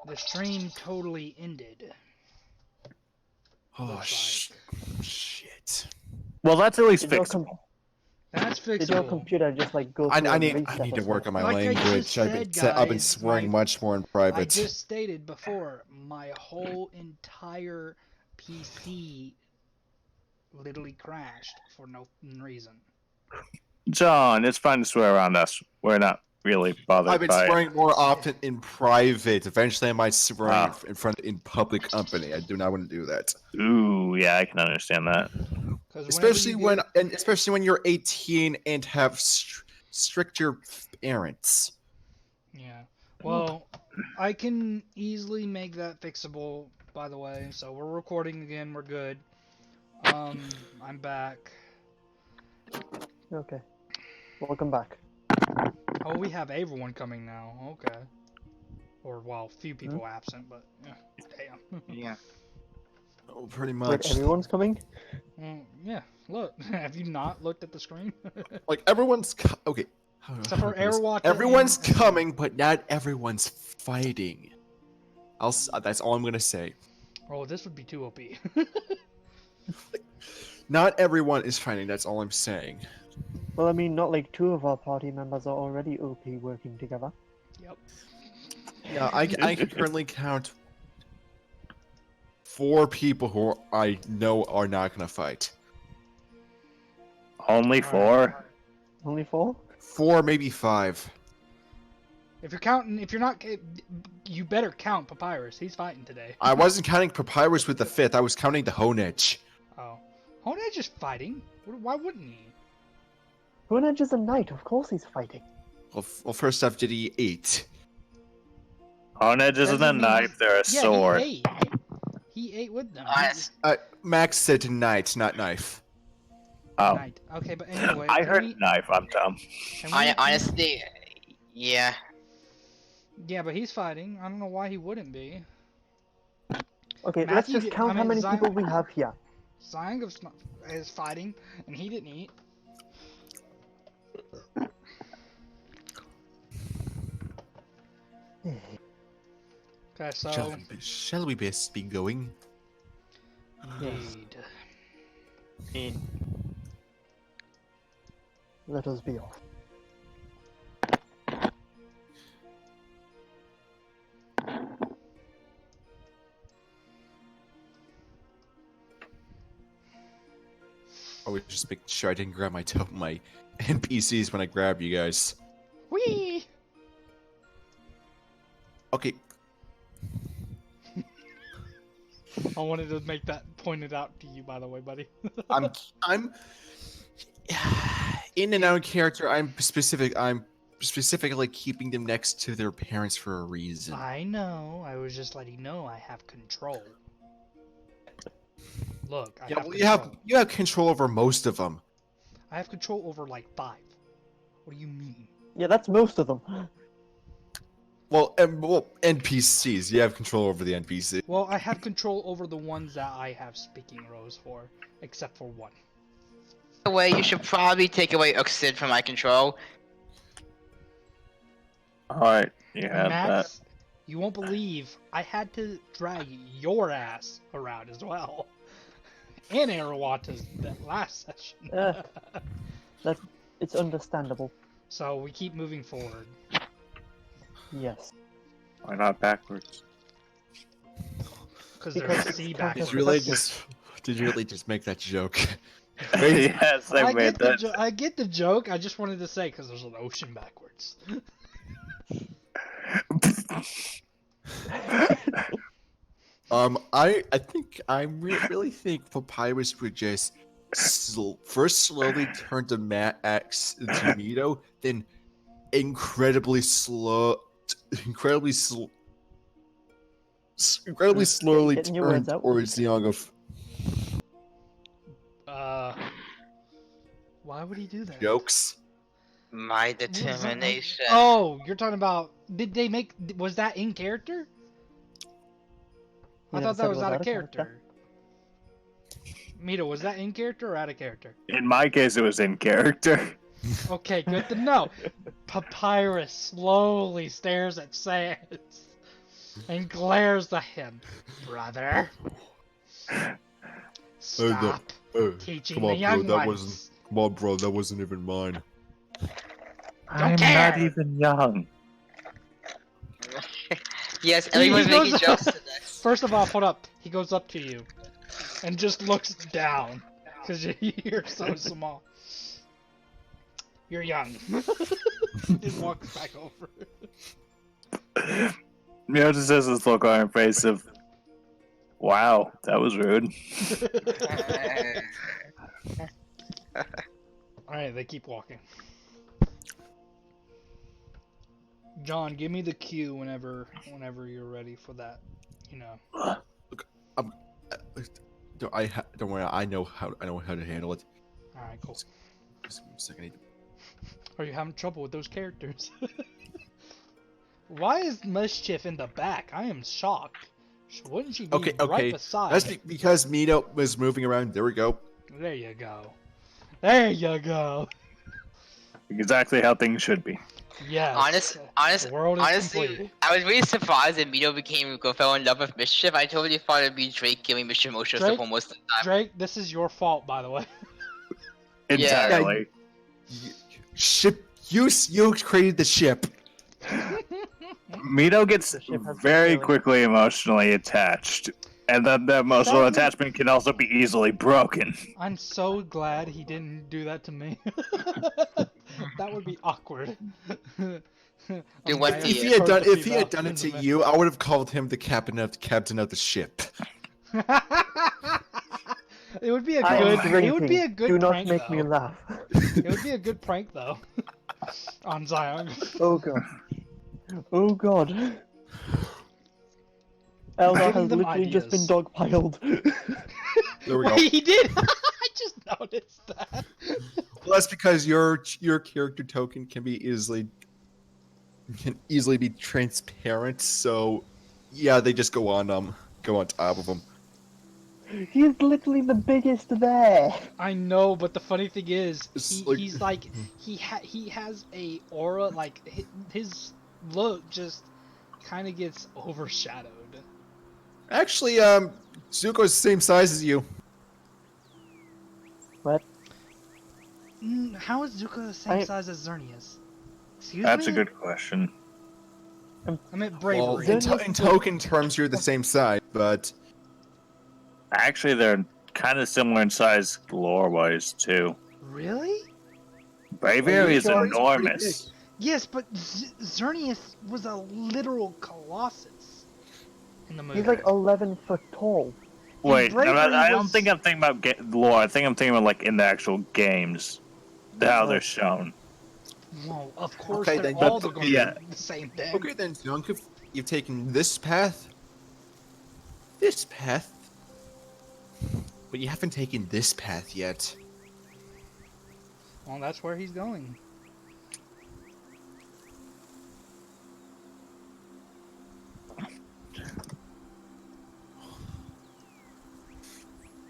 The stream totally ended. Oh, Looks like. shit. Well, that's at least Did your, fixable. That's did your fixable. computer just like go through I and need reset to or work on my Like I just language. said, I've been guys, swearing much more in I private. just stated before, my whole entire PC literally crashed for no reason. John, it's fine to swear around us. We're not really bothered I've been by swearing more often in private. Eventually, I might swear in public company. I do not want to do that. it. Ooh, yeah, I can understand that. Especially when you're 18 and have stricter parents. Yeah. Well, I can easily make that fixable, by the way. So we're recording again. We're good. I'm back. Okay. Welcome back. Oh, we have everyone coming now. Okay. Or, well, few people absent, but damn. Yeah. Oh, pretty Wait, much. everyone's coming? Yeah. Look, have you not looked at the screen? Like everyone's okay. Except for Airwatch. Everyone's coming, but not everyone's fighting. That's all I'm gonna say. Oh, this would be too OP. Not everyone is fighting. That's all I'm saying. Well, I mean, not like two of our party members are already OP working together. Yep. Yeah, I can currently count 4 people who I know are not gonna fight. Only 4? Only 4? 4, maybe 5. If you're not, you better count Papyrus. He's fighting today. I wasn't counting Papyrus with the 5th. I was counting the Honedge. Oh, Honedge is fighting. Why wouldn't he? Honedge is a knight, of course he's fighting. Well, first off, did he eat? Honedge isn't a knife, they're a sword. He ate. He ate with them. Max said knight, not knife. Oh. Knight. Okay, but anyway. I heard knife, I'm dumb. Honestly, yeah. Yeah, but he's fighting. I don't know why he wouldn't be. Okay, let's Matthew just count how many people we have here. Zyang is fighting, and he didn't eat. Okay, so... Shall we best be going? Indeed. Let us be off. Always just make sure I didn't grab my NPCs when I grab you guys. Whee! Okay. I wanted to make that pointed out to you, by the way, buddy. I'm in and out of character. I'm specifically keeping them next to their parents for a reason. I know. I was just letting you know I have control. Look, I have control. You have control over most of them. I have control over like 5. What do you mean? Yeah, that's most of them. Well, NPCs. You have control over the NPC. Well, I have control over the ones that I have speaking rows for, except for 1. By the way, you should probably take away Uxid from my control. Alright, you have Max, you won't believe I had to drag your ass around as well. And Arawata's that last session. It's understandable. So we keep moving forward. Yes. Why not backwards? Because there's a sea back. Did you really just make that joke? Yes, I made that. I get the joke. I just wanted to say because there's an ocean backwards. Really think Papyrus would just first slowly turn to Max to Mito, then incredibly slowly turn towards Youngov. Why would he do that? Jokes. My determination. Oh, you're talking about? Did they make? Was that in character? I thought that was out of character. Mito, was that in character or out of character? In my case, it was in character. Okay, good to know. Papyrus slowly stares at Sans. and glares at him. Brother, stop teaching the young ones. Come on, bro. That wasn't even mine. I'm care. not even young. Yes, He everyone's goes- making jokes today. First of all, hold up. He goes up to you and just looks down because you're so small. You're young. Just walks back over. Mio just has this look on her face of, wow, that was rude. Alright, they keep walking. John, give me the cue whenever you're ready for that. You know. Don't worry. I know how to handle it. Alright, cool. Just a second. Are you having trouble with those characters? Why is Mischief in the back? I am shocked. Wouldn't she be right beside? That's because Mito was moving around. There we go. There you go. There you go. Exactly how things should be. Yes. The world is honestly, complete. I was really surprised that Mito fell in love with Mischief. I totally thought it'd be Drake giving Mischief most of Drake- most of the time. Drake, this is your fault, by the way. Entirely. Ship. You created the ship. Mito gets The ship has very been sailing. quickly emotionally attached. And then the emotional That is- attachment can also be easily broken. I'm so glad he didn't do that to me. That would be awkward. Dude, what I'm the- glad If he had done Prototype it in to the you, I would have called him the captain of the ship. It would be a I am good. It would be drinking. a good Do not prank make though. me laugh. It would be a good prank though. On Zion. Oh god. Oh god. Eldar Giving has them literally just been ideas. dogpiled. There we go. Wait, he did. I just noticed that. Well, that's because your character token can easily be transparent. So, yeah, they just go on top of them. He's literally the biggest there. I know, but the funny thing is, It's like- he's like he has a aura like his look just kind of gets overshadowed. Actually, Zuko's the same size as you. What? How is Zuko the same size as Xerneas? Excuse That's me? a good question. I meant Well, bravery. in token terms, you're the same size, but Actually, they're kind of similar in size lore-wise, too. Really? Braviary is sure? enormous. Yes, but Xerneas was a literal colossus in the movie. He's like 11 foot tall. Wait, Bravery I don't was- think I'm thinking about lore. I think I'm thinking about, like, in the actual games. How Oh. they're shown. Well, of course, Okay, they're then, all but- going to yeah. be the same thing. okay then, Zonk, you've taken this path, but you haven't taken this path yet. Well, that's where he's going.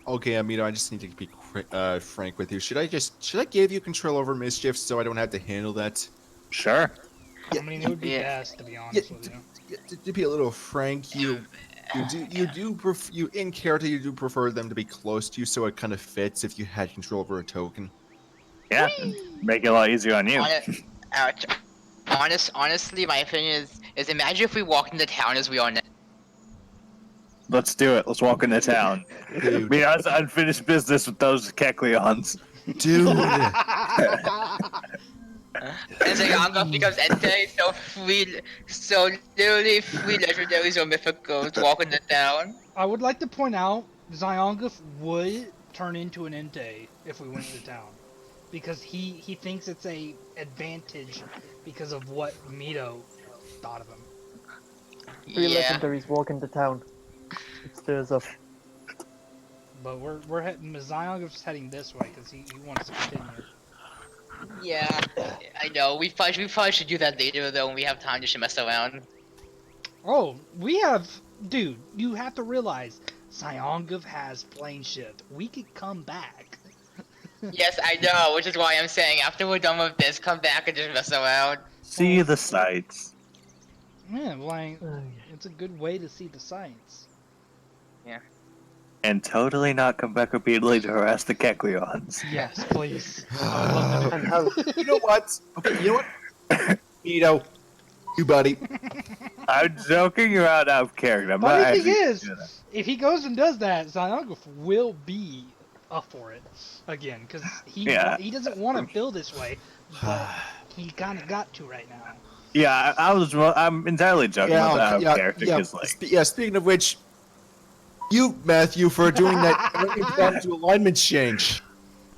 Okay, Amito, I just need to be frank with you. Should I give you control over Mischief so I don't have to handle that? Sure. I mean, it would be Yeah. best, to be honest with you. To be a little frank, you in character you do prefer them to be close to you, so it kind of fits if you had control over a token. Yeah. Make it a lot easier on you. Honestly, my opinion is imagine if we walked into town as we are now. Let's do it. Let's walk into town. Dude, Me has unfinished business with those Kekleons. dude. And Zayanga becomes Entei, so literally free legendaries or mythicals walk into town. I would like to point out, Zyonguf would turn into an Entei if we went into town. Because he thinks it's a advantage because of what Mito thought of him. 3 Yeah. legendaries walk into town. It stirs up. But we're heading, Zyonguf's heading this way because he wants to continue. Yeah, I know. We probably should do that later though when we have time to mess around. Oh, we have, dude. You have to realize, Zyonguf has plane shift. We could come back. Yes, I know, which is why I'm saying after we're done with this, come back and just mess around. See the sights. Yeah, like Oh, it's a good way to see the sights. And totally not come back repeatedly to harass the Kekleons. Yes, please. I would love to do And how You know what? Okay, you know what? Nito, you buddy. I'm joking you out of character. I'm not Funny thing actually is, gonna do that. if he goes and does that, Zyonguf will be up for it again because Yeah. he doesn't want to feel this way, but he kind of got to right now. Yeah, I'm entirely joking about that out of character because like Speaking of which, you Matthew for doing that impromptu alignment change.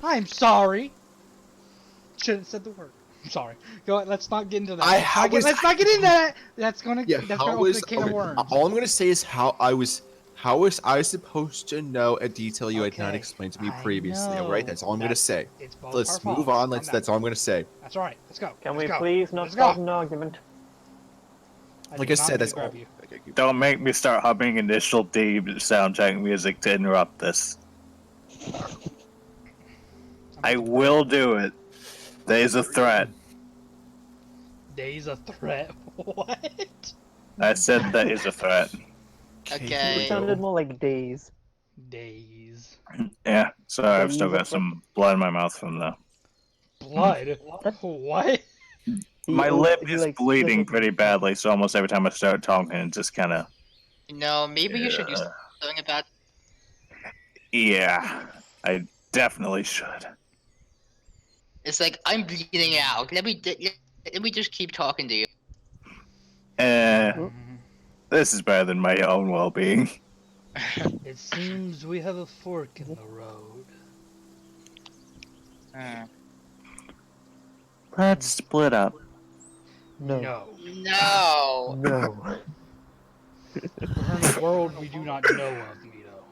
I'm sorry. Shouldn't have said the word. I'm sorry. Go ahead, let's not get into that. Let's not get into that. That's gonna open a can of worms. All I'm gonna say is how was I supposed to know a detail you had not Okay, explained to me I previously? know. All right, that's all I'm gonna say. It's both Let's our move faults. on. Calm down. That's all I'm gonna say. That's all right. Let's go. can Let's we go. please not Let's start go. an argument? Like did I not said, mean that's to grab all. you. Okay, don't make me start humming initial D soundtrack music to interrupt this. I will do it. There's a threat. Days a threat. What? I said that is a threat. Okay. It sounded more like days. Days. Yeah, sorry, I've still Days of got some blood in my mouth from the. Blood. What? My lip is bleeding pretty badly, so almost every time I start talking, it just kind of. No, maybe you should do something about. Yeah, I definitely should. It's like I'm bleeding out. Let me just keep talking to you. This is better than my own well-being. It seems we have a fork in the road. Let's split up. No. No. No. No. We're in a world we do not know of, Mito.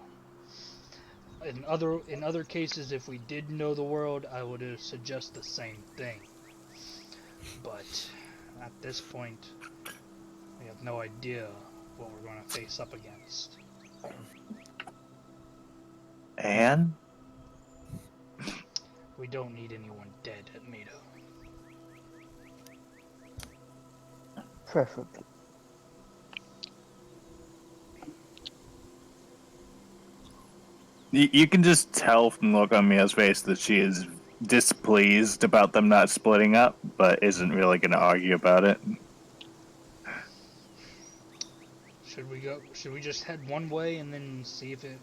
In other cases, if we did know the world, I would suggest the same thing. But at this point, we have no idea what we're going to face up against. And We don't need anyone dead at Mito. Preferably. you can just tell from the look on Mia's face that she is displeased about them not splitting up, but isn't really going to argue about it. Should we just head one way and then see if it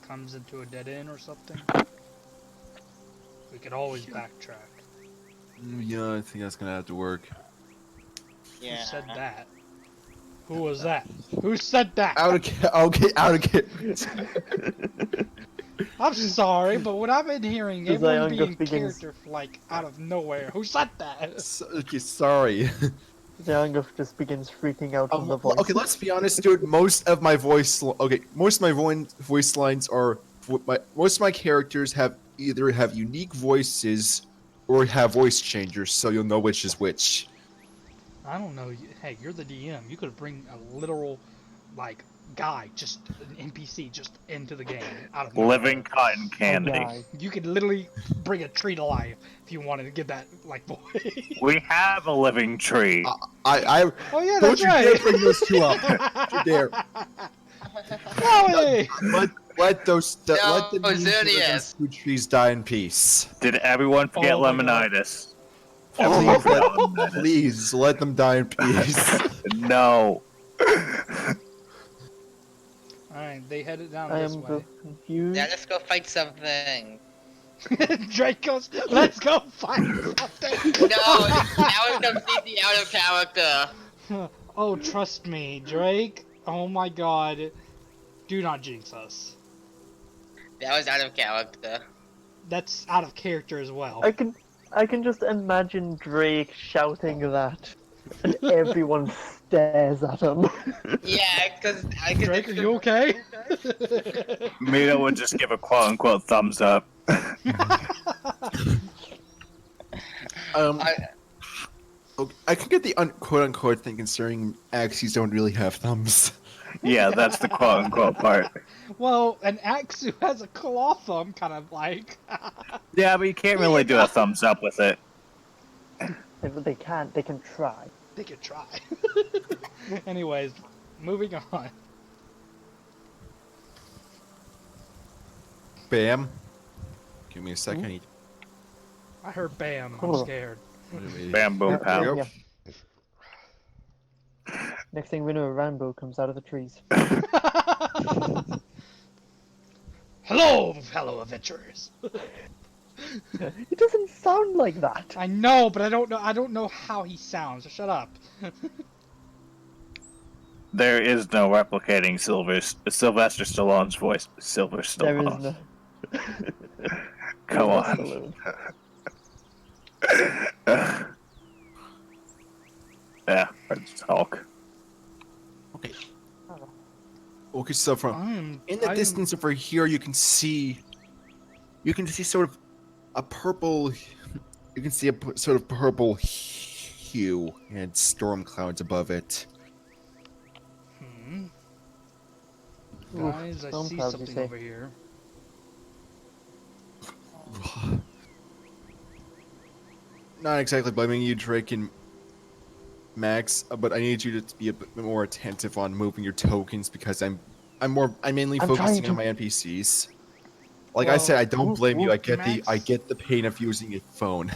comes into a dead end or something? We could always backtrack. Yeah, I think that's gonna have to work. Yeah. Who said that? Who was that? Who said that? Out of I'm sorry, but what I've been hearing, Does everyone Ion being begins- character like out of nowhere. Who said that? Okay, sorry. Zanguf just begins freaking out from the voice. Okay, let's be honest, dude. Most of my voice lines are most of my characters either have unique voices or have voice changers, so you'll know which is which. I don't know. Hey, you're the DM. You could bring a literal, like, guy, just an NPC, just into the game out of nowhere. Living cotton candy. guy. You could literally bring a tree to life if you wanted to get that like voice. We have a living tree. I Oh yeah, don't that's you right. dare bring those two up. Don't you dare. Chloe! Let the memes Xerneas. against two trees die in peace. Did everyone forget Oh my God. Lemonitis? Please let them die in peace. No. Alright, they headed down I this am way. confused. Now let's go fight something. Drake goes, let's go fight something! No, that was completely out of character. Oh, trust me, Drake. Oh my god. Do not jinx us. That was out of character. That's out of character as well. I can just imagine Drake shouting that, and everyone stares at him. Yeah, because Drake, are you okay? Mito would just give a quote-unquote thumbs up. Okay, I can get the quote-unquote thing concerning axes don't really have thumbs. Yeah, that's the quote-unquote part. Well, an Axu has a claw thumb, kind of like. Yeah, but you can't really do a thumbs up with it. They can't. They can try. They could try. Anyways, moving on. Bam. Give me a second. I need- I heard bam. I'm Oh. scared. Bamboo Yeah, pow. yeah. Next thing we know, Rambo comes out of the trees. Hello, fellow adventurers. It doesn't sound like that. I know, but I don't know how he sounds. So shut up. There is no replicating Sylvester Stallone's voice. Sylvester There is Stallone. no. Come on. Stallone. Yeah, it's Hulk. Okay, so from in the distance over here, you can see sort of a purple. You can see a sort of purple hue and storm clouds above it. Oof, Guys, I storm see clouds, you something say. over here. Not exactly blaming you, Drake and Max, but I need you to be a bit more attentive on moving your tokens because I'm mainly I'm focusing trying on to. my NPCs. Like I said, I don't blame you. I get Max? the pain of using a phone.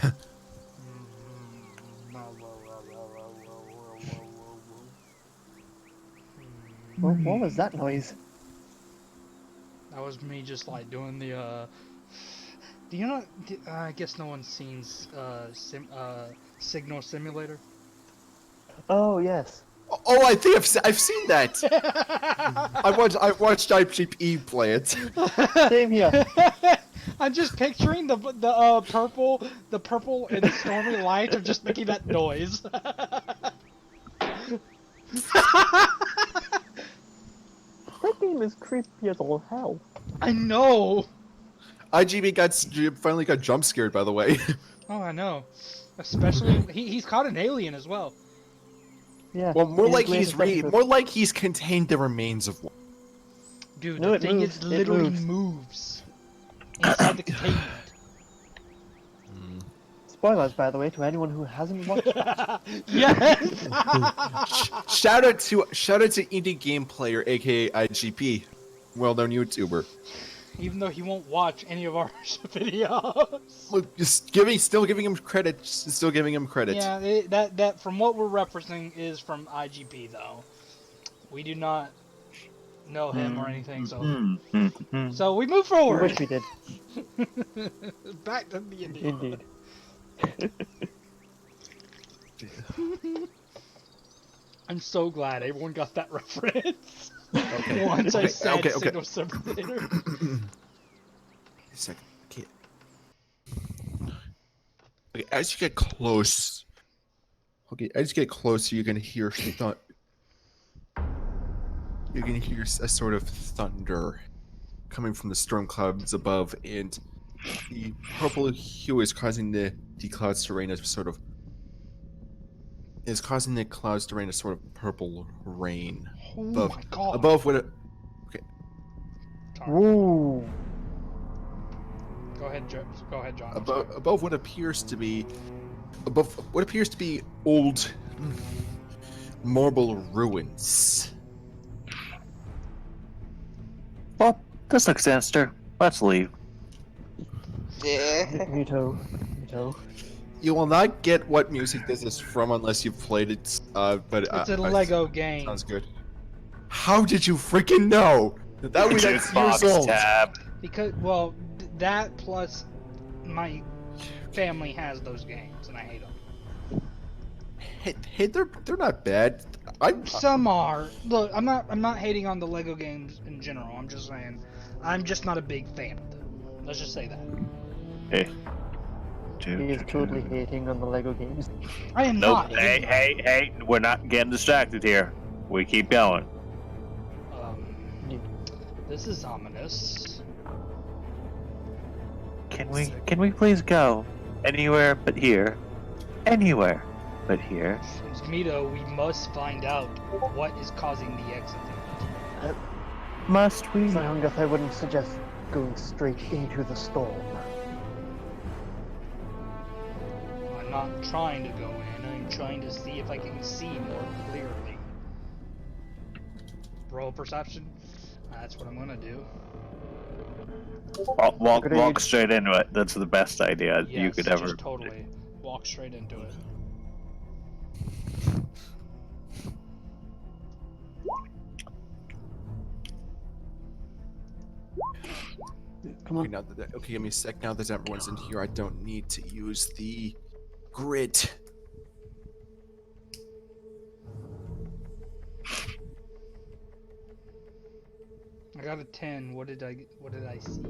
What was that noise? That was me just like doing the do you know I guess no one's seen Signal Simulator? Oh yes. Oh, I think I've seen that. I watched IGP play it. Same here. I'm just picturing the purple and stormy light of just making that noise. That game is creepy as all hell. I know. IGB finally got jump scared, by the way. Oh, I know. Especially he's caught an alien as well. Yeah. Well, more like laying more like he's contained the remains of one. Dude, No, the it thing moves. is It literally moves. moves inside the containment. Spoilers, by the way, to anyone who hasn't watched. Yes. Shout out to indie game player, aka IGP, well-known YouTuber. Even though he won't watch any of our videos. Look, still giving him credit. Still giving him credit. Yeah, that from what we're referencing is from IGP though. We do not know him or anything, so we move I forward. wish we did. Back to the Indian. Indeed. I'm so glad everyone got that reference. Okay. Once I said okay. Signal Simulator. A second. Okay, as you get close. Okay, as you get closer, you can hear You can hear a sort of thunder coming from the storm clouds above, and the purple hue is causing the clouds to rain a sort of. Is causing the clouds to rain a sort of purple rain Oh above my god. above what. Sorry. Woo. Go ahead, John. I'm Above what appears to be old marble ruins. Well, this looks sinister. Let's leave. Yeah. Mito. You will not get what music this is from unless you've played it. But It's a Lego game. Sounds good. How did you freaking know? That was years Jukebox old. tab. Because, well, that plus my family has those games, and I hate them. Hey, they're not bad. Some are. Look, I'm not hating on the Lego games in general. I'm just saying, I'm just not a big fan of them. Let's just say that. Hey. He is totally hating on the Lego games. I am Nope. not. Hey. We're not getting distracted here. We keep going. This is ominous. Can we please go? Anywhere but here. Anywhere but here. Mito, we must find out what is causing the exit. Must we? Zyongoth, I wouldn't suggest going straight into the storm. Why not trying to go in. I'm trying to see if I can see more clearly. Roll perception. That's what I'm gonna do. Walk straight into it. That's the best idea you Yes, could ever. just totally walk straight into it. Come Okay, on. now that okay, give me a sec. Now that everyone's in here, I don't need to use the grit. I got a 10. What did I see?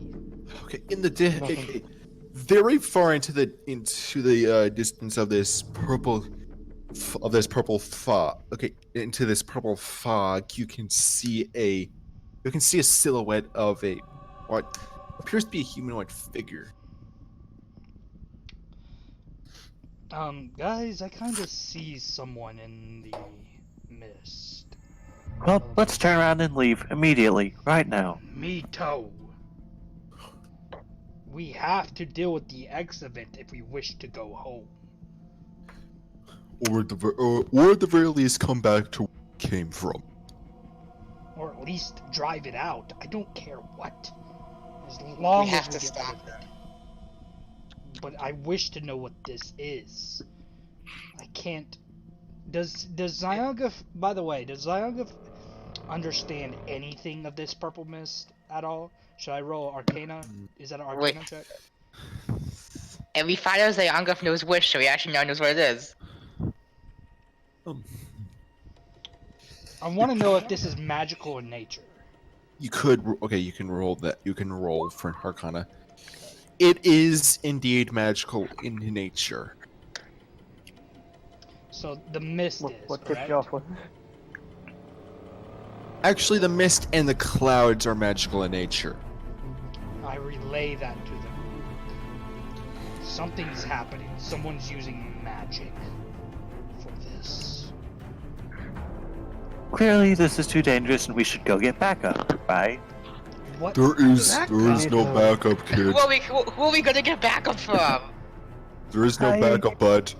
Okay, in the Nothing. very far into the distance of this purple fog. Okay, into this purple fog, you can see a silhouette of a what appears to be a humanoid figure. Guys, I kind of see someone in the mist. Well, let's turn around and leave immediately, right now. Me too. We have to deal with the exhibit if we wish to go home. Or at the very least, come back to where we came from. Or at least drive it out. I don't care what. As long We as have to get stop rid of it. But I wish to know what this is. I can't. Does Zyonga, by the way, does Zyonga understand anything of this purple mist at all? Should I roll Arcana? Is that an Arcana Wait. check? And we find out Zayanguf knows Wish, so he actually now knows what it is. I want to know if this is magical in nature. You can roll that. You can roll for an Arcana. It is indeed magical in nature. So the mist What, is, what tipped correct? you off with? Actually, the mist and the clouds are magical in nature. I relay that to them. Something's happening. Someone's using magic for this. Clearly, this is too dangerous, and we should go get backup. Right? What? There is backup? no backup, kid. Who are we gonna get backup from? There is no I- backup, bud.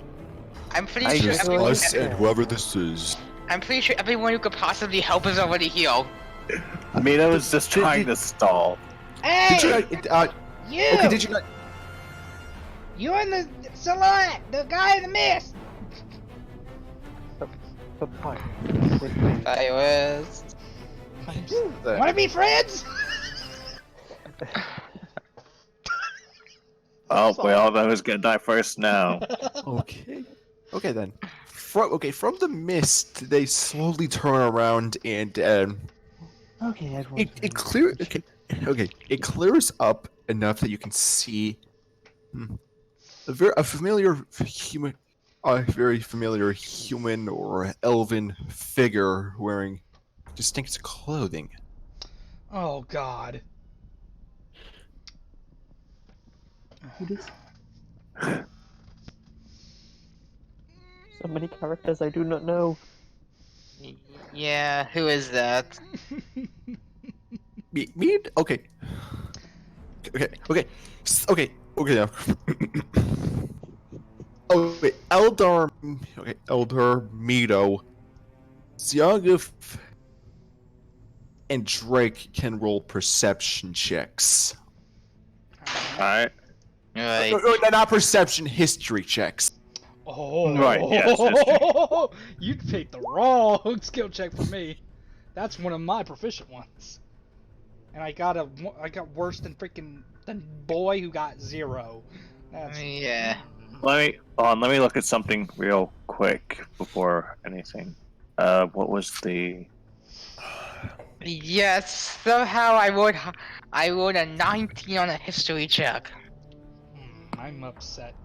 I'm pretty I sure Just just- everyone. us and whoever this is. I'm pretty sure everyone who could possibly help is already here. Mina was just trying to stall. Hey! Did you not? You! Okay, did you not? You in the silhouette! The guy in the mist! But fine. With me. I was. Wanna be friends? Oh, we all know who's gonna die first now. Okay. Okay then. From the mist, they slowly turn around and Okay, everyone. it clear. Okay. It clears up enough that you can see a very familiar human or elven figure wearing distinct clothing. Oh god. Who this? So many characters I do not know. Yeah, who is that? Me? Okay. Okay. Now. Oh wait, Eldar. Okay, Eldar, Mito, Zyoguf, and Drake can roll perception checks. Alright. Right. No, not perception, history checks. Oh. Right, yes, history. You picked the wrong skill check for me. That's one of my proficient ones. And I got worse than boy who got 0. That's Yeah. Let me look at something real quick before anything. What was the? Yes. Somehow I rolled a 19 on a history check. I'm upset.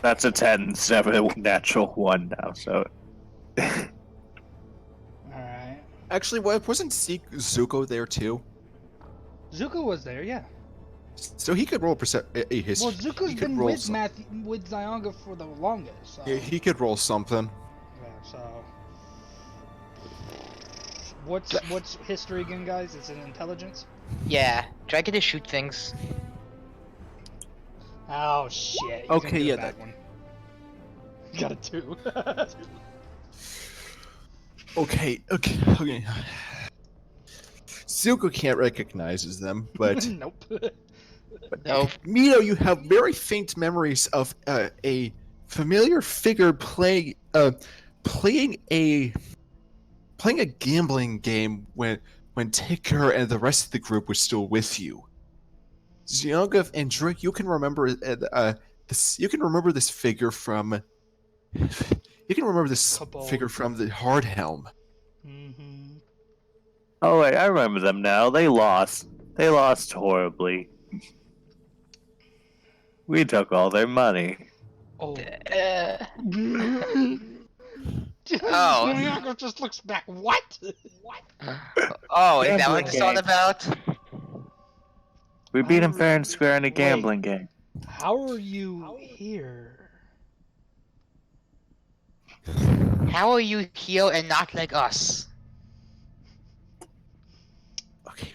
That's a 10, 7, natural 1 now. So Alright. Actually, wasn't Zuko there too? Zuko was there, yeah. So he could roll a history. Well, Zuko's he could been roll with some- with Zyonga for the longest, so... Yeah, he could roll something. Yeah, so... What's history again, guys? It's an intelligence? Yeah. Do I get to shoot things? Oh shit. He's Okay, gonna do yeah, a bad one. Got a 2. Okay. Zuko can't recognize them, but Nope. Nope. Mito, you have very faint memories of a familiar figure playing a gambling game when Ticker and the rest of the group was still with you. Zyongov and Drake, you can remember this. You can remember this figure from. You can remember this Kobold. figure from the Hard Helm. Mm-hmm. Oh wait, I remember them now. They lost. They lost horribly. We took all their money. Oh. Uh, Zyongov just looks back. What? oh, is that what Gambling it's all game. about? We beat him fair and square in a gambling game. How are you here? How are you here and not like us? Okay.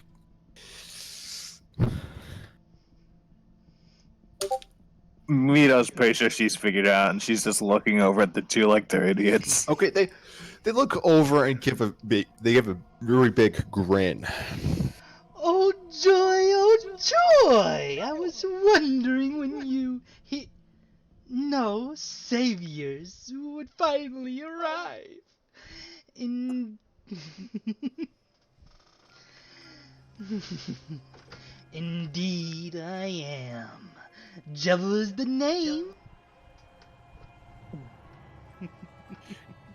Mito's pretty sure she's figured out, and she's just looking over at the two like they're idiots. Okay. They look over and give a very big grin. Oh joy! I was wondering when you saviors would finally arrive. Indeed I am. Jevil is the name.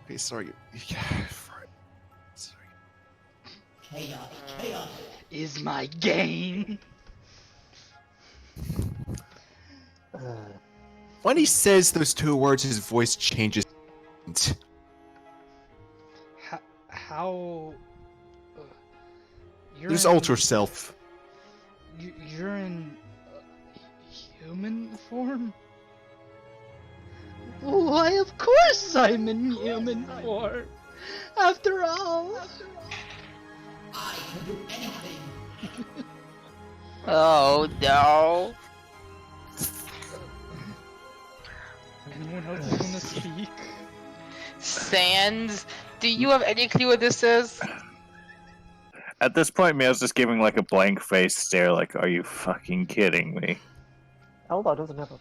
Okay, sorry. Sorry. Is my game. When he says those two words, his voice changes. How? You're His in- alter self. You're in human form? Why, of course I'm in human form. After all. Oh no. Anyone else wanna speak? Sans, do you have any clue what this is? At this point, Mito's just giving like a blank face stare, like, "Are you fucking kidding me?" Eldar doesn't have a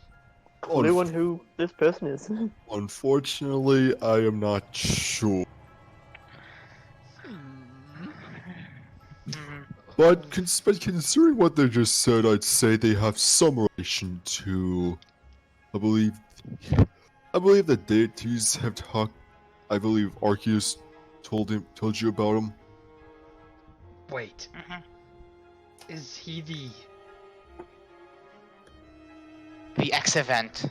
clue on who this person is. Unfortunately, I am not sure. But considering what they just said, I'd say they have some relation to. I believe the deities have talked. I believe Arceus told you about him. Wait, Mhm. is he The X event.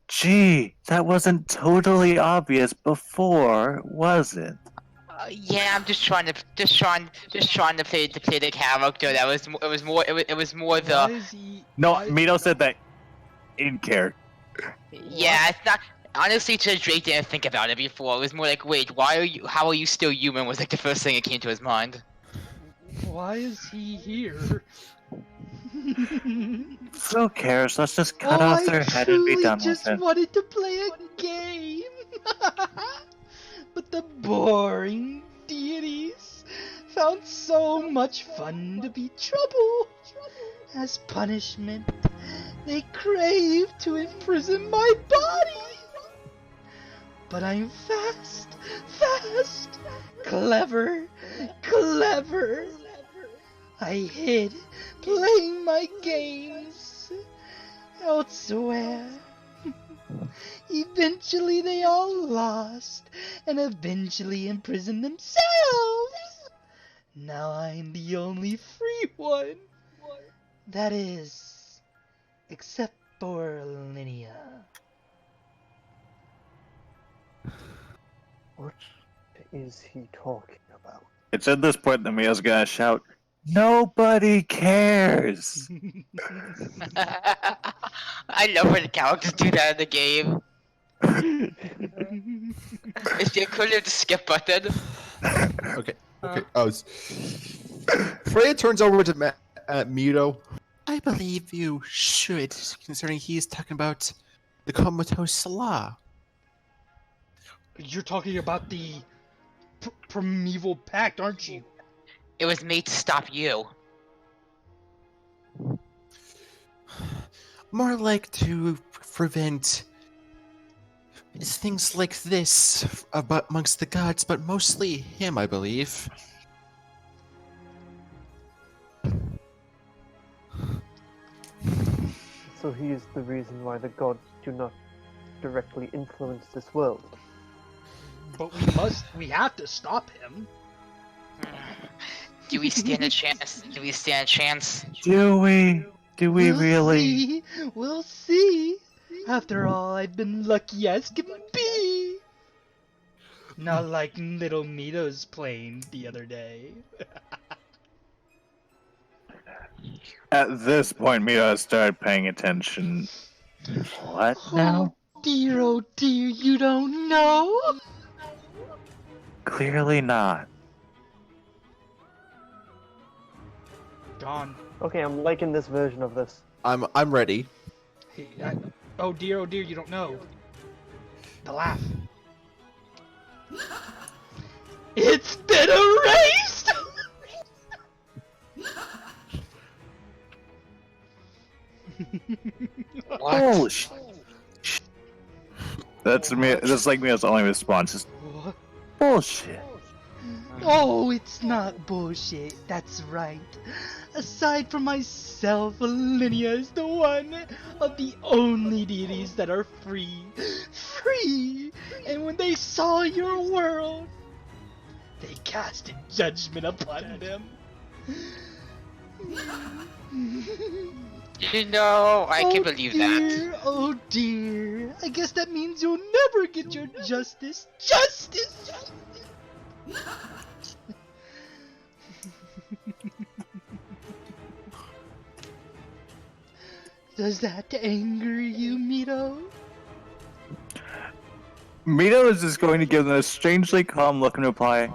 Gee, that wasn't totally obvious before, was it? Yeah, I'm just trying to play the character. That was it was more Why the is he? No, why- Mito said that in character. yeah. It's not honestly. Drake didn't think about it before. It was more like, wait, how are you still human? Was like the first thing that came to his mind. Why is he here? Who cares? Let's just cut off their head and be done with just it. wanted to play a game. But the boring deities found so much fun to be trouble. As punishment, they crave to imprison my body. But I'm fast, clever. I hid playing my games elsewhere. Eventually they all lost and eventually imprisoned themselves. Now I'm the only free one. That is, except for Linnea. What is he talking about? It's at this point that Mito's gonna shout, "Nobody cares!" I love when the characters do that in the game. If you could hit the skip button. Okay. Freya turns over to at Mito. I believe you should, considering he's talking about the comatose law. You're talking about the primeval pact, aren't you? It was made to stop you. More like to prevent things like this about amongst the gods, but mostly him, I believe. So he is the reason why the gods do not directly influence this world. But we have to stop him. Do we stand a chance? Do we stand a chance? Do we? Do we We'll really? See. We'll see. After all, I've been lucky as can be. Not like little Mito's plane the other day. At this point, Mito has started paying attention. What now? Oh dear, you don't know? Clearly not. John. Okay, I'm liking this version of this. I'm ready. Hey, oh dear, you don't know. The laugh. It's been erased! What? Oh, that's me. That's like Mito's only response. Is bullshit. Oh, it's not bullshit. That's right. Aside from myself, Linnea is the one of the only deities that are free. Free! And when they saw your world, they casted judgment upon them. You know, I can believe that. Oh dear. I guess that means you'll never get your justice. Justice! Does that anger you, Mito? Mito is just going to give them a strangely calm look and reply,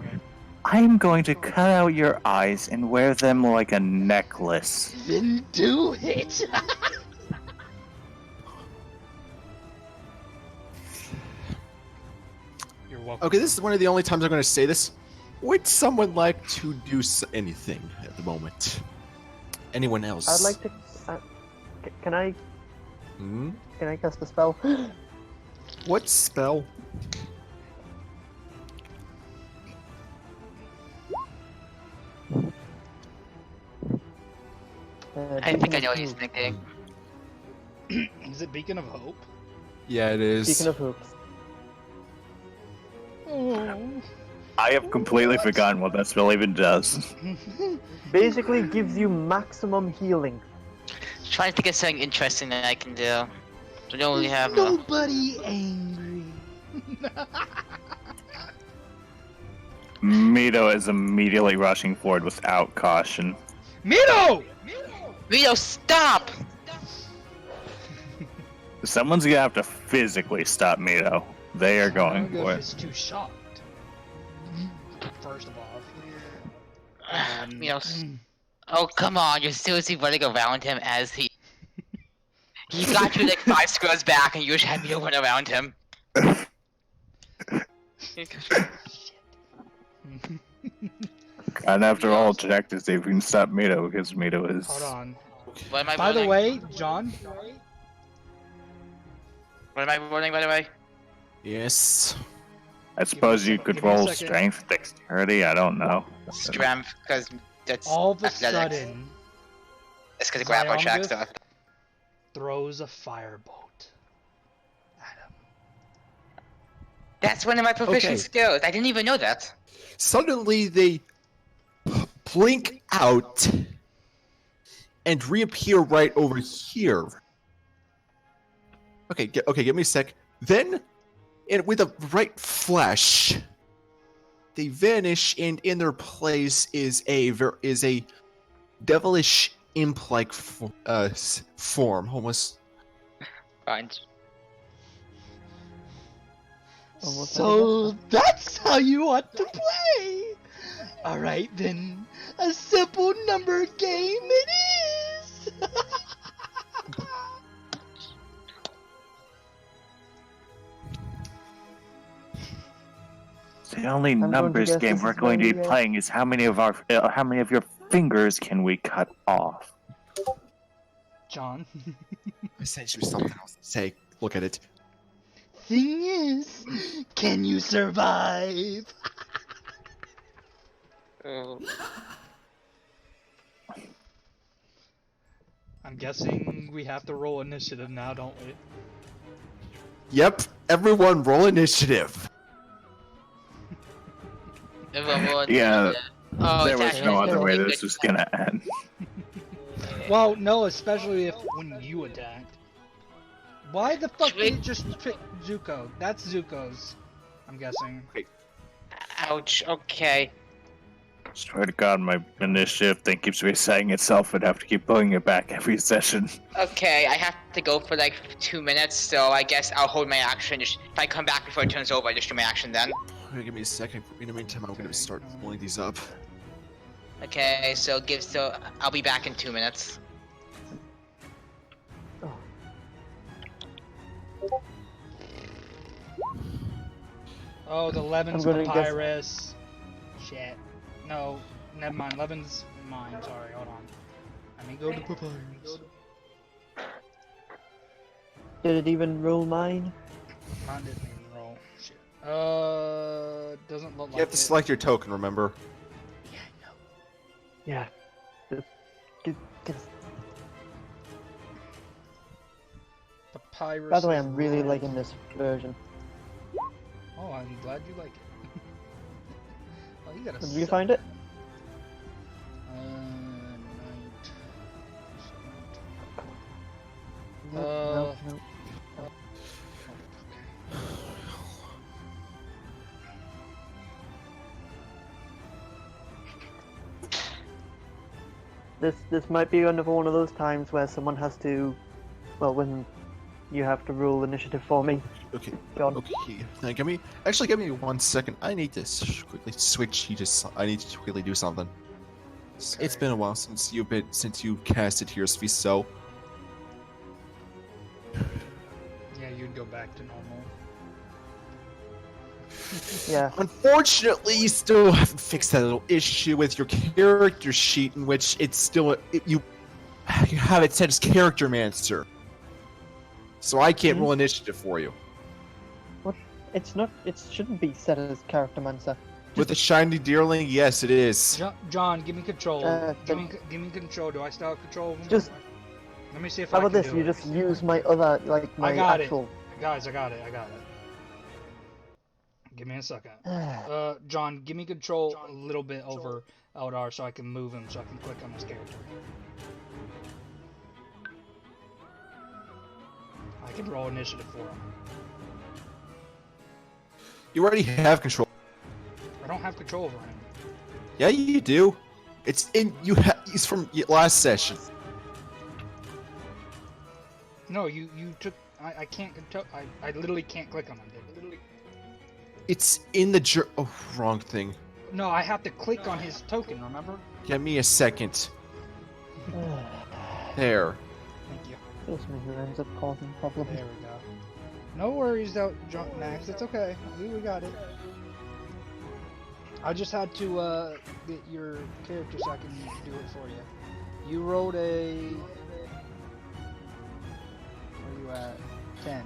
I am going to cut out your eyes and wear them like a necklace. Then do it! You're welcome. Okay, this is one of the only times I'm going to say this. Would someone like to do anything at the moment? Anyone else? I'd like to. Can I? Hmm? Can I cast a spell? What spell? I think I know what he's thinking. Is it Beacon of Hope? Yeah, it is. Speaking of hoops, Oh. I have completely forgotten what that spell even does. basically gives you maximum healing. Trying to think of something interesting that I can do. I don't really have. Nobody angry. Mito is immediately rushing forward without caution. Mito! Mito, stop! Someone's gonna have to physically stop Mito. They are going for it. Is too shocked. First of all. Mito, oh come on! You're seriously running around him as he. He got you like 5 squares back, and you just had Mito run around him. And after all, check to see if we can stop Mito because Mito is. Hold on. What am I By the rolling? way, John, What am I rolling, by the way? Yes. I suppose you could Give me a roll second. strength, dexterity. I don't know. Strength, because that's all of a athletics. sudden It's because of grapple check Ziongus stuff. throws a firebolt at him. That's one of my proficient Okay. skills. I didn't even know that. Suddenly they blink out and reappear right over here. Okay, give me a sec. Then, with a bright flash, they vanish, and in their place is a devilish imp-like form, almost. Fine. Almost So that's how you want to play. Alright then, a simple number game it is! The only going to numbers guess game this we're is going to be very, playing is how many of your fingers can we cut off? John. I sent you something else to say. Look at it. Thing is, can you survive? Oh. I'm guessing we have to roll initiative now, don't we? Yep, everyone roll initiative. Yeah, Oh, there it's was actually no other way really this good. was gonna end. Well, no, especially if when you attacked. Why the fuck did it just pick Zuko? That's Zuko's, I'm guessing. Ouch. Okay. Swear to God, my initiative thing keeps resetting itself. I'd have to keep pulling it back every session. Okay, I have to go for like 2 minutes, so I guess I'll hold my action. Just, if I come back before it turns over, I just do my action then. Give me a second. In the meantime, I'm gonna start pulling these up. Okay, so I'll be back in 2 minutes. Oh, the Levin's I'm gonna guess- papyrus. Shit. No, never mind. Levin's mine. Sorry, hold on. Let me go to papyrus. Did it even roll mine? Mine didn't even roll. Shit. Doesn't look like You have to it. select your token, remember? Yeah. Just get Papyrus. By the way, is I'm really red. liking this version. Oh, I'm glad you like it. Oh, you got a. Did you find it? Night. No, no. This might be another one of those times where someone has to, well, when you have to rule initiative for me, Okay. John. Okay. Now give me. Actually, give me 1 second. I need to quickly switch. I need to quickly do something. It's been a while since you casted Here's Feast, so Yeah, you'd go back to normal. Yeah. unfortunately, you still haven't fixed that little issue with your character sheet, in which it's still you have it set as Character Mancer. So I can't roll initiative for you. It's not. It shouldn't be set as character mancer. With the shiny deerling, yes, it is. John, give me control. Give then- me control. Do I still have control? Over Just- Let me see if How I about can this? do You it. just use my other, like my got it. actual. Guys, I got it. Give me a second. John, give me control a little bit over Eldar so I can move him, so I can click on his character. I can roll initiative for him. You already have control. I don't have control over him. Yeah, you do. It's in you. It's from last session. No, you took. I can't control. I literally can't click on him. Dude. It's in the oh, wrong thing. No, I have to click on his token. Remember? Give me a second. There. Thank you. This me who ends up causing problems. There we go. No worries, though, John Max. It's okay. We got it. I just had to get your character so I can do it for you. You rolled a. Where are you at? 10.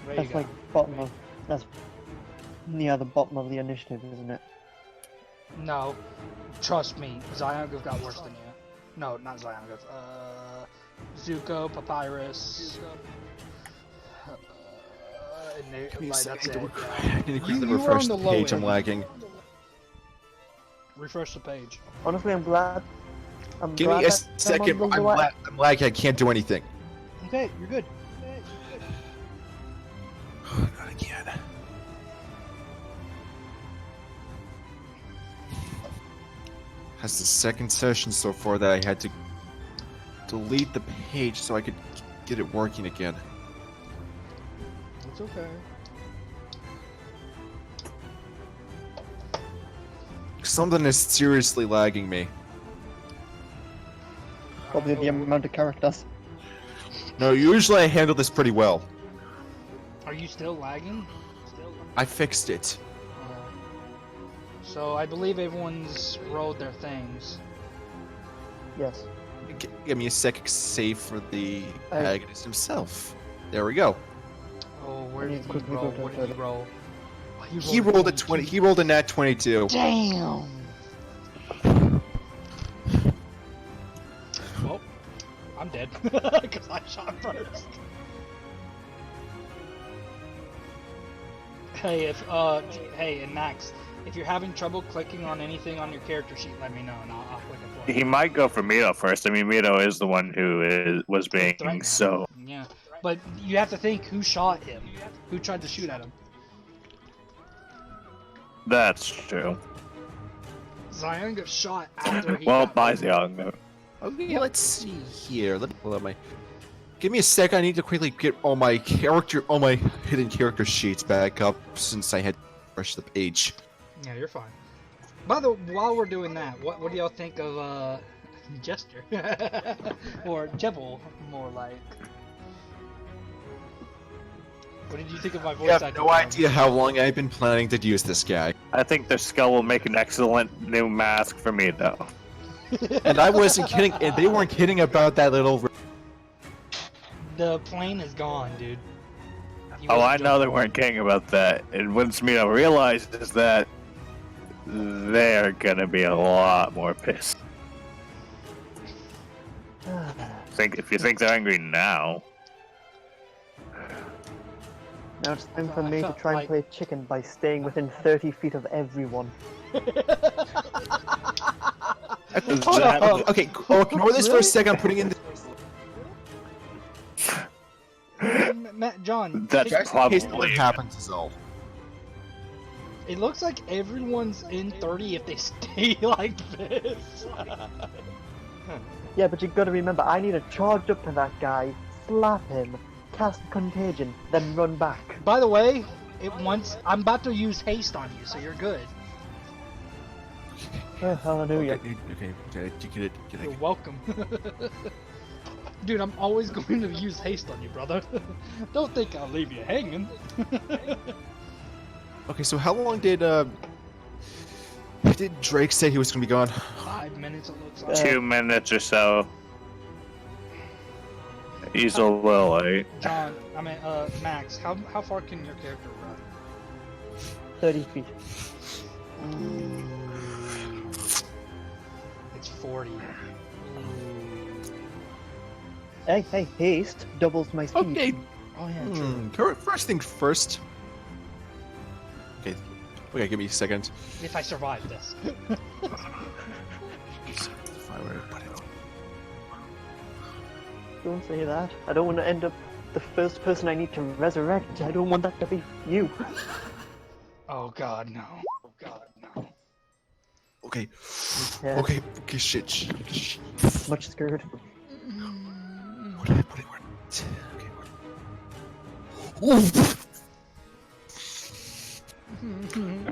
There you That's go. like bottom of. That's near the bottom of the initiative, isn't it? No, trust me, Zyongov got worse than you. No, not Zyongov. Zuko, Papyrus. Give me a That's second. it. I need to quickly You were refresh on the the low page. I'm end. lagging. Refresh the page. Honestly, I'm glad. Give me a that I'm second. on the I'm low- I'm lagging. I can't do anything. Okay, you're good. Not again. That's the second session so far that I had to delete the page so I could get it working again. It's okay. Something is seriously lagging me. Probably the amount of characters. No, usually I handle this pretty well. Are you still lagging? I fixed it. So I believe everyone's rolled their things. Yes. Give me a second save for the I- agonist himself. There we go. Oh, where I need did to he quickly roll? go to What the did he roll? Oh, He rolled a 20. He rolled a nat 22. Damn. Well, I'm dead because I shot first. Hey, hey, and Max, if you're having trouble clicking on anything on your character sheet, let me know and I'll click it for you. He might go for Mito first. I mean, Mito is the one who was being Threatening. so. Yeah, but you have to think who shot him, who tried to shoot at him. That's true. Zion got shot after he. Well, got by Xiong. Okay, let's see here. Let me pull up my. Give me a sec. I need to quickly get all my hidden character sheets back up since I had to refresh the page. Yeah, you're fine. By the while we're doing that, what do y'all think of Jester or Jebel, more like? What did you think of my voice I have acting? no idea how long I've been planning to use this guy, I think the skull will make an excellent new mask for Mito. and I wasn't kidding. And they weren't kidding about that little. The plane is gone, dude. He Oh, wasn't I know joking. they weren't kidding about that. And once Mito realizes that, they're gonna be a lot more pissed. If you think they're angry now, Now it's time for I me to felt try and like- play chicken by staying within 30 feet of everyone. Okay, ignore this for a second. I'm putting in. Matt, John, That's take- Just in case probably- what happens is all. it looks like everyone's in 30 if they stay like this. Yeah, but you gotta remember, I need to charge up to that guy, slap him, cast contagion, then run back. By the way, I'm about to use haste on you, so you're good. Oh, hallelujah. Okay, get it. You're welcome. Dude, I'm always going to use haste on you, brother. Don't think I'll leave you hanging. Okay, so how long did Drake say he was gonna be gone? 5 minutes, it looks like. 2 minutes or so. He's a little late. John, Max, how far can your character run? 30 feet. It's 40. Hey, haste doubles my speed. Okay. Oh yeah, true. First things first. Okay, give me a second. If I survive this. If I were to put it on. Don't say that. I don't want to end up the first person I need to resurrect. I don't want that to be you. Oh god, no. Oh god, no. Okay. Yeah. Okay, shit. Much scared. Where did I put it? Okay, where? Oof.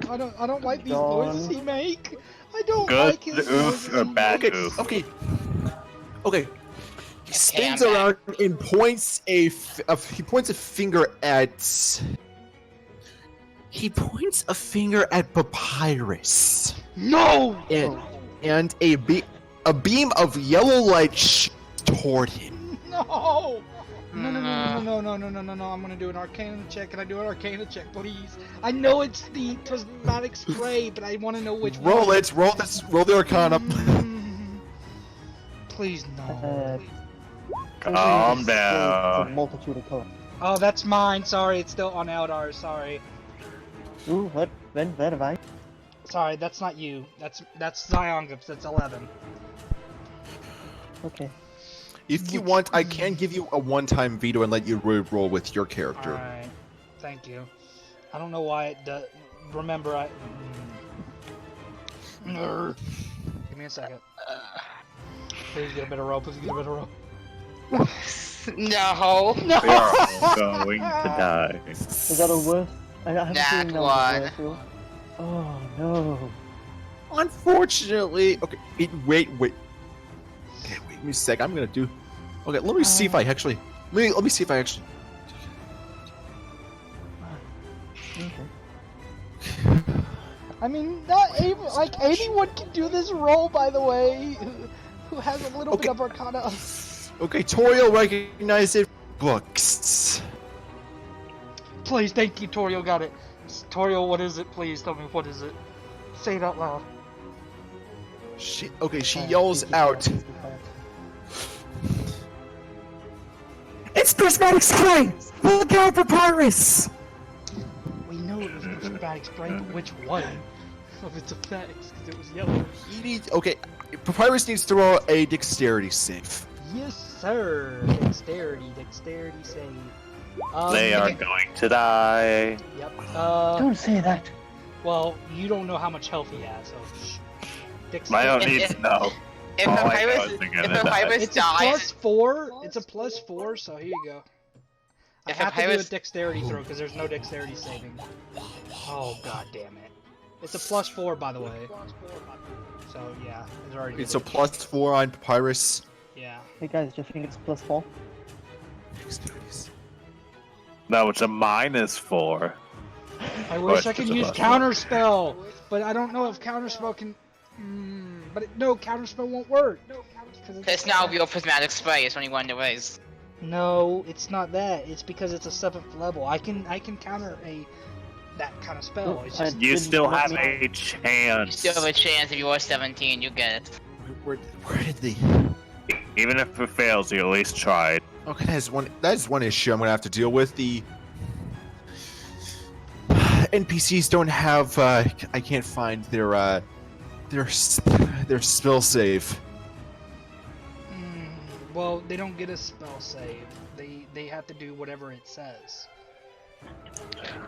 I don't like these Dawn. voices he make. I don't Good like his oof voices or he bad makes. oof? Okay. He spins I'm around and points he points a finger at. He points a finger at Papyrus, No! and a beam of yellow light shoots toward him. No! No, I'm gonna do an arcana check. Can I do an arcana check, please? I know it's the prismatic spray, but I want to know which Roll one. it. Roll the Arcana. Please, no. Calm It's down. a multitude of colors. Oh, that's mine. Sorry, it's still on Eldar. Sorry. Ooh, what? When have I? Sorry, that's not you. That's Zyongips. That's 11. Okay. If you want, I can give you a one-time veto and let you roll with your character. Alright. Thank you. I don't know why it does. Remember, Give me a second. Please get a better roll. Please get a better roll. No. No! We are all going to die. Is that a worse? I haven't Nat seen that one. worse roll. Oh no. Unfortunately, okay. Wait. Okay, wait me a sec. I'm gonna do. Okay, let me see if I actually. Let me see if I actually. Okay. I mean, like anyone can do this role, by the way, who has a little bit Okay. of Arcana. Okay, Toriel recognized it. Books. Please, thank you, Toriel got it. Toriel, what is it? Please tell me what is it. Say it out loud. She yells out. It's prismatic spray. Look out, Papyrus. We know it was prismatic spray, but which one of its effects? Because it was yellow. Okay, Papyrus needs to roll a dexterity save. Yes, sir. Dexterity save. They are going to die. Yep. Don't say that. Well, you don't know how much health he has, so. I don't need to know. If Oh, I know Papyrus, it's gonna if die. Papyrus It's a dies, +4. It's a +4, so here you go. I If have to do a Papyrus- dexterity throw because there's no dexterity saving. Oh god damn it! It's a +4 by the way. So yeah, it's already. It's a +4 on Papyrus. Yeah. Hey guys, do you think it's +4? Dexterities. No, it's a -4. I wish I it's could a use +4. counterspell, but I don't know if counterspell can. No, counterspell won't work. 'Cause it's not real prismatic spray. It's only one of the ways. No, it's not that. It's because it's a 7th level. I can counter that kind of spell. It's just You Didn't still let have me- a You chance. still have a chance if you are 17. You get it. Where did the? Even if it fails, you at least tried. Okay, that is one issue I'm gonna have to deal with. The NPCs don't have. I can't find their spell save. well, they don't get a spell save. They have to do whatever it says.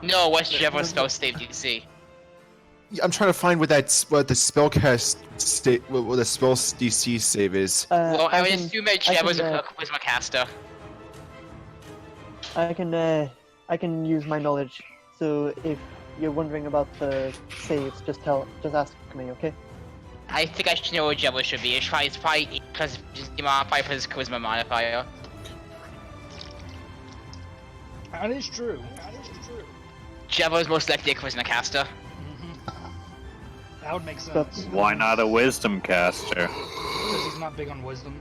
No, what's Jevra spell save DC? Yeah, I'm trying to find what the spellcast state, what the spell DC save is. Well, I would can- assume that I Jevra's can, a charisma caster. I can use my knowledge. So if you're wondering about the saves, just ask me, okay? I think I should know what Jevra should be. It's probably because just modified for his charisma modifier. That is true. Jevra's most likely a charisma caster. That would make sense. But- Why not a wisdom caster? Because he's not big on wisdom.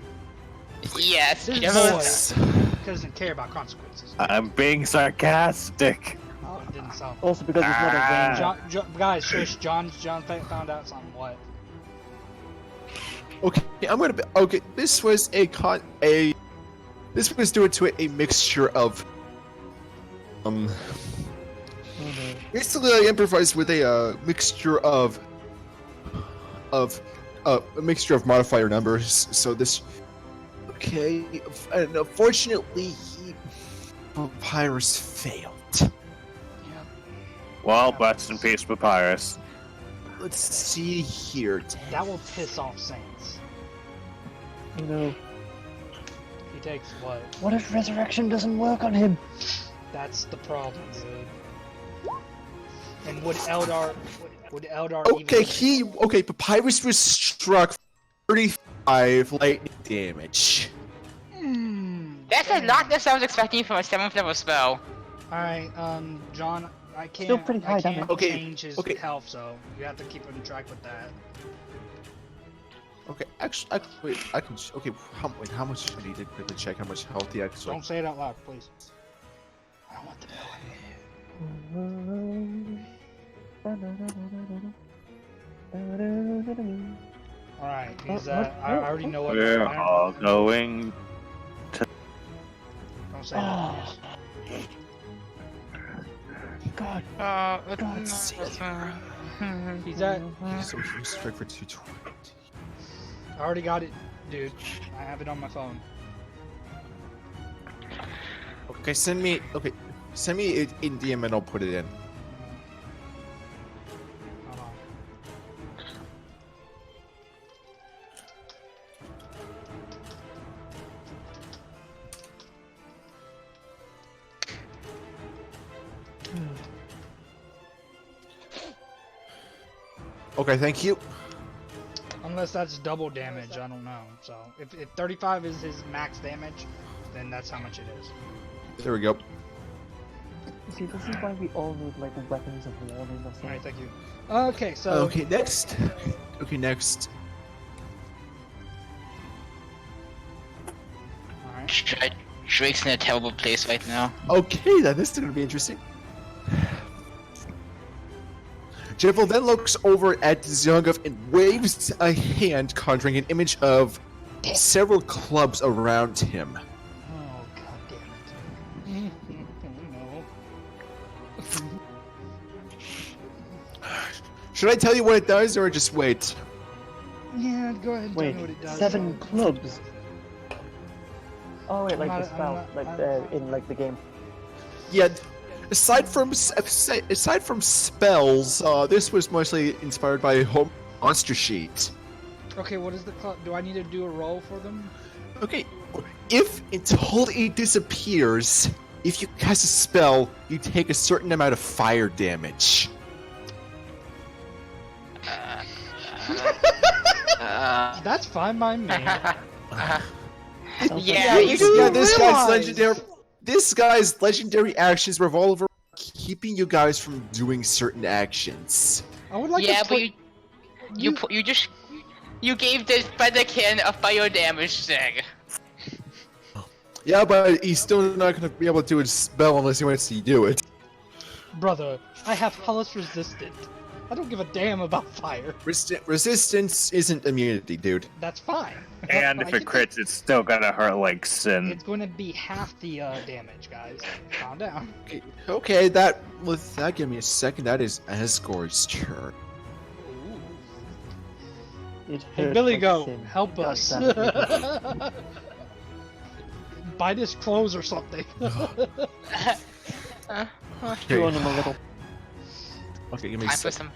Yes, This Jevra's. boy doesn't care about consequences. I'm being sarcastic. Oh, it didn't sound. Also because it's not a range. Guys, shush. John found out something. What? Okay, okay. This was this was due to a mixture of basically I improvised with a mixture of a mixture of modifier numbers. So this, okay, and unfortunately, Papyrus failed. Yeah. Well, rest in peace, Papyrus. Let's see here. That will piss off Saints. You know, He takes what? what if resurrection doesn't work on him? That's the problem, dude. And would Eldar Okay, even... Papyrus was struck 35 lightning damage. That's a lot less I was expecting from a 7th level spell. Alright, John, I can't, Still pretty high I can't damage. Okay, change his okay. health, so you have to keep on track with that. Okay, actually, I can. Okay, how much? I need to quickly check how much health he actually. Don't say it out loud, please. I don't want to know. Alright, he's I already know what. We're I all going. don't say that. God, He's at. So he was struck for 220. I already got it, dude. I have it on my phone. Okay, send me it in DM and I'll put it in. Hold on. Okay, thank you. Unless that's double damage, I don't know. So if 35 is his max damage, then that's how much it is. There we go. See, this is why we all need like weapons of warning or All something. right, thank you. Okay, so Okay, next. Okay, next. all right. Drake's in a terrible place right now. Okay, then this is going to be interesting. Jevil then looks over at Zyongov and waves a hand, conjuring an image of several clubs around him. Oh god damn it. No. Should I tell you what it does, or just wait? Yeah, go ahead and tell Wait, me what it does. 7 clubs. Oh wait, like I'm the not- spell, I'm like not- in like the game. Yeah, aside from spells, this was mostly inspired by Home Monster Sheet. Okay, what is the club? Do I need to do a roll for them? Okay, if until it disappears, if you cast a spell, you take a certain amount of fire damage. That's fine by me. Yeah, you do Yeah, this guy's realize- legendary. This guy's legendary actions revolve around keeping you guys from doing certain actions. I would like yeah, to but put, you gave the Featherkin a fire damage thing. Yeah, but he's still not gonna be able to do a spell unless he wants to do it. brother, I have Hellas Resistant. I don't give a damn about fire. Resistance isn't immunity, dude. That's fine. And But if I it get crits, it's still gonna hurt like sin. It's going to be half the damage, guys. Calm down. Okay, that give me a second. That is Asgord's turn. It Hey, hurts Billy like Goat, sin. help God us. damn it. Buy this clothes or something. Chew on him a little. Okay, give me a Time for second.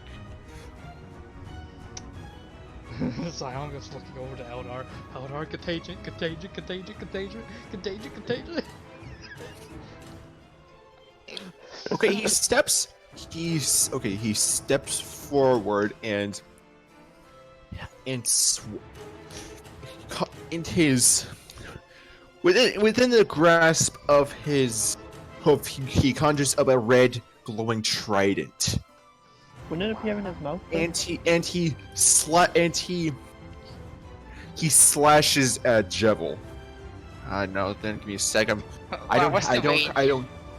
Sion is looking over to Eldar. Eldar, contagion, contagion, contagion, contagion, contagion, contagion. Okay, he steps. He steps forward and in his within the grasp of his hoof, he conjures up a red glowing trident, Wouldn't it appear in his mouth? though? and he slashes at Jevil. No, then give me a second. I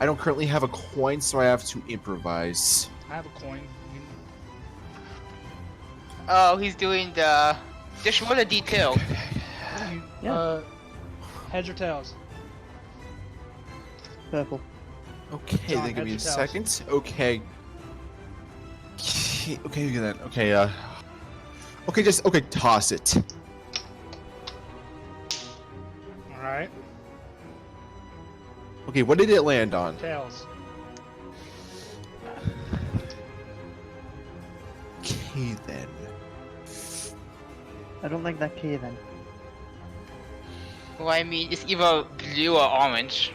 don't currently have a coin, so I have to improvise. I have a coin. Oh, he's doing the. Just roll a D2. Yeah. Heads or tails? Purple. Okay, John, then give me a heads or tails? second. Okay. Okay, then. Okay, okay, toss it. Alright. Okay, what did it land on? Tails. Okay, then. I don't like that key then. Well, I mean, it's either blue or orange.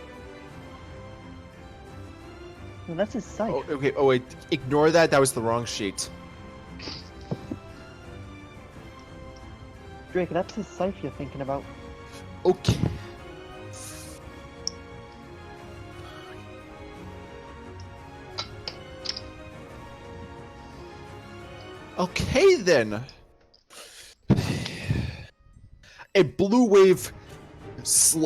No, that's his sight. Oh, okay, oh wait, ignore that, that was the wrong sheet. Drake, that's his sight you're thinking about. Okay. Okay, then. A blue wave hits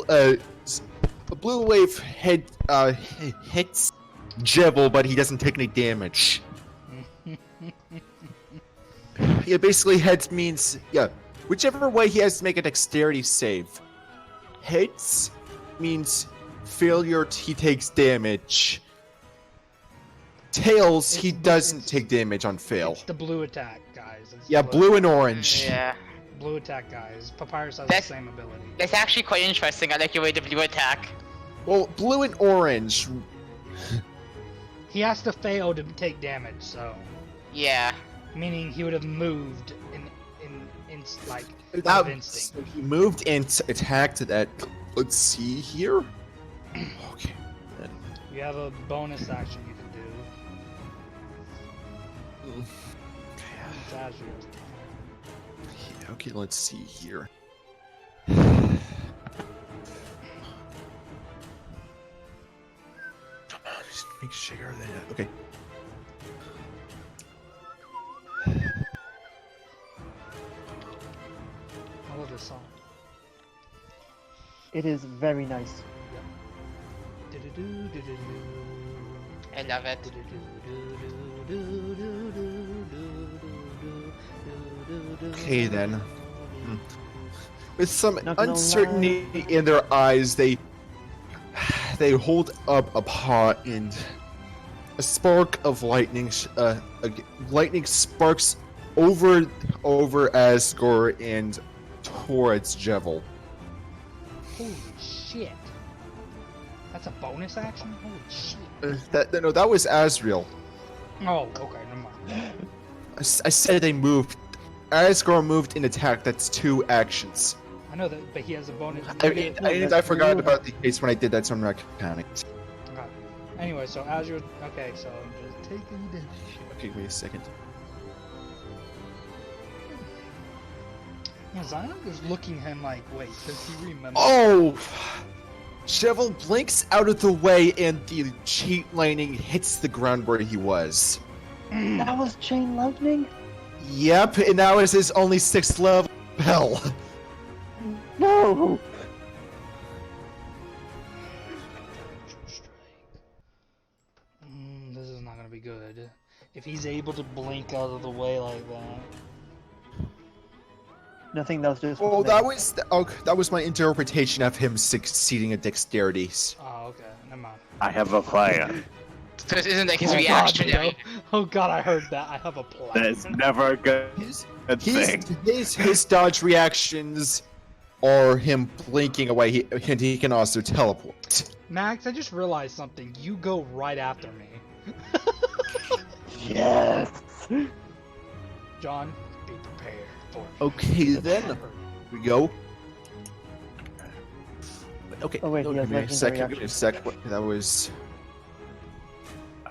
Jevil, but he doesn't take any damage. Yeah, basically heads means, yeah, whichever way he has to make a dexterity save. Hits means failure, he takes damage. Tails, he doesn't take damage on fail. It's the blue attack, guys. It's Yeah, the blue and orange. Yeah. Blue attack, guys. Papyrus has That's- the same ability. That's actually quite interesting. I like your way to blue attack. Well, blue and orange. He has to fail to take damage, so Yeah. meaning he would have moved in like out That, of instinct. so he moved and attacked that. Let's see here. Okay. Then. You have a bonus action you can do. It's Azure. Okay, let's see here. Just make sure that. Okay. I love this song. It is very nice. I love it. Okay then. With some Not gonna uncertainty in their eyes, they hold up a paw, and a spark of lightning, lightning sparks over Asgore and towards Jevil. Holy shit. That's a bonus action? Holy shit. That was Asriel. Oh, okay, never mind. I said they moved. Asgore moved in attack. That's 2 actions. I know that, but he has a bonus. I forgot about the case when I did that, so I'm not counting. Okay. Anyway, so Azure. Okay, so I'm just taking this. Okay, wait a second. Yeah, Zion is looking at him like, wait, does he remember? Oh! Jevil blinks out of the way, and the cheat lightning hits the ground where he was. That was chain lightning? Yep, and now is his only 6th level spell. No! This is not gonna be good. If he's able to blink out of the way like that. Nothing, that was just. Oh, that was my interpretation of him succeeding at dexterities. Oh, okay, never mind. I have a plan. So this isn't like his Oh, reaction. God, no. Oh god, I heard that. I have a plan. That's never a good thing. His dodge reactions are him blinking away, and he can also teleport. Max, I just realized something. You go right after me. Yes! John, be prepared for Okay, then. Here we go. Okay, Oh, wait, no, he has give me a legendary second. Give me action. a sec. That was.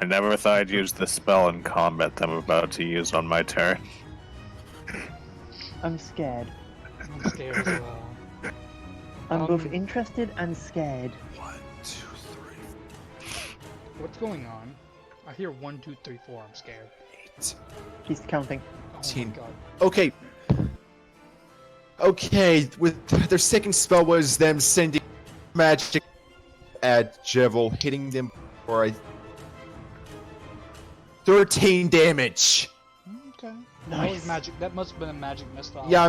I never thought I'd use the spell in combat that I'm about to use on my turn. I'm scared. I'm scared as well. I'm both Um, interested and scared. 1, 2, 3, What's going on? I hear 1, 2, 3, 4. I'm scared. 8. He's counting. Oh my 18. god. Okay. Okay, with their second spell was them sending magic at Jevil, hitting them for 13 damage. Okay. That Nice. was magic. That must have been a magic missile. Yeah,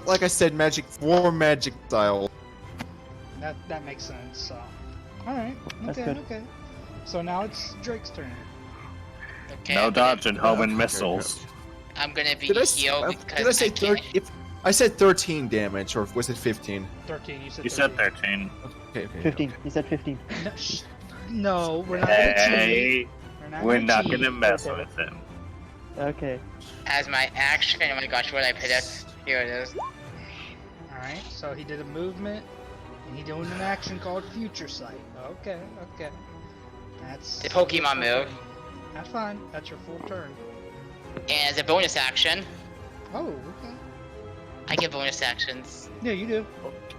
like I said, magic 4 magic style. That makes sense. So. All right. That's Okay. good. Okay. So now it's Drake's turn. Okay, No I'm gonna- dodging homing missiles. I'm gonna be Did I, healed did because I say can't. 13? If I said 13 damage, or was it 15? 13. You said. You 13. said 13. Okay, okay. 15. He said 15. No, no, we're not gonna cheat. Hey, we're not gonna cheat. mess with him. Okay. As my action, oh my gosh, where did I put it? Here it is. Alright, so he did a movement, and he doing an action called Future Sight. Okay, okay. That's The Pokemon move. That's fine. That's your full turn. And as a bonus action, Oh, okay. I get bonus actions. Yeah, you do.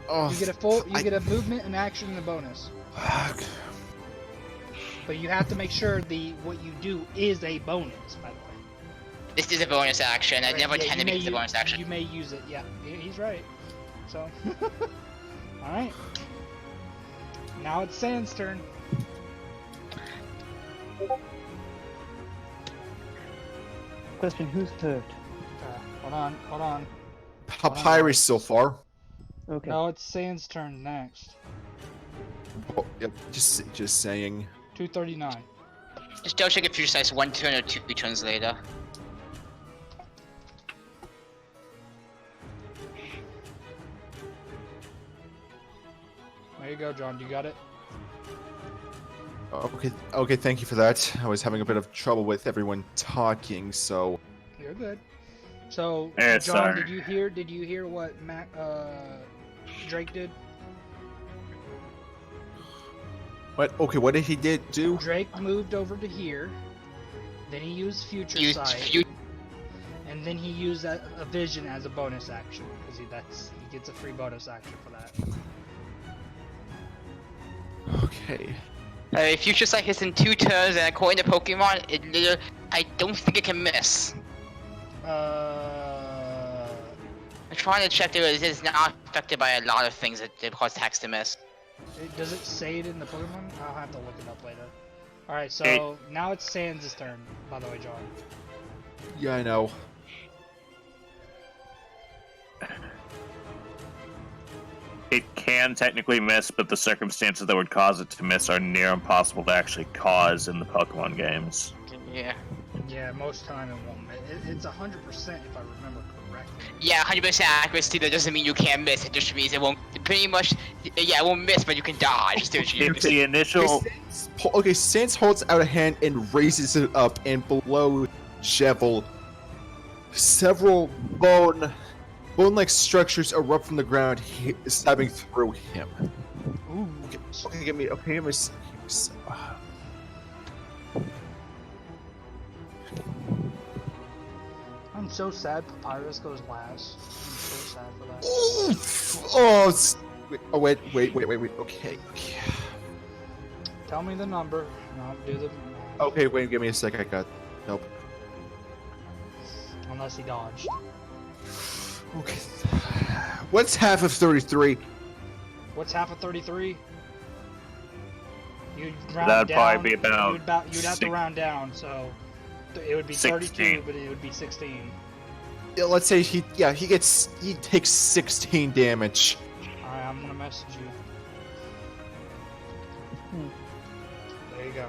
Oh, You get a full. You I- get a movement, an action, and a bonus. But you have to make sure what you do is a bonus. By the way. This is a bonus action. I Right, never yeah, tend you to make may the u- bonus action. You may use it. Yeah, he's right. So. All right. Now it's Sand's turn. Question, who's hurt? Hold on, hold on. Papyrus so far. Okay. No, it's Sand's turn next. Oh, yep, just saying. 239. Just double check if you size 1 turn or 2 turns later. There you go, John. You got it. Okay, thank you for that. I was having a bit of trouble with everyone talking, so You're good. So, Eh, John, sorry. did you hear what Drake did? what did he do? Drake moved over to here. Then he used Future Use Sight. few. And and then he used a vision as a bonus action because he gets a free bonus action for that. Okay. Future Sight hits in 2 turns, and according to Pokemon, I don't think it can miss. I'm trying to check that it is not affected by a lot of things that cause attacks to miss. Does it say it in the Pokemon? I'll have to look it up later. Alright, so now it's Sans' turn, by the way, John. Yeah, I know. It can technically miss, but the circumstances that would cause it to miss are near impossible to actually cause in the Pokemon games. Yeah. Yeah, most time it won't. It's 100% if I remember correctly. Yeah, 100% accuracy. That doesn't mean you can't miss. It just means it won't. Pretty much, yeah, it won't miss, but you can dodge. If the initial... Okay, Sans holds out a hand and raises it up, and below Jevil, several bone-like structures erupt from the ground, stabbing through him. Ooh. Okay, give me. I'm so sad Papyrus goes last. I'm so sad for that. Wait. Okay. Tell me the number, and I'll do the... Okay, wait, give me a sec. I got. Nope. Unless he dodged. Okay. What's half of 33? What's half of 33? You'd round That'd down. probably be about You'd have to round down, so it would be 32, 16. but it would be 16. Yeah, let's say he takes 16 damage. Alright, I'm gonna message you. There you go.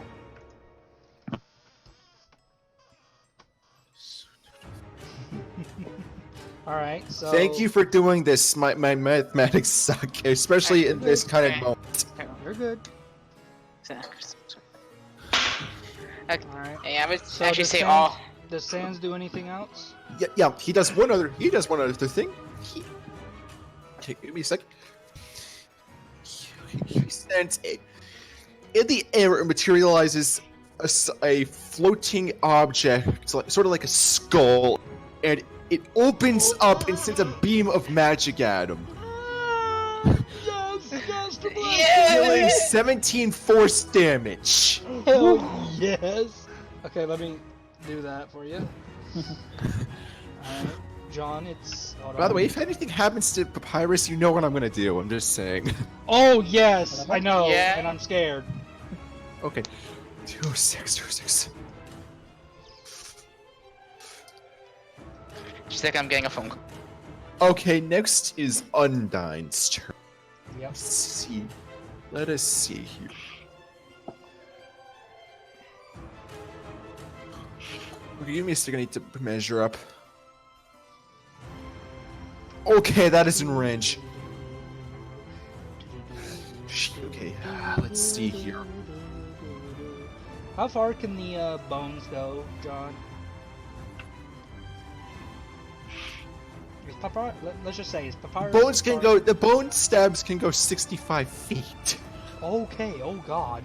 Alright, so... Thank you for doing this. My mathematics suck, especially in this kind of moment. You're good. Okay. Alright. Hey, I would So actually does say Sans- all. Does Sans do anything else? Yeah, he does one other thing. Okay, give me a second. He sends in the air, it materializes a floating object, sort of like a skull, and it opens up and sends a beam of magic at him, dealing 17 force damage. Hell yes! Okay, let me do that for you. Alright, John, it's... Hold By the on. way, if anything happens to Papyrus, you know what I'm gonna do. I'm just saying. Oh, yes! I know, Yeah. and I'm scared. Okay. 206. Just like I'm getting a phone call. Okay, next is Undyne's turn. Yep. Let us see here. Okay, give me a second. I need to measure up. Okay, that is in range. Okay, let's see here. How far can the bones go, John? Is let's just say, is Papyrus... Bones can go. The bone stabs can go 65 feet. Okay, oh god.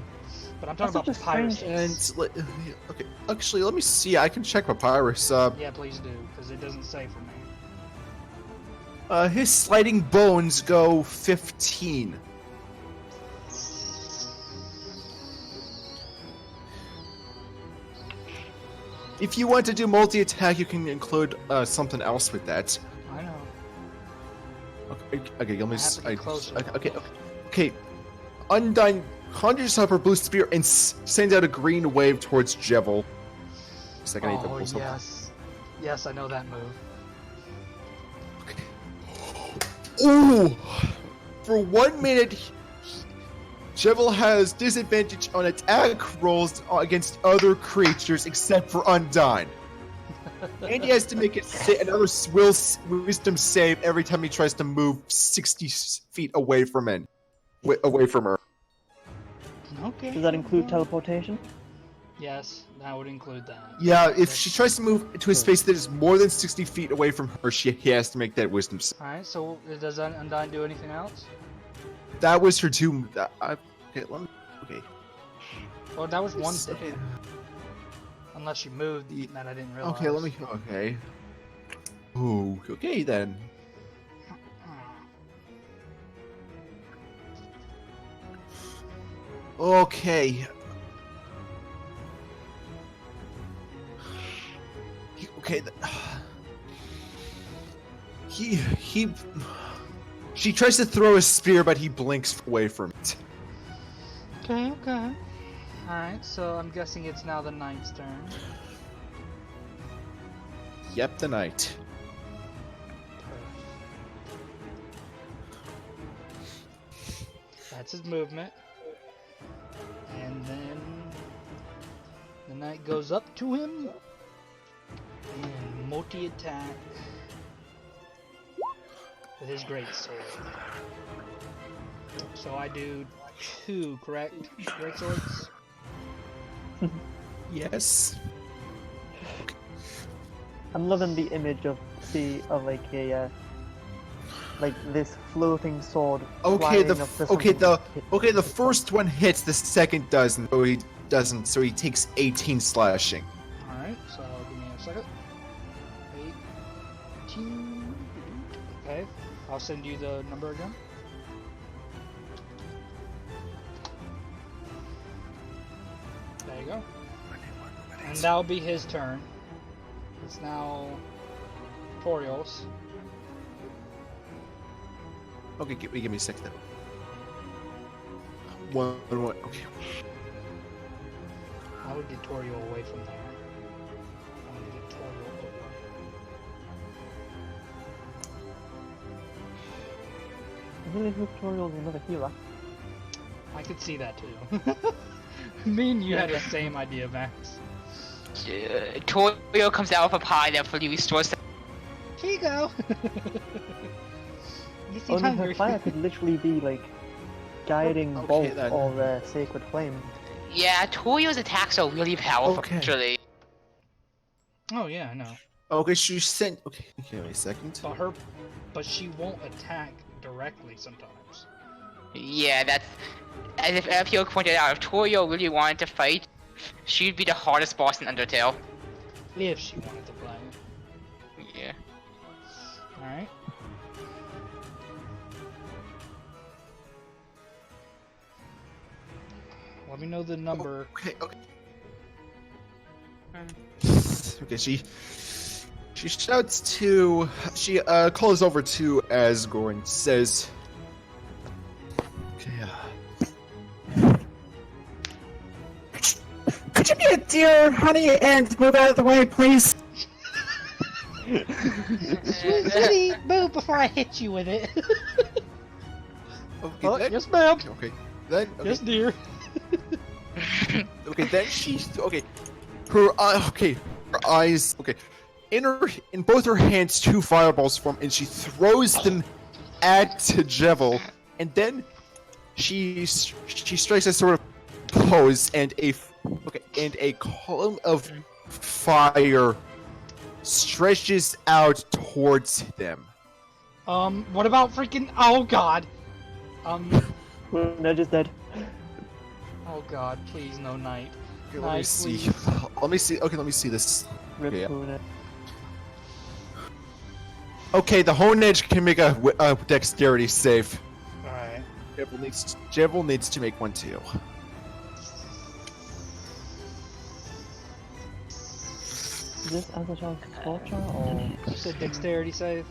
But I'm talking That's about such a Papyrus. strange- And okay, actually, let me see. I can check Papyrus. Yeah, please do, because it doesn't say for me. His sliding bones go 15. If you want to do multi-attack, you can include something else with that. I know. Okay, let me. I have to get closer. Okay. Undyne conjures up her blue spear and sends out a green wave towards Jevil. Second, I need to Oh, pull something. yes. Yes, I know that move. Ooh! For 1 minute, Jevil has disadvantage on attack rolls against other creatures except for Undyne. And he has to make another wisdom save every time he tries to move 60 feet away from her. Okay. Does that include teleportation? Yes, that would include that. Yeah, if she tries to move to a space that is more than 60 feet away from her, he has to make that wisdom save. Alright, so does Undyne do anything else? That was her two. Okay, let me. Okay. Well, that was one thing. Unless you moved, that I didn't realize. Okay, let me. Okay. Ooh, okay then. Okay. Okay. She tries to throw a spear, but he blinks away from it. Okay, okay. Alright, so I'm guessing it's now the knight's turn. Yep, the knight. That's his movement. And then the knight goes up to him and multi-attack with his greatsword. So I do 2, correct? Greatswords? Yes. I'm loving the image of like this floating sword. Okay, flying up to the first one hits, the second doesn't. So he doesn't. So he takes 18 slashing. Alright, so give me a second. 18. Okay, I'll send you the number again. There you go. And that'll be his turn. It's now Toriel's. Okay, give me a second. One. Okay. I would get Toriel away from there. I want to get Toriel over. I really hope Toriel's another healer. I could see that too. Me and you had the same idea, Max. Toyo comes out of a pie that fully restores. Here you go. You seem Only her hungry. fire could literally be like guiding Okay, bolt then. or sacred flame. Yeah, Toyo's attacks are really powerful, Okay. actually. Oh yeah, I know. Okay, she sent. Okay, wait a second. But she won't attack directly sometimes. Yeah, that's... As if Apio pointed out, if Toyo really wanted to fight, she'd be the hardest boss in Undertale. If she wanted to play. Yeah. Alright. Let me know the number. Okay. Okay, she shouts to. She calls over to Asgore and says, "Okay, Could you be a dear, honey, and move out of the way, please? City, move before I hit you with it. okay, Oh, then, yes, ma'am. okay, then, okay, Yes, dear. okay, then she's okay. Her eyes, okay. In both her hands, 2 fireballs form, and she throws them at Jevil, and then she strikes a sort of pose, and a column of fire stretches out towards them. What about freaking? Oh God. Nudge is dead. Oh God, please no night. Okay, let me Nice, see. please. Let me see. Okay, let me see this. Rip Yeah. Puna. Okay, the Hone Edge can make a dexterity save. All right. Jevil needs to make one too. Is this Azazhal's torture or? You said dexterity save.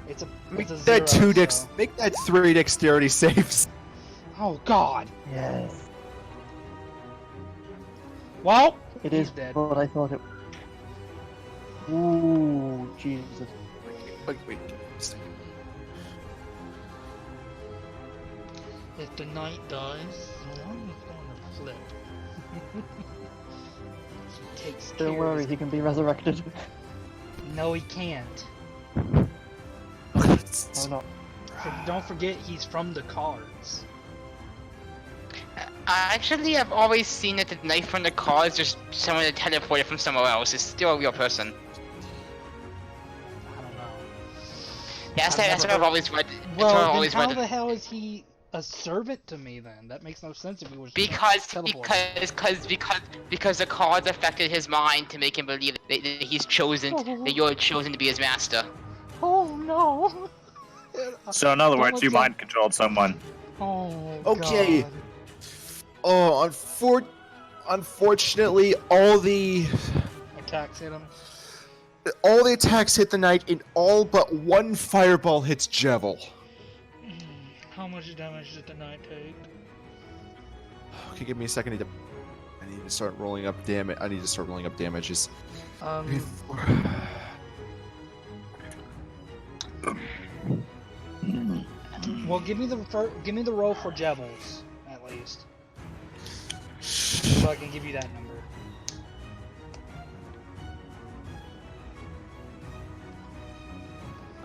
It's a. Make It's a that zero, 2 so- Make that 3 dexterity saves. Oh God. Yes. Well, It he's is dead. what I thought it. Ooh, Jesus. Wait. If the knight dies, I'm going to flip. He takes care Don't of worry, his- he can be resurrected. No, he can't. Oh no. Don't forget, he's from the cards. Actually, I've always seen that the knife from the car is just someone that teleported from somewhere else. It's still a real person. I don't know. That's I've that's never what I've heard- always read. That's what Well, I've then always how read. the hell is he a servant to me then. That makes no sense if he was Because teleported. because the cards affected his mind to make him believe that he's chosen, that you're chosen to be his master. Oh no. So in other Don't words, let you Jeff- mind controlled someone. Oh. Okay. God. Oh, unfortunately, all the Attacks hit him. attacks hit the knight, and all but one fireball hits Jevil. How much damage did the knight take? Okay, give me a second. I need to start rolling up damage. I need to start rolling up damages. Well, give me the roll for Jevils at least, so I can give you that number.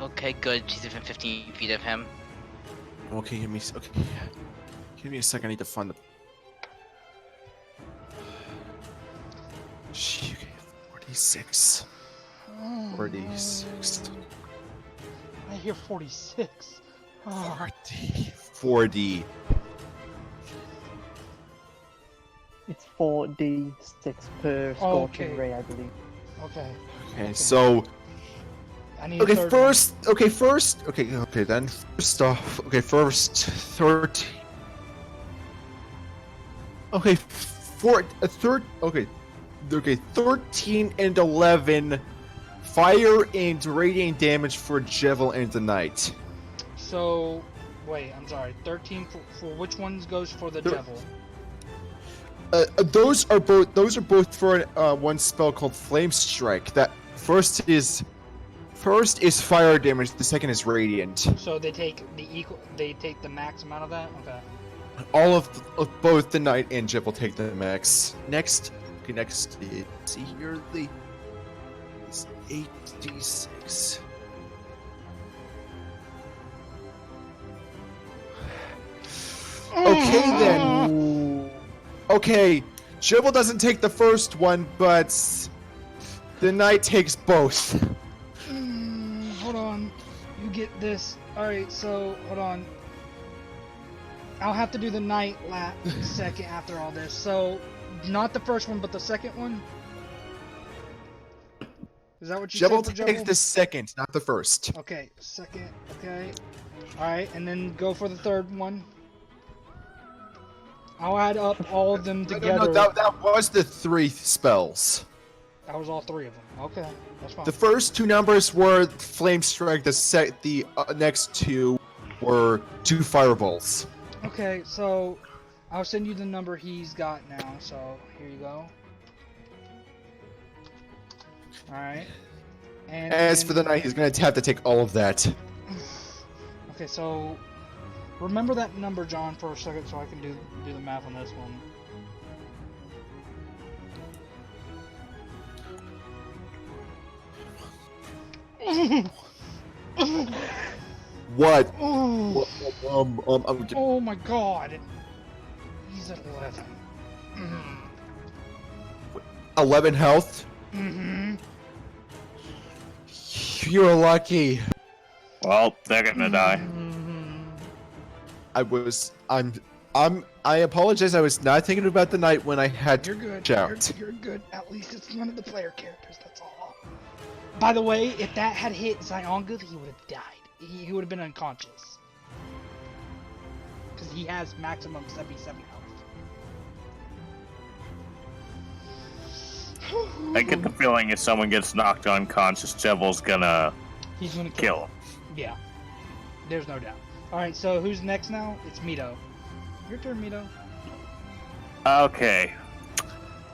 Okay, good. She's within 15 feet of him. Okay, give me a second. I need to find the. Okay, 46. 46. I hear 46. Oh. 40. It's 4d6 per scorching Okay. ray, I believe. Okay. Okay, so I need a third one. first, then first off, first 13. Okay, 13 and 11 fire and radiant damage for Jevil and the knight. So, wait, I'm sorry. 13 for which ones goes for the Thir- devil? Those are both for one spell called Flame Strike. That first is fire damage. The second is radiant. So they take the max amount of that. Okay. All of both the knight and Jeff will take the max. Next, see here is 8d6. Okay then. Okay, Jibble doesn't take the first one, but the knight takes both. Hold on. You get this. Alright, so, hold on. I'll have to do the knight second after all this. So, not the first one, but the second one? Is that what you Jibble said for takes Jibble? the second, not the first. Okay, second, okay. Alright, and then go for the third one. I'll add up all of them together. No, that was the 3 spells. That was all 3 of them. Okay, that's fine. The first 2 numbers were Flame Strike. The next 2 were 2 fireballs. Okay, so I'll send you the number he's got now. So here you go. All right. And As for the knight, he's gonna have to take all of that. Okay, so remember that number, John, for a second, so I can do the math on this one. What? Oh, I'm oh my God! He's at 11. 11 health. Mm-hmm. You're lucky. Well, they're gonna die. I apologize. I was not thinking about the knight when I had You're good. shout. You're good. At least it's none of the player characters. That's all. By the way, if that had hit Zyonga, he would have died. He would have been unconscious. Because he has maximum 77 health. I get the feeling if someone gets knocked unconscious, Jevil's gonna He's gonna kill him. Yeah. There's no doubt. Alright, so who's next now? It's Mito. Your turn, Mito. Okay.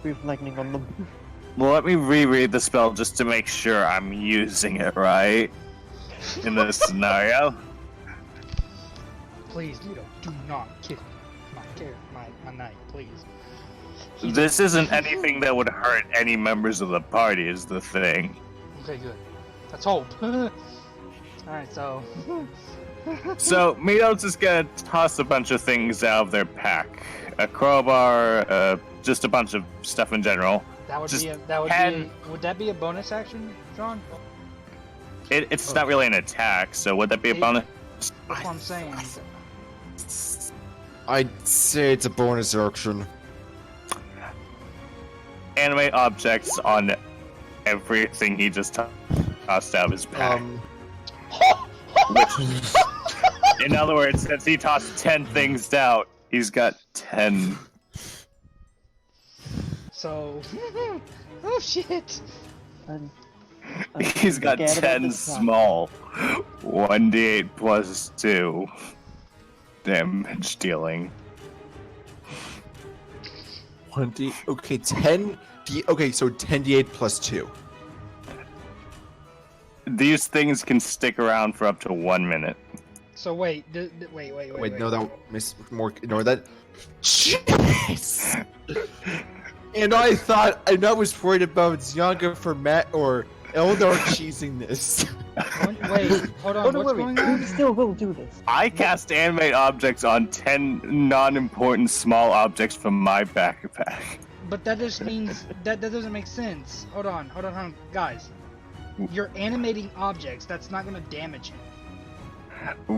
Breathe lightning on them. Well, let me reread the spell just to make sure I'm using it right in this scenario. Please, Mito, do not kill my knight, please. This isn't anything that would hurt any members of the party, is the thing. Okay, good. Let's hope. Alright, so... So, Mito's just gonna toss a bunch of things out of their pack. A crowbar, just a bunch of stuff in general. That would Just would that be a bonus action, John? It's not really an attack, so would that be a bonus? That's what I'm saying. I'd say it's a bonus action. Animate objects on everything he just tossed out of his pack. In other words, since he tossed 10 things out, he's got 10. So, oh shit! I'm He's got scared about 10 this one. small. 1d8 plus 2 damage dealing. 1d. Okay, 10. Okay, so 10d8 plus 2. These things can stick around for up to 1 minute. So wait, wait. No, that miss more. Ignore that. Jeez. And I was worried about Zyanga for Matt or Eldar cheesing this. Wait, hold on. Oh, don't What's worry, going on? we still will do this. I cast animate objects on 10 non-important small objects from my backpack. But that just means that doesn't make sense. Hold on, guys. You're animating objects. That's not gonna damage him.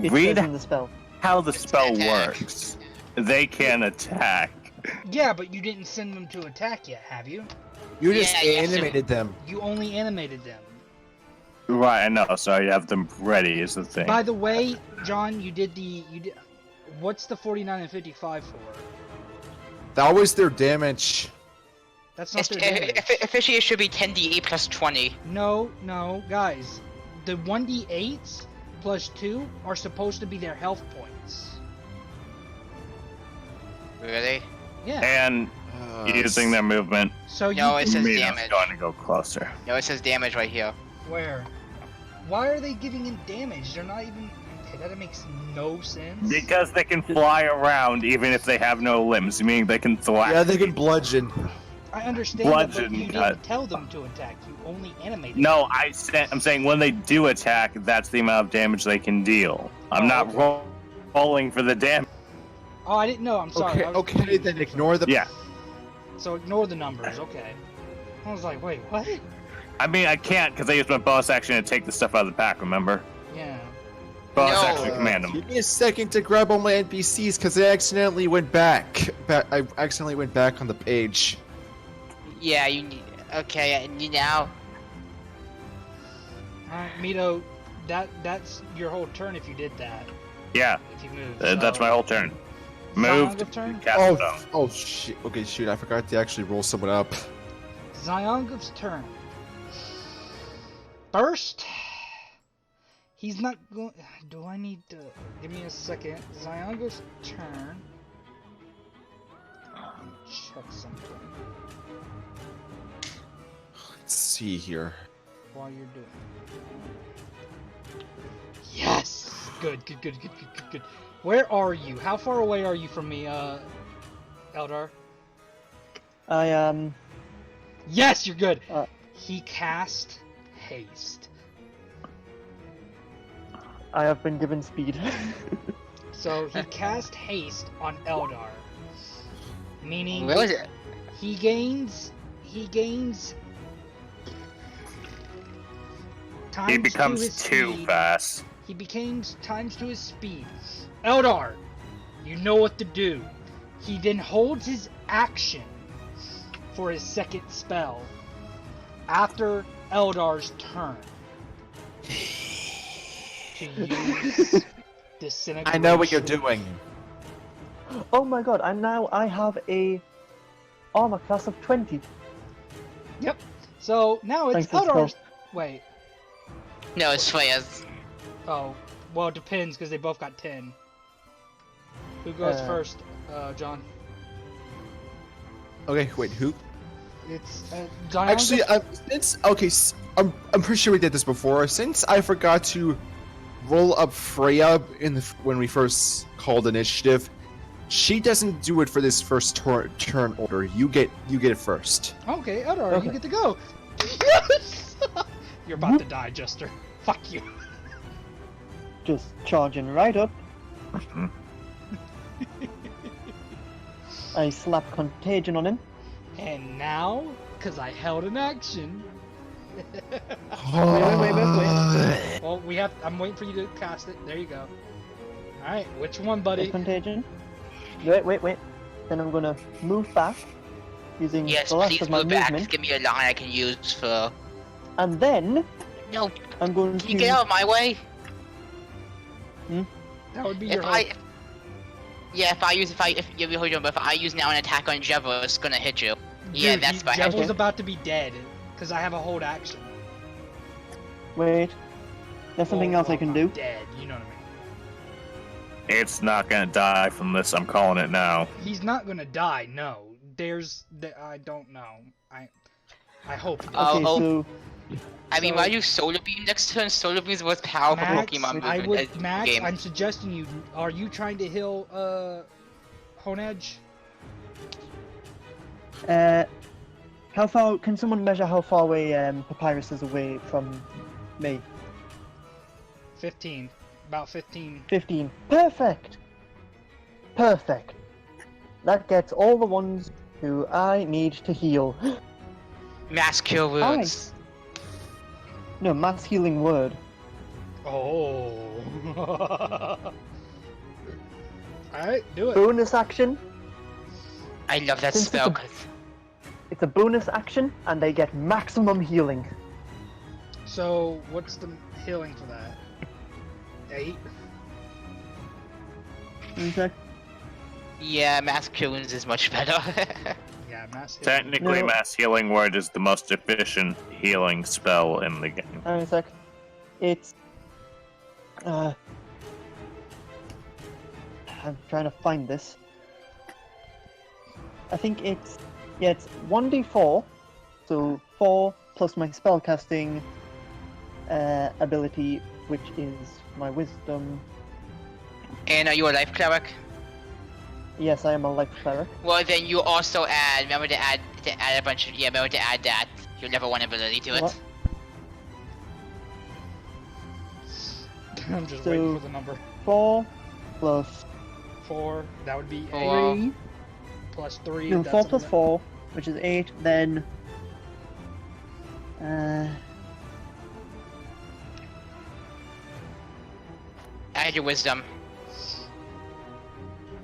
It Read says in the spell. how the spell attack. works. They can attack. Yeah, but you didn't send them to attack yet, have you? You just Yeah, yeah, so- animated them. You only animated them. Right, I know, so I have them ready is the thing. By the way, John, you did. What's the 49 and 55 for? That was their damage. That's not their damage. Officially, it should be 10d8 plus 20. No, guys. The 1d8s plus 2 are supposed to be their health points. Really? Yeah. And using their movement, So you No, it says Mina's damage. going to go closer. No, it says damage right here. where? Why are they giving him damage? They're not even. Okay, that makes no sense. Because they can fly around even if they have no limbs, meaning they can thwack. Yeah, they can bludgeon. I understand that, but Bludgeon you cut. didn't tell them to attack. You only animated. No, I'm saying when they do attack, that's the amount of damage they can deal. I'm Oh, not okay. rolling for the damage. Oh, I didn't know. I'm sorry. Okay, I was okay, confused. then ignore the. Yeah. So ignore the numbers. Okay. I was like, wait, what? I mean, I can't because I used my bonus action to take the stuff out of the pack, remember? Yeah. Bonus No. action to command them. Give me a second to grab all my NPCs because I accidentally went back. I accidentally went back on the page. Yeah, you need. Okay, and you now. Alright, Mito, that's your whole turn if you did that. Yeah, If you moved. that's so- my whole turn. Zionga's Moved, turn? cast stone. Oh shit. Okay, shoot. I forgot to actually roll someone up. Zyongav's turn. First, he's not going. Do I need to? Give me a second. Zyongav's turn. Check something Let's see here. while you're doing. Yes. Good. Where are you? How far away are you from me, Eldar? I Yes, you're good. Uh. He cast haste. I have been given speed. So he cast haste on Eldar, meaning Where was it? he gains times He to becomes his too speed. fast. He becomes times to his speed. Eldar, you know what to do. He then holds his action for his second spell after Eldar's turn to use disintegration. I know what you're doing. Oh my god, I have a armor class of 20. Yep. So now it's Thanks, Eldar's. Wait. No, it's Freya's. Oh. Well, it depends because they both got 10. Who goes first, John? Okay, wait. Who? It's Zion. Actually, I'm pretty sure we did this before. Since I forgot to roll up Freya when we first called initiative, she doesn't do it for this first turn order. You get it first. Okay, Eldar, Okay. you get to go. Yes! You're about to die, Jester. Fuck you. Just charging right up. I slap contagion on him. And now, because I held an action. Wait. Well, I'm waiting for you to cast it. There you go. Alright, which one, buddy? Contagion. Wait. Then I'm gonna move back using Yes, the last please of my move back. movement, Give me a line I can use for. and then No, I'm going can you get out of my way? That would be If your I. hope. Yeah, if I use now an attack on Jevo, it's gonna hit you. Yeah, Dude, that's fine. Jevo's Okay. about to be dead because I have a hold action. wait. There's something else I can not do. Dead, you know what I mean. It's not gonna die from this. I'm calling it now. He's not gonna die. No, I don't know. I hope. he Oh, does. Okay, oh. so I mean, So- why use Solar Beam next turn? Solar Beam is the most powerful Max, Pokemon I movement would. in the Max, game. I'm suggesting you. Are you trying to heal Honedge? how far can someone measure how far away Papyrus is away from me? 15. About 15. 15. Perfect. That gets all the ones who I need to heal. Mass Cure Wounds. No, mass healing word. Oh. Alright, do it. Bonus action. I love that Since spell. it's It's a bonus action, and they get maximum healing. So, what's the healing for that? 8? Okay. Yeah, Mass Cure Wounds is much better. Yeah, mass healing. Technically, No. Mass Healing Word is the most efficient healing spell in the game. Hang on a sec. It's. I'm trying to find this. I think it's. Yeah, it's 1d4. So 4 plus my spellcasting ability, which is my wisdom. And are you a Life Cleric? Yes, I am a life cleric. Well, then you also add. Remember to add a bunch of. Yeah, remember to add that. Your level 1 ability to it. What? I'm just So- waiting for the number. 4 plus 4. That would be 8. 3. Plus 3. No, that's 4 plus 11. 4, which is 8. Then. Add your Wisdom.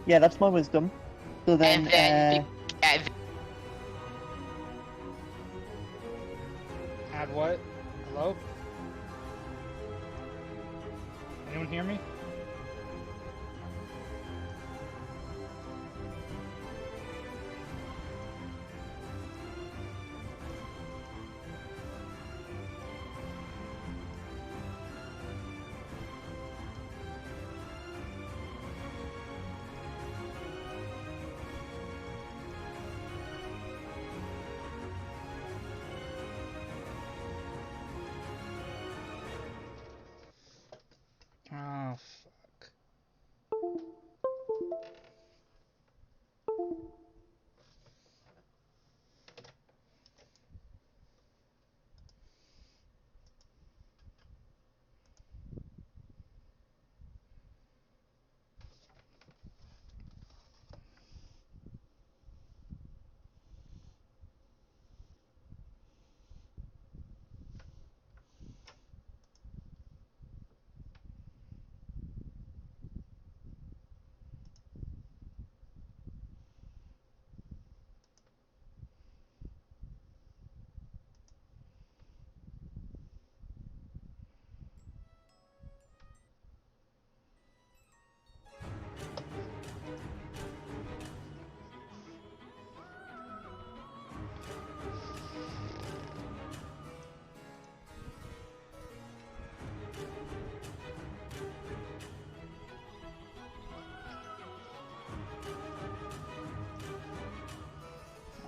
Yeah, that's my wisdom. So then. And then. Add, Add what? Hello? Anyone hear me? Oh, fuck.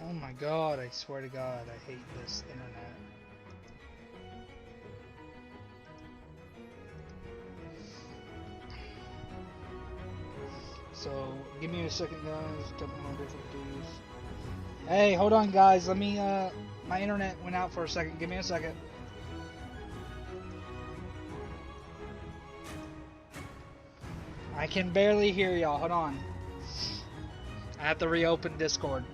Oh my god, I swear to god, I hate this internet. So, give me a second, guys. Tell me my difficulties. Hey, hold on, guys. Let me, my internet went out for a second. Give me a second. I can barely hear y'all. Hold on. I have to reopen Discord.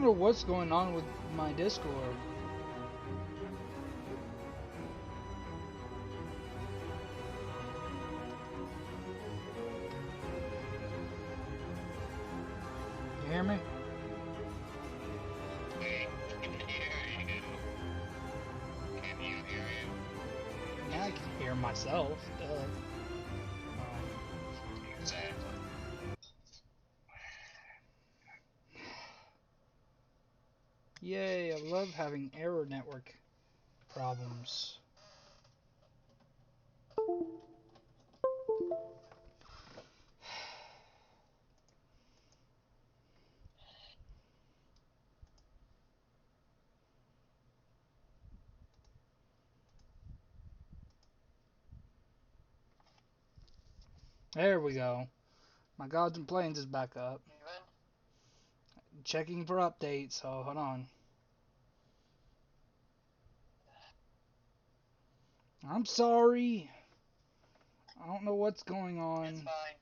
know what's going on with my Discord. You hear me? Yeah, I can hear myself. Duh. Yay, I love having error network problems. There we go. My Gods and Plains is back up. Checking for updates, so hold on. I'm sorry. I don't know what's going on. It's fine.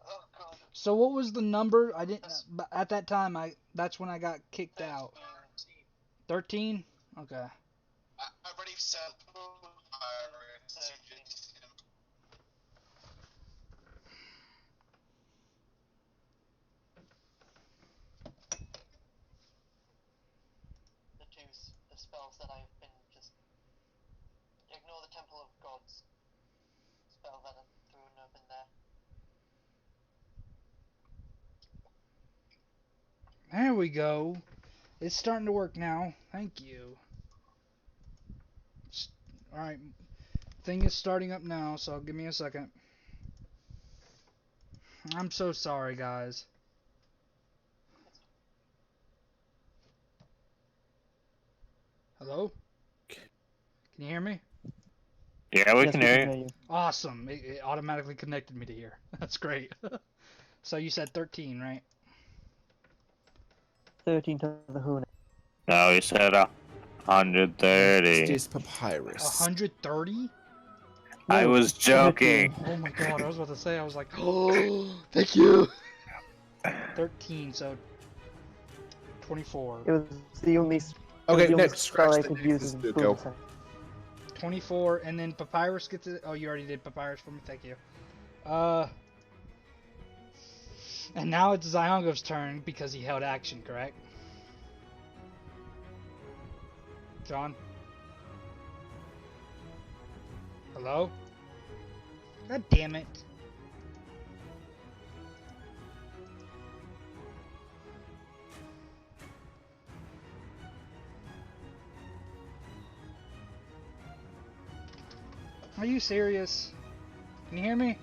Oh god. So what was the number? I didn't. At that time, that's when I got kicked out. 13. Okay. I already said the spells that I've been just ignore the Temple of Gods spell that I've thrown up in there. There we go. It's starting to work now. Thank you. Alright. Thing is starting up now, so give me a second. I'm so sorry, guys. Hello? Can you hear me? Yeah, we Yes, can we hear can you. hear you. Awesome. It automatically connected me to here. That's great. So you said 13, right? 13 to the Hoon. No, he said 130. Stays Papyrus. 130? I was joking. Oh my god, I was about to say, I was like, oh, thank you. 13, so 24. It was the only. Okay, the only next, spell scratch I the could use next as to a go. bonus. 24, and then Papyrus gets it. Oh, you already did Papyrus for me, thank you. And now it's Ziongo's turn because he held action, correct? John? Hello? God damn it. Are you serious? Can you hear me?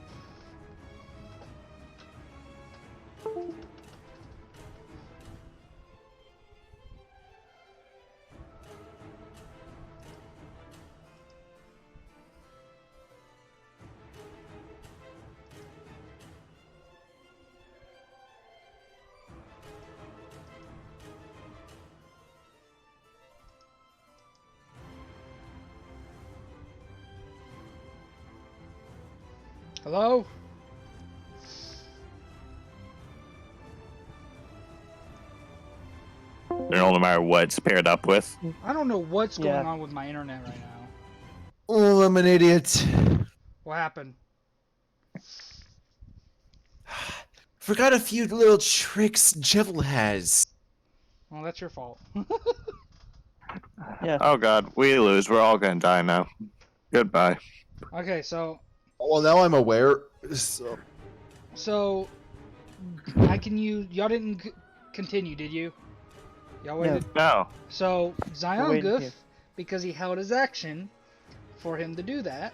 Hello? No matter what it's paired up with. I don't know what's going Yeah. on with my internet right now. Oh, I'm an idiot. What happened? Forgot a few little tricks Jevil has. Well, that's your fault. Yeah. Oh god, we lose. We're all gonna die now. Goodbye. Okay, so Well, now I'm aware. So, I can use. Y'all didn't continue, did you? Y'all waited. No. So We're waiting Zionguf, here. because he held his action, for him to do that.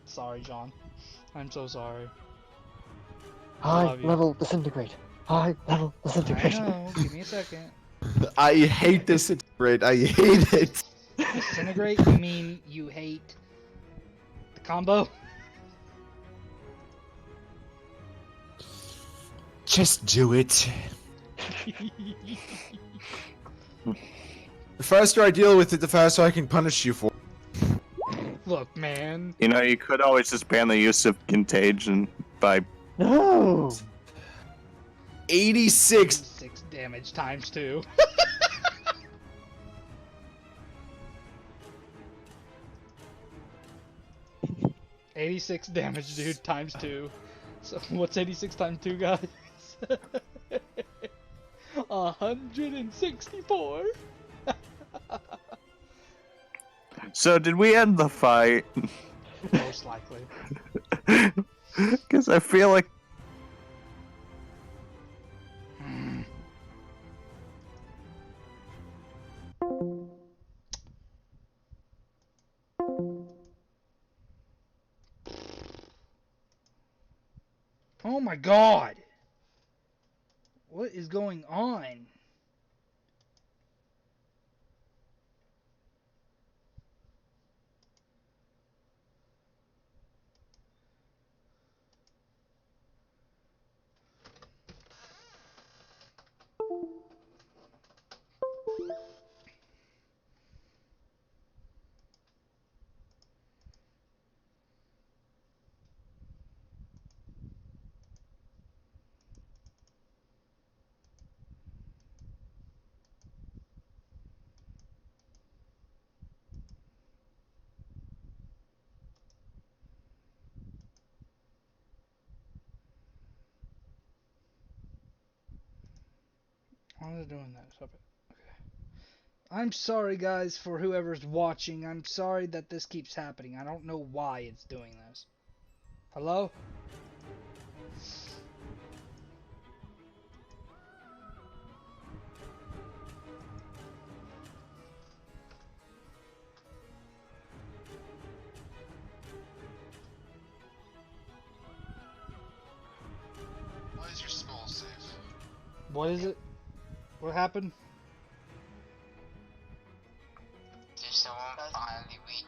Sorry, John. I'm so sorry. High love you. level disintegrate. High level I disintegration. know. Give me a second. I hate this. It's great. I hate it. Disintegrate? You mean you hate the combo? Just do it. The faster I deal with it, the faster I can punish you for. Look, man. You know, you could always just ban the use of contagion by. No. 86. 6 damage times 2. $86 damage, dude, times 2. So what's 86 times 2, guys? 164. So did we end the fight? Most likely. Because I feel like Oh my god! What is going on? Why is it doing that? Stop it. Okay. I'm sorry, guys, for whoever's watching. I'm sorry that this keeps happening. I don't know why it's doing this. Hello? Why is your skull safe? What is it? What happened? Did someone finally read?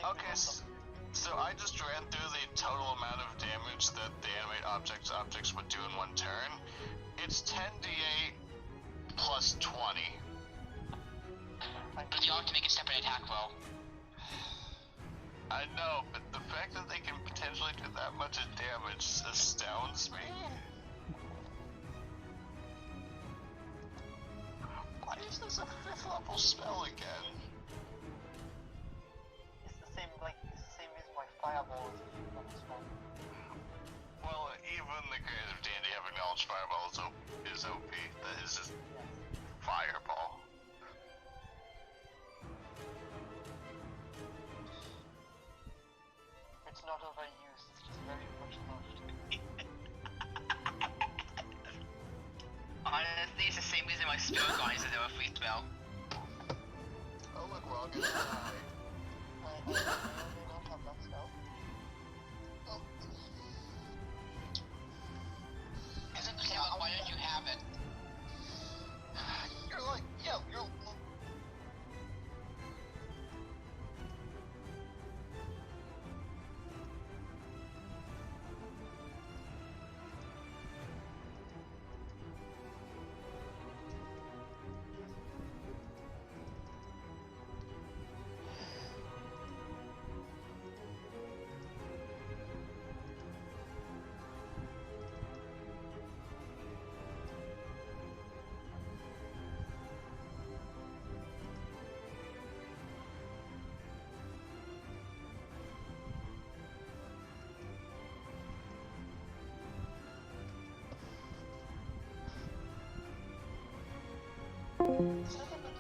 Okay, so I just ran through the total amount of damage that the animate objects would do in one turn. It's 10d8 plus 20. But you have to make a separate attack roll. I know, but the fact that they can potentially do that much damage astounds me. Why is this a 5th level spell again? It's the same reason why Fireball is not strong. Well, even the creators of D&D have acknowledged Fireball is OP. That is just Fireball. It's not overused, it's just very much loved. Honestly, it's the same reason why Spirit Guardians is a free spell. Oh look, we're all gonna die. I don't have that spell. Oh. Is it Caleb, why don't you have it? You're like, yeah, you're...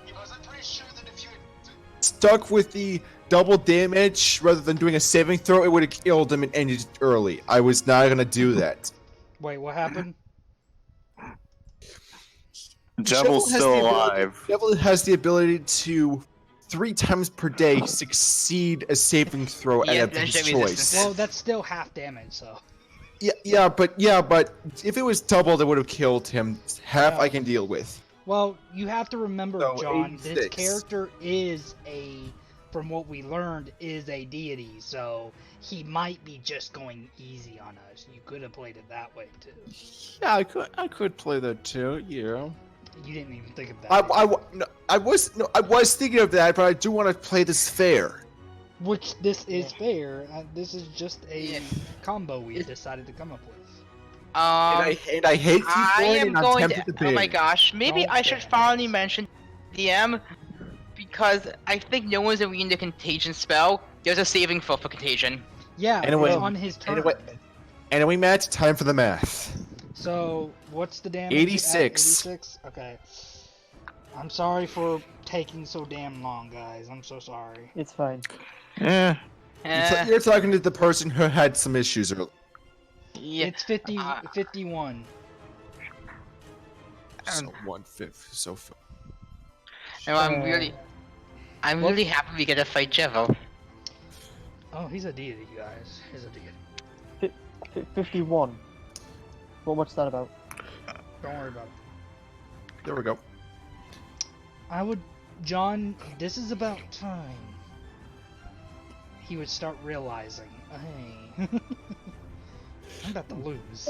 Because I'm pretty sure that if you had... Stuck with the double damage rather than doing a saving throw, it would have killed him and ended it early. I was not gonna do that. Wait, what happened? Jebel's still alive. Devil has the ability to 3 times per day succeed a saving throw Yeah, at his there's no choice. resistance. Well, that's still half damage, so. Yeah, but if it was double, that would have killed him. Half I can deal with. Well, you have to remember, So, John, this 86. character is from what we learned, is a deity, so he might be just going easy on us. You could have played it that way, too. Yeah, I could play that too. Yeah. You didn't even think of that. I was thinking of that, but I do want to play this fair. Which, this is fair. This is just a Yeah. combo we decided to come up with. And I hate you I for it, am and I'm going tempted to. to Oh my ban. gosh, maybe Don't I should ban, finally guys. mention DM because I think no one's immune to contagion spell. There's a saving throw for contagion. Yeah, Anyway- it's on his turn. Anyway, Matt, time for the math. So, what's the damage? 86. 86? Okay. I'm sorry for taking so damn long, guys. I'm so sorry. It's fine. Yeah. You're talking to the person who had some issues earlier. Yeah. It's 51. So 1/5. So No, I'm Uh, I'm what? really happy we get to fight Jevo. Oh, he's a deity, guys. He's a deity. 51. What's that about? Don't worry about it. there we go. John, this is about time. He would start realizing, hey, I'm about to lose.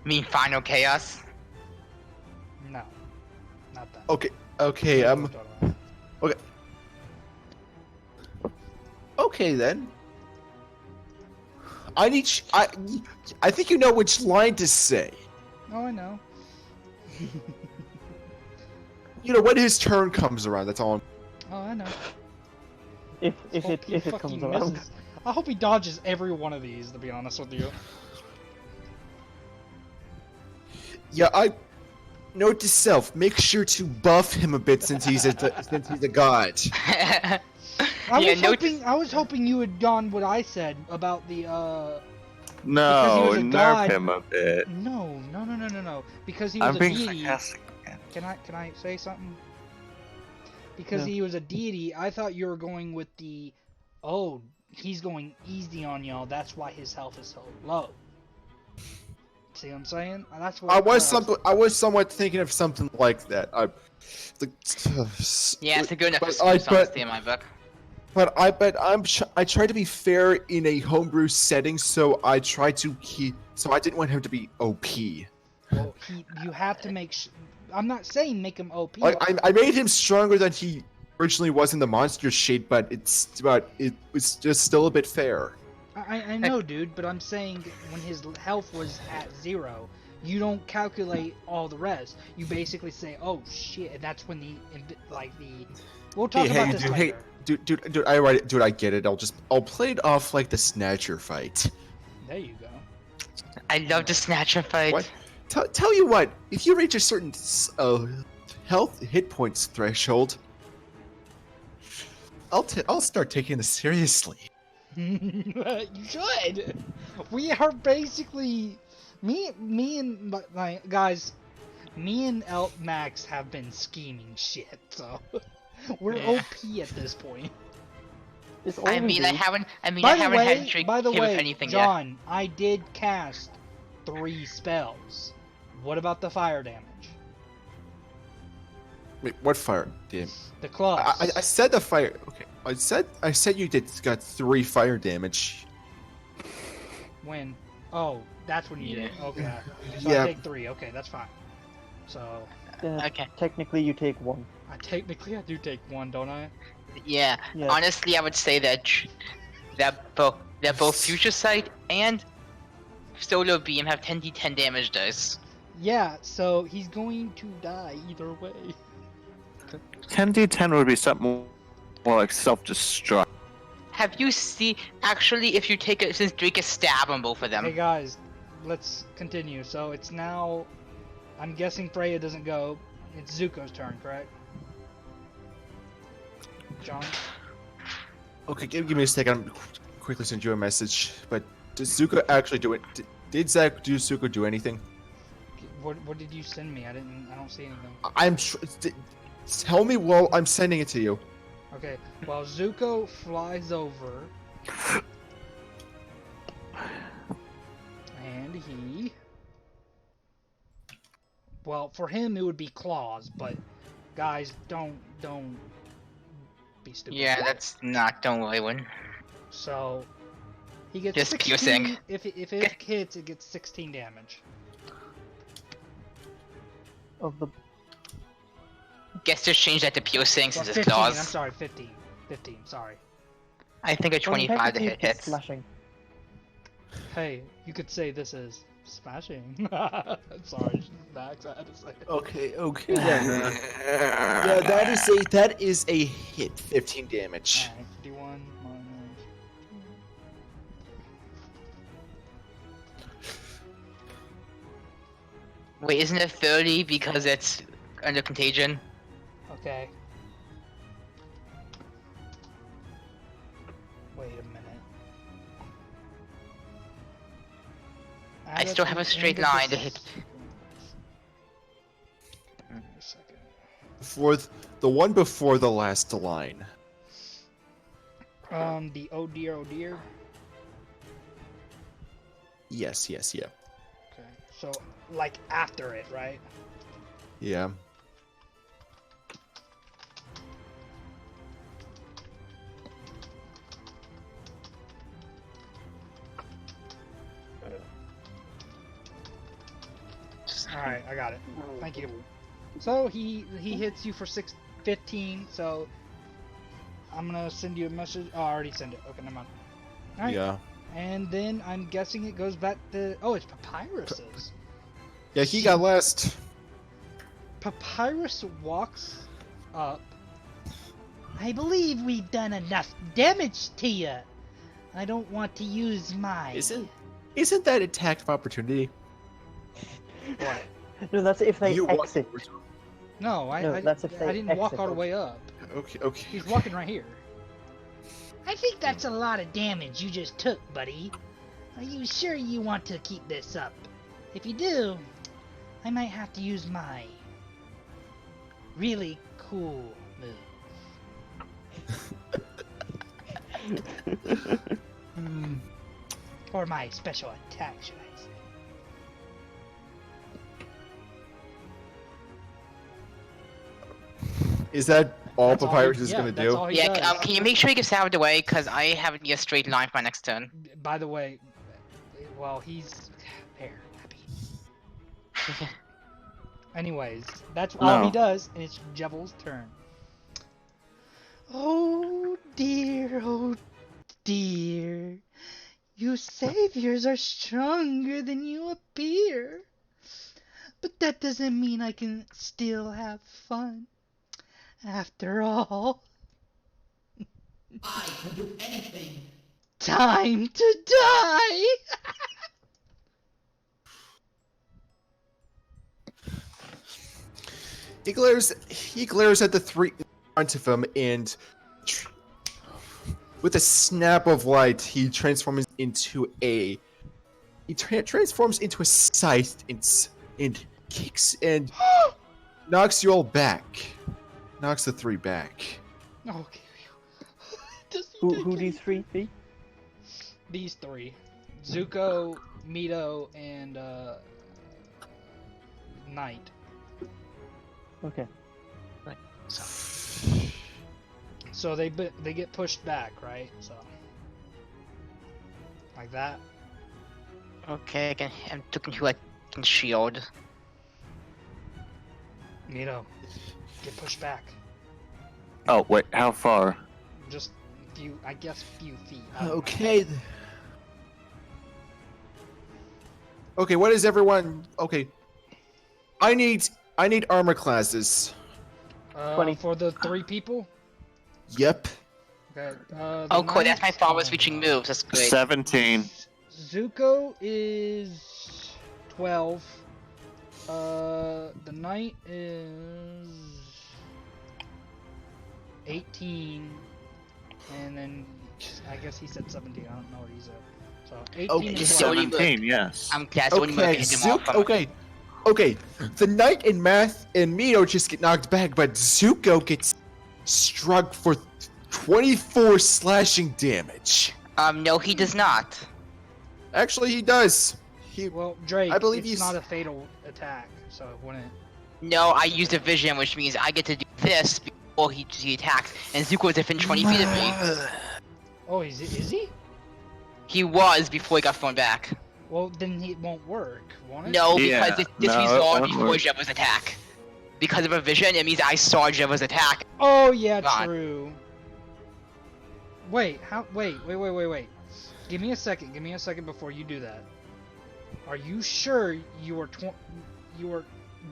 Mean final chaos. No, not that. Okay. Okay then. I think you know which line to say. Oh, I know. You know when his turn comes around. That's all. Oh, I know. If Hope he it fucking comes around. misses. I hope he dodges every one of these, to be honest with you. Yeah, I. Note to self: make sure to buff him a bit since he's a god. I was hoping you had gone what I said about the No, was a nerf god. him a bit. No. Because he was I'm a being deity. sarcastic again. Can I say something? Because Yeah. he was a deity, I thought you were going with the, oh, he's going easy on y'all. That's why his health is so low. See what I'm saying? That's what I was somewhat thinking of something like that. Yeah, it's a good enough But excuse, honestly, in my book. I try to be fair in a homebrew setting, so I try to keep. So I didn't want him to be OP. Well, you have to make. I'm not saying make him OP. Like I made him stronger than he originally was in the monster sheet, but it was just still a bit fair. I know, dude, but I'm saying when his health was at 0, you don't calculate all the rest. You basically say, "Oh shit," and that's when the. We'll talk about this later. Dude, I get it. I'll play it off like the Snatcher fight. There you go. I love the Snatcher fight. What? Tell you what, if you reach a certain health hit points threshold, I'll start taking this seriously. You should. We are basically me and my guys. Me and Max have been scheming shit, so we're Yeah. OP at this point. It's all I we mean, do. I haven't By had to drink the him with way, anything John, I did cast 3 spells. What about the fire damage? Wait, what fire? Damn. The clubs. I said the fire. Okay, I said you got 3 fire damage. When? Oh, that's when you did. Okay. So Yeah. I take 3. Okay, that's fine. So Okay. Technically, you take 1. I do take 1, don't I? Yeah. Yeah. Honestly, I would say that both Future Sight and Solo Beam have 10d10 damage dice. Yeah. So he's going to die either way. 10d10 would be something more like self-destruct. Have you seen? Actually, if you take it, since Drake a stab on both of them. Hey guys, let's continue. So it's now. I'm guessing Freya doesn't go. It's Zuko's turn, correct? John. Okay, give me a second. I'm quickly send you a message. But does Zuko actually do it? Did Zuko do anything? What did you send me? I don't see anything. Tell me while I'm sending it to you. Okay. Well, Zuko flies over. And he. Well, for him it would be claws, but guys, don't be stupid. Yeah, that's not. Don't worry, one. So he gets Just 16. piercing. If it hits, it gets 16 damage. Of the Guess just change that to piercing Well, since it's 15. I'm claws. sorry, 15. 15. Sorry. I think a 25 to hit technically it's hits. slashing. Hey, you could say this is smashing. Sorry, Max, I had to say it. Okay, okay. Yeah, that is a hit. 15 damage. Alright, 51 minus. Wait, isn't it 30 because it's under contagion? Okay. Wait a minute. I still have a straight line to hit. Wait a second. For the one before the last line. The oh dear. Yes, yeah. Okay. So, like after it, right? Yeah. Alright, I got it. Thank you. So he hits you for 15, so I'm gonna send you a message. Oh, I already sent it. Okay, never mind. Alright. Yeah. And then I'm guessing it goes back to it's Papyrus's. Yeah, he got last. Papyrus walks up. I believe we've done enough damage to you. I don't want to use mine. Isn't that attack of opportunity? What? No, that's if they You walk exit. over to- No, No, that's if they I didn't walk exit all the us. way up. Okay. He's walking right here. I think that's a lot of damage you just took, buddy. Are you sure you want to keep this up? If you do, I might have to use my really cool move. Or my special attack, should I say. Is that all That's all Papyrus he- is yeah, gonna that's do? all he Yeah, does. can you make sure he gets out of the way? Because I have a straight line for my next turn. By the way, well, he's there, happy. Anyways, that's all he No. does, and it's Jevel's turn. Oh dear. You saviors are stronger than you appear. But that doesn't mean I can still have fun. After all, I can do anything. time to die! He glares at the three in front of him, and with a snap of light, he transforms into a scythe and kicks and knocks you all back. Knocks the three back. Okay. Does he Who take these three be? These three. Zuko, Mito, and Knight. Okay. So they get pushed back, right? So like that. Okay, I'm looking to like shield. Mito, get pushed back. Oh, wait, how far? Just few feet. I don't know. Okay. Okay, what is everyone? Okay. I need armor classes. 20. For the three people. Yep. Okay. Oh, cool. That's my father's reaching moves. That's great. 17. Zuko is 12. The Knight is 18, and then I guess he said 17. I don't know what he said. So 18 Okay, and so 12. you- 17, yes. That's the only move I Okay, can hit him off from. okay. The Knight and Math and Mito just get knocked back, but Zuko gets struck for 24 slashing damage. No, he does not. Actually, he does. Well, Drake, I believe it's he's- not a fatal attack, so it wouldn't. No, I used a vision, which means I get to do this before he attacks. And Zuko is within 20 feet of me. Oh, is he? He was before he got thrown back. Well, then it won't work, won't it? No, Yeah, because this no, it resolved won't before work. Jeva's attack. Because of a vision, it means I saw Jeva's attack. Oh yeah, God. true. Wait, how? Wait. Give me a second. Give me a second before you do that. Are you sure you were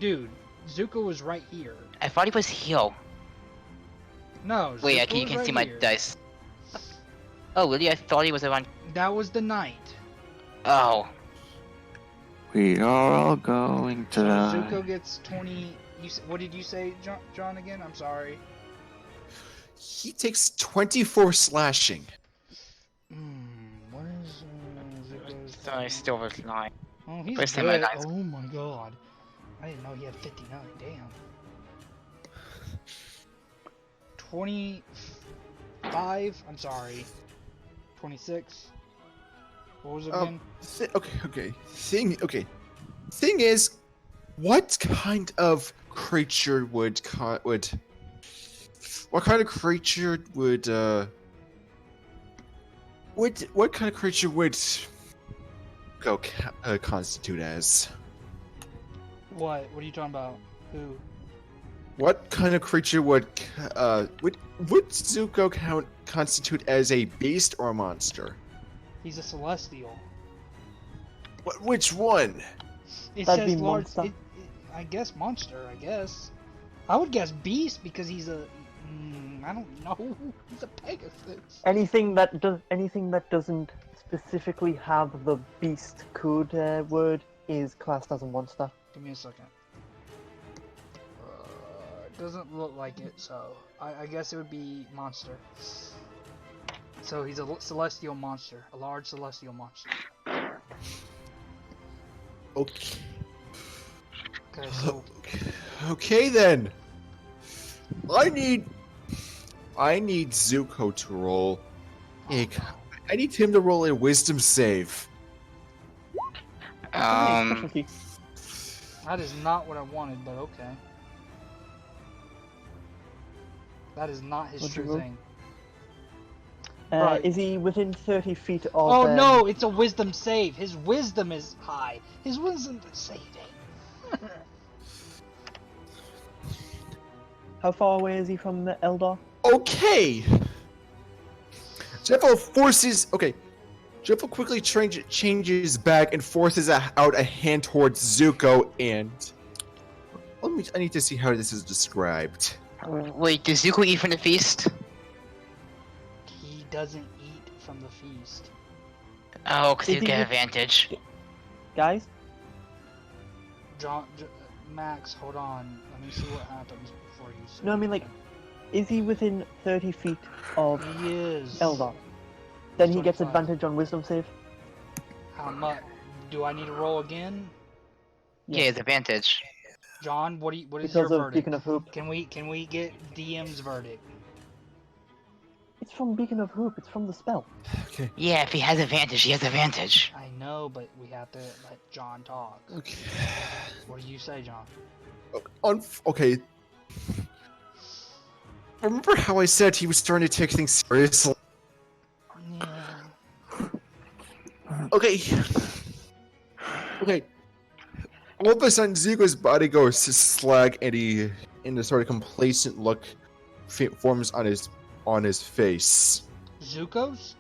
dude? Zuko was right here. I thought he was here. No. Wait, Zuko you was can right see my here. dice. Oh, really? I thought he was around. That was the knight. Oh. We are all going to So die. Zuko gets 20. What did you say, John? Again? I'm sorry. He takes 24 slashing. What is Zuko's? So I still was lying. Oh, he's First time I good. died. Oh my god. I didn't know he had 59. Damn. 25. I'm sorry. 26. What was it again? Okay. Thing is, what kind of creature would what kind of creature would what kind of creature would go constitute as? What? What are you talking about? Who? What kind of creature would Zuko constitute as a beast or a monster? He's a celestial. Which one? It That'd says be large. monster. I guess monster. I guess. I would guess beast because he's a. I don't know. He's a Pegasus. Anything that doesn't specifically have the beast code word is classed as a monster. Give me a second. It doesn't look like it, so I guess it would be monster. So he's a celestial monster, a large celestial monster. Okay. Okay, so Okay then. I need Zuko to roll I need him to roll a wisdom save. Specialty. that is not what I wanted, but okay. That is not his What'd you true roll? thing. Right. Is he within 30 feet of? Oh no, it's a wisdom save. His wisdom is high. His wisdom is saving. How far away is he from the Eldar? Okay. Jeffo quickly changes back and forces out a hand towards Zuko and I need to see how this is described. Wait, does Zuko eat from the feast? He doesn't eat from the feast. Oh, because Is you he get with- advantage. Guys, Max, hold on. Let me see what happens before you say. No, I mean, like, is he within 30 feet of He is. Eldar? Then he gets 25. advantage on wisdom save. How much? Do I need to roll again? Yeah, it's advantage. John, what is Because your of verdict? Beacon of Hope. Can we get DM's verdict? It's from Beacon of Hope. It's from the spell. Okay. Yeah, if he has advantage, he has advantage. I know, but we have to let John talk. Okay. What do you say, John? Okay. Remember how I said he was starting to take things seriously? Yeah. Okay. All of a sudden, Zuko's body goes to slag, and in a sort of complacent look, forms on his face. Zuko's?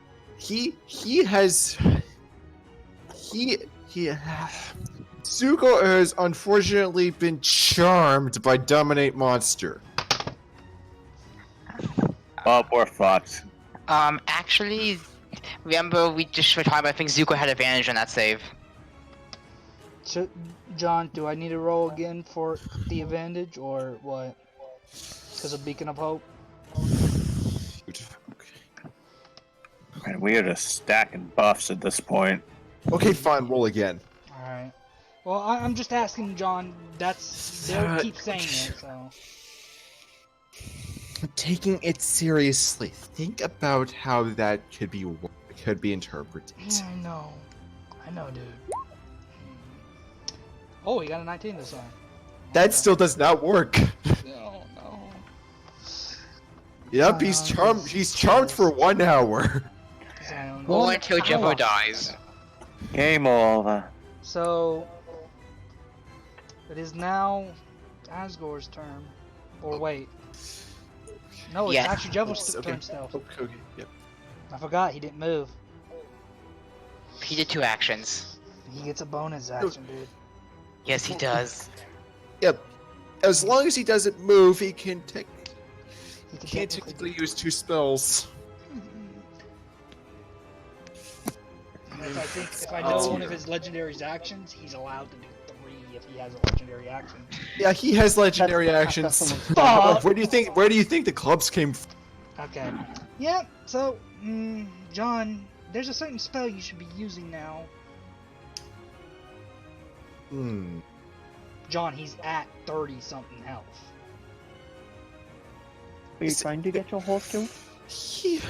Zuko has unfortunately been charmed by Dominate Monster. Oh, we're fucked. Actually, remember we just were talking about, I think Zuko had advantage on that save. So, John, do I need to roll again for the advantage, or what? Because of Beacon of Hope? Man, we are just stacking buffs at this point. Okay, fine, roll again. Alright. Well, I'm just asking, John. They'll keep saying it, so. Taking it seriously. Think about how that could be interpreted. Yeah, I know, dude. Oh, he got a 19 this time. That Okay. still does not work. No. Yep, he's charmed for 1 hour. Zion. Or until Jeffo dies. Game over. So, it is now Asgore's turn. Or wait. No, it's Yeah. actually Jeff's Okay. turn still. Okay, yep. I forgot, he didn't move. He did 2 actions. He gets a bonus action, dude. Yes, he does. Yep. As long as he doesn't move, he can He can can't technically use 2 spells. If I know one of his legendary's actions, he's allowed to do 3 if he has a legendary action. Yeah, he has legendary That's actions. someone's Where do you think the clubs came from? Okay. Yeah. So, John, there's a certain spell you should be using now. Hmm. John, he's at 30 something health. Are you trying to get your horse killed? He...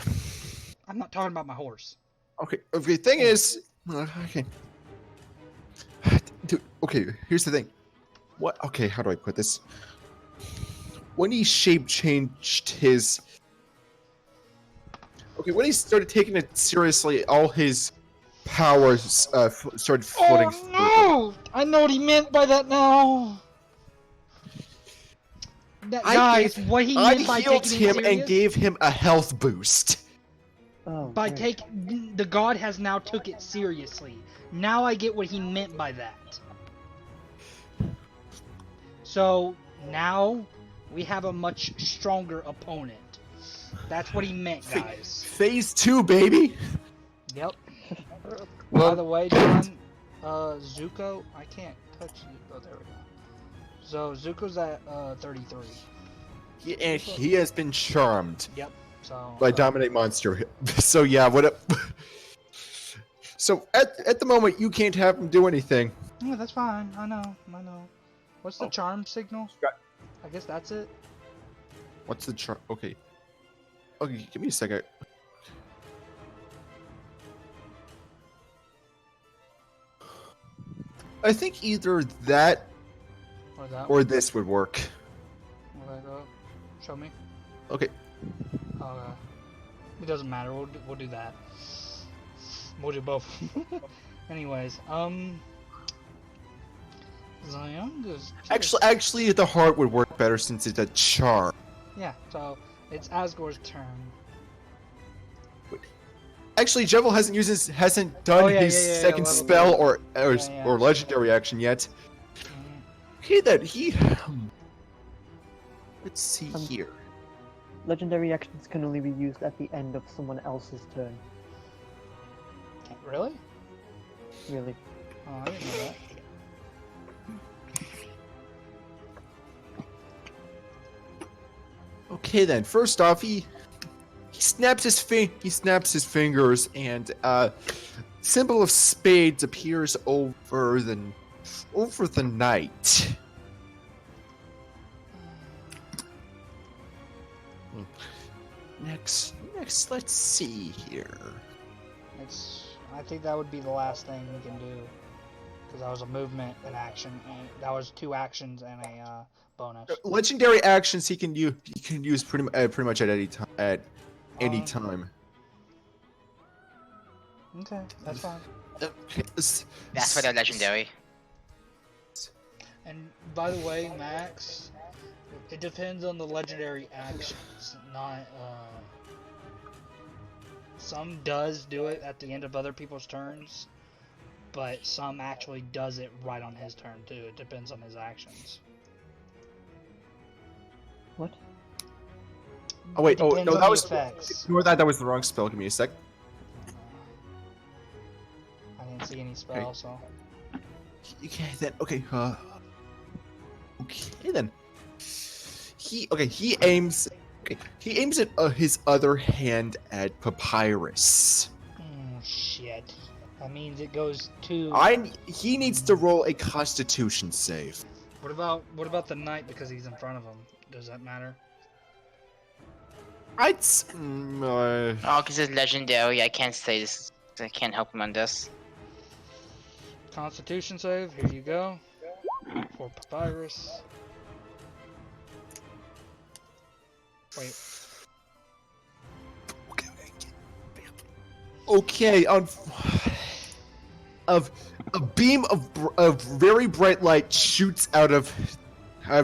I'm not talking about my horse. Okay. The thing is, okay. Dude, okay. Here's the thing. What? Okay. How do I put this? When he shape changed his. Okay. When he started taking it seriously, all his powers started flooding through. No! I know what he meant by that now. Guys, what he I meant by healed taking him it and serious, gave him a health boost. Oh, by great. taking the god has now took it seriously. Now I get what he meant by that. So now we have a much stronger opponent. That's what he meant, guys. Phase 2, baby. Yep. By the way, John, Zuko, I can't touch you. Oh, there we go. So Zuko's at 33. And he has been charmed Yep. So by Dominate Monster. So yeah, what? So at the moment, you can't have him do anything. Yeah, that's fine. I know. What's the charm signal? Got- I guess that's it. What's the charm? Okay. Okay, give me a second. I think either that Or that. or this would work. Okay, go. Show me. Okay. Okay. It doesn't matter. We'll do that. We'll do both. Anyways, Zion is Actually, the heart would work better since it's a charm. yeah. So it's Asgore's turn. Actually, Jevil hasn't done Oh, yeah, his yeah, yeah, second level spell one. or Yeah. legendary action yet. Mhm. Okay, then let's see Um, here. Legendary actions can only be used at the end of someone else's turn. Really? Really. Oh, I didn't know that. Okay, then first off, he snaps his fingers, and symbol of spades appears over the night. Next, let's see here. I think that would be the last thing we can do. Because that was a movement and action, and that was 2 actions and a bonus. Legendary actions he can use pretty much at any time. Okay, that's fine. Okay, That's for the legendary. And by the way, Max, it depends on the legendary actions, not some does do it at the end of other people's turns, but some actually does it right on his turn too. It depends on his actions. What? Oh wait, It depends no, on that the was effects. ignore that. That was the wrong spell. Give me a sec. I didn't see any spells, so Okay then. Okay. Okay then. He aims. Okay. He aims at his other hand at Papyrus. shit. That means it goes to. He needs to roll a Constitution save. What about the knight because he's in front of him? Does that matter? I'd. Oh, because it's legendary. I can't say this. I can't help him on this. Constitution save. Here you go. For Papyrus. Wait. Okay. A beam of very bright light shoots out of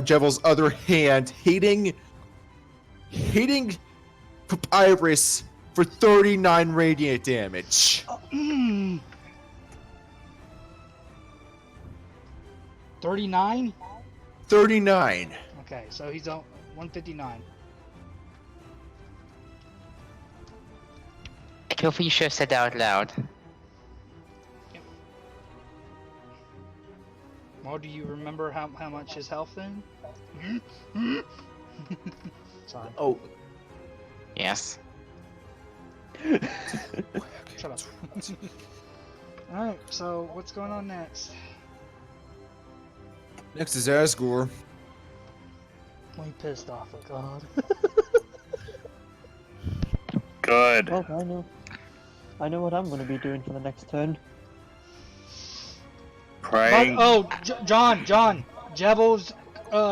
Jevil's other hand, hitting Papyrus for 39 radiant damage. 39? 39. Okay, so he's on 159. I feel you should have said that out loud. Well, do you remember how much his health then? Sorry. Oh, Yes. Shut up. Alright, so what's going on next? next is Asgore. I'm pissed off, oh god. Good. Well, I know what I'm going to be doing for the next turn. Praying. John, Jebel's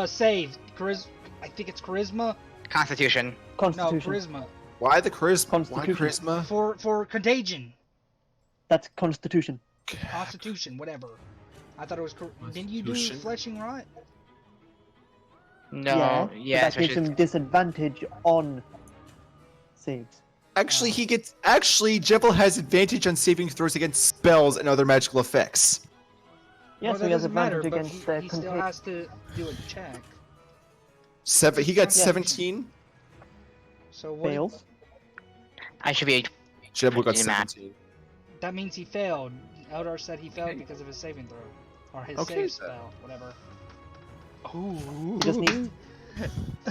save. I think it's charisma. Constitution. Constitution. No, charisma. Why the charisma? Why Constitution. charisma? For contagion. That's Constitution. Constitution, whatever. I thought it was. Didn't you do Constitution? fleshing rot? No. But Yes. that gives him disadvantage on saves. Actually, Jebel has advantage on saving throws against spells and other magical effects. Yeah, Well, so that he has doesn't matter, advantage but against he still has to do a check. He got Yeah. 17. So what? fails. I should be. Jebel got Pretty mad. 17. That means he failed. Eldar said he failed because of his saving throw. Or his Okay, save so- spell, whatever. Ooh. He just needs.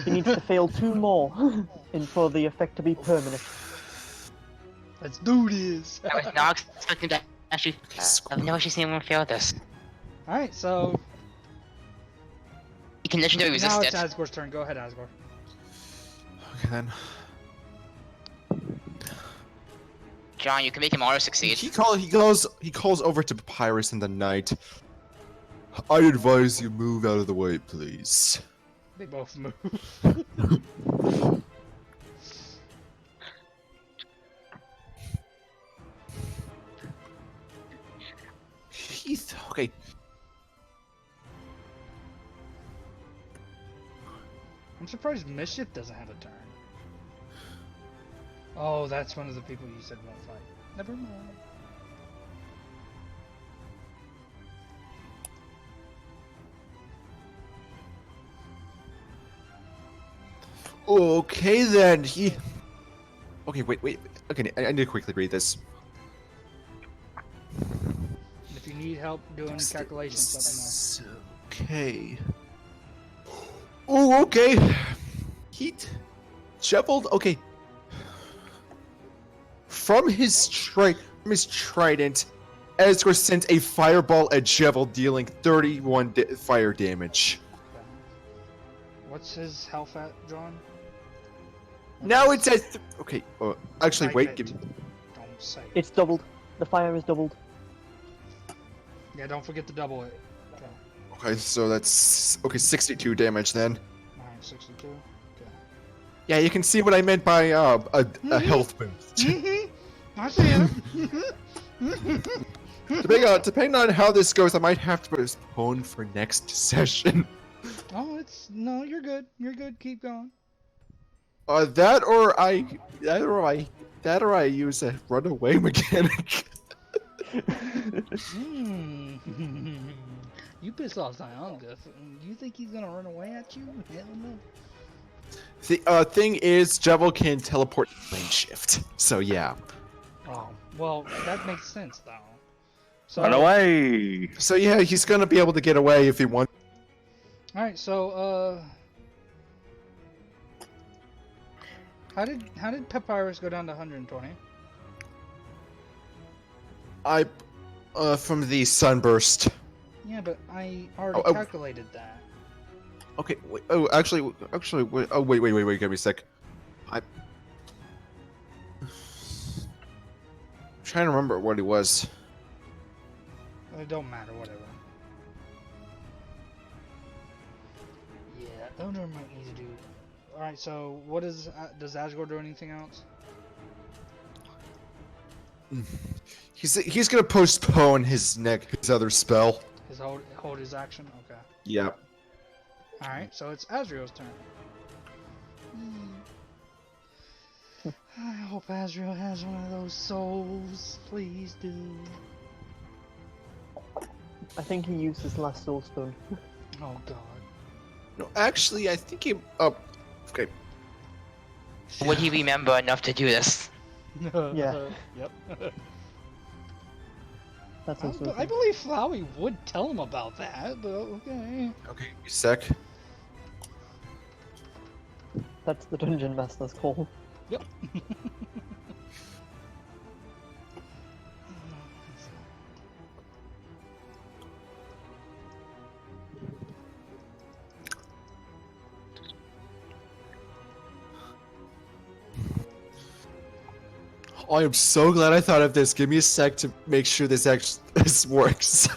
He needs to fail 2 more, and for the effect to be permanent. Let's do this! I was not expecting to actually. I've never actually seen anyone fail this. Alright, so You can legendary resist now it. it's Asgore's turn. Go ahead, Asgore. Okay then. John, you can make him auto succeed. He calls over to Papyrus in the night. I advise you move out of the way, please. They both move. He's okay. I'm surprised Mischief doesn't have a turn. Oh, that's one of the people you said won't fight. Never mind. Okay then. Okay, wait. Okay, I need to quickly read this. If you need help doing calculations, let me know. Okay. Oh, okay. Jebel. Okay. From his trident, Asgore sent a fireball at Jebel, dealing 31 fire damage. Okay. What's his health at, John? Now it's at. Okay. Actually, Type wait. it. Give me. Don't say it. It's doubled. The fire is doubled. Yeah, don't forget to double it. Okay. Okay, so that's 62 damage then. Alright, 62. Okay. Yeah, you can see what I meant by a health boost. Mm-hmm. I see it. Depending on how this goes, I might have to postpone for next session. Oh, no, you're good. You're good. Keep going. That or I use a runaway mechanic. You pissed off Zyonga. You think he's gonna run away at you? Hell no. The thing is, Jebel can teleport lane shift. So yeah. Oh, well, that makes sense though. So, Run away! So yeah, he's gonna be able to get away if he wants. All right, so how did Papyrus go down to 120? From the sunburst. Yeah, but I already Oh. calculated that. Okay. Wait, actually. Wait, wait. Give me a sec. I'm trying to remember what it was. It don't matter, whatever. Yeah, Elder might need to do. All right, so what does Asgore do anything else? He's gonna postpone his other spell. His hold his action. Okay. Yeah. All right, so it's Azriel's turn. I hope Azriel has one of those souls. Please do. I think he used his last soul stone. Oh god. No, actually, I think he. Oh, okay. Would he remember enough to do this? Yeah. Yep. That's I also. I believe Flowey would tell him about that, but okay. Okay, a sec. That's the dungeon master's call. Yep. I am so glad I thought of this. Give me a sec to make sure this actually this works.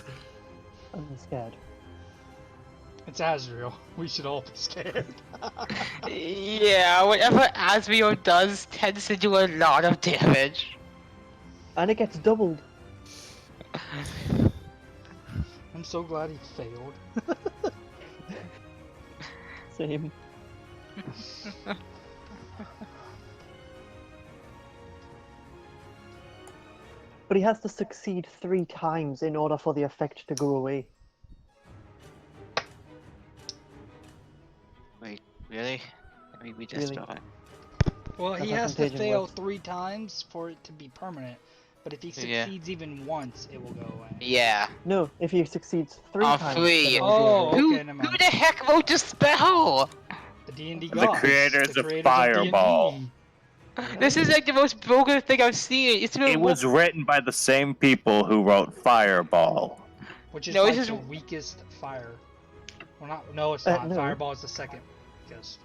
I'm scared. It's Azrael. We should all be scared. Yeah, whatever Asriel does tends to do a lot of damage. And it gets doubled. I'm so glad he failed. Same. But he has to succeed 3 times in order for the effect to go away. Wait, really? Maybe we just Really? don't. Well, he That's how has to contagion fail works. 3 times for it to be permanent. But if he Yeah. succeeds even once, it will go away. Yeah. No, if he succeeds 3 Oh, times. 3. then it will go Oh, away. Who, okay, never mind. who the heck wrote the spell? The D&D The gods. creators the of creators Fireball. D&D. This is like the most broken thing I've seen. It's It was written by the same people who wrote Fireball. Which is No, like this the is- weakest fire. Well, not. No, it's Uh, not. no. Fireball is the second weakest.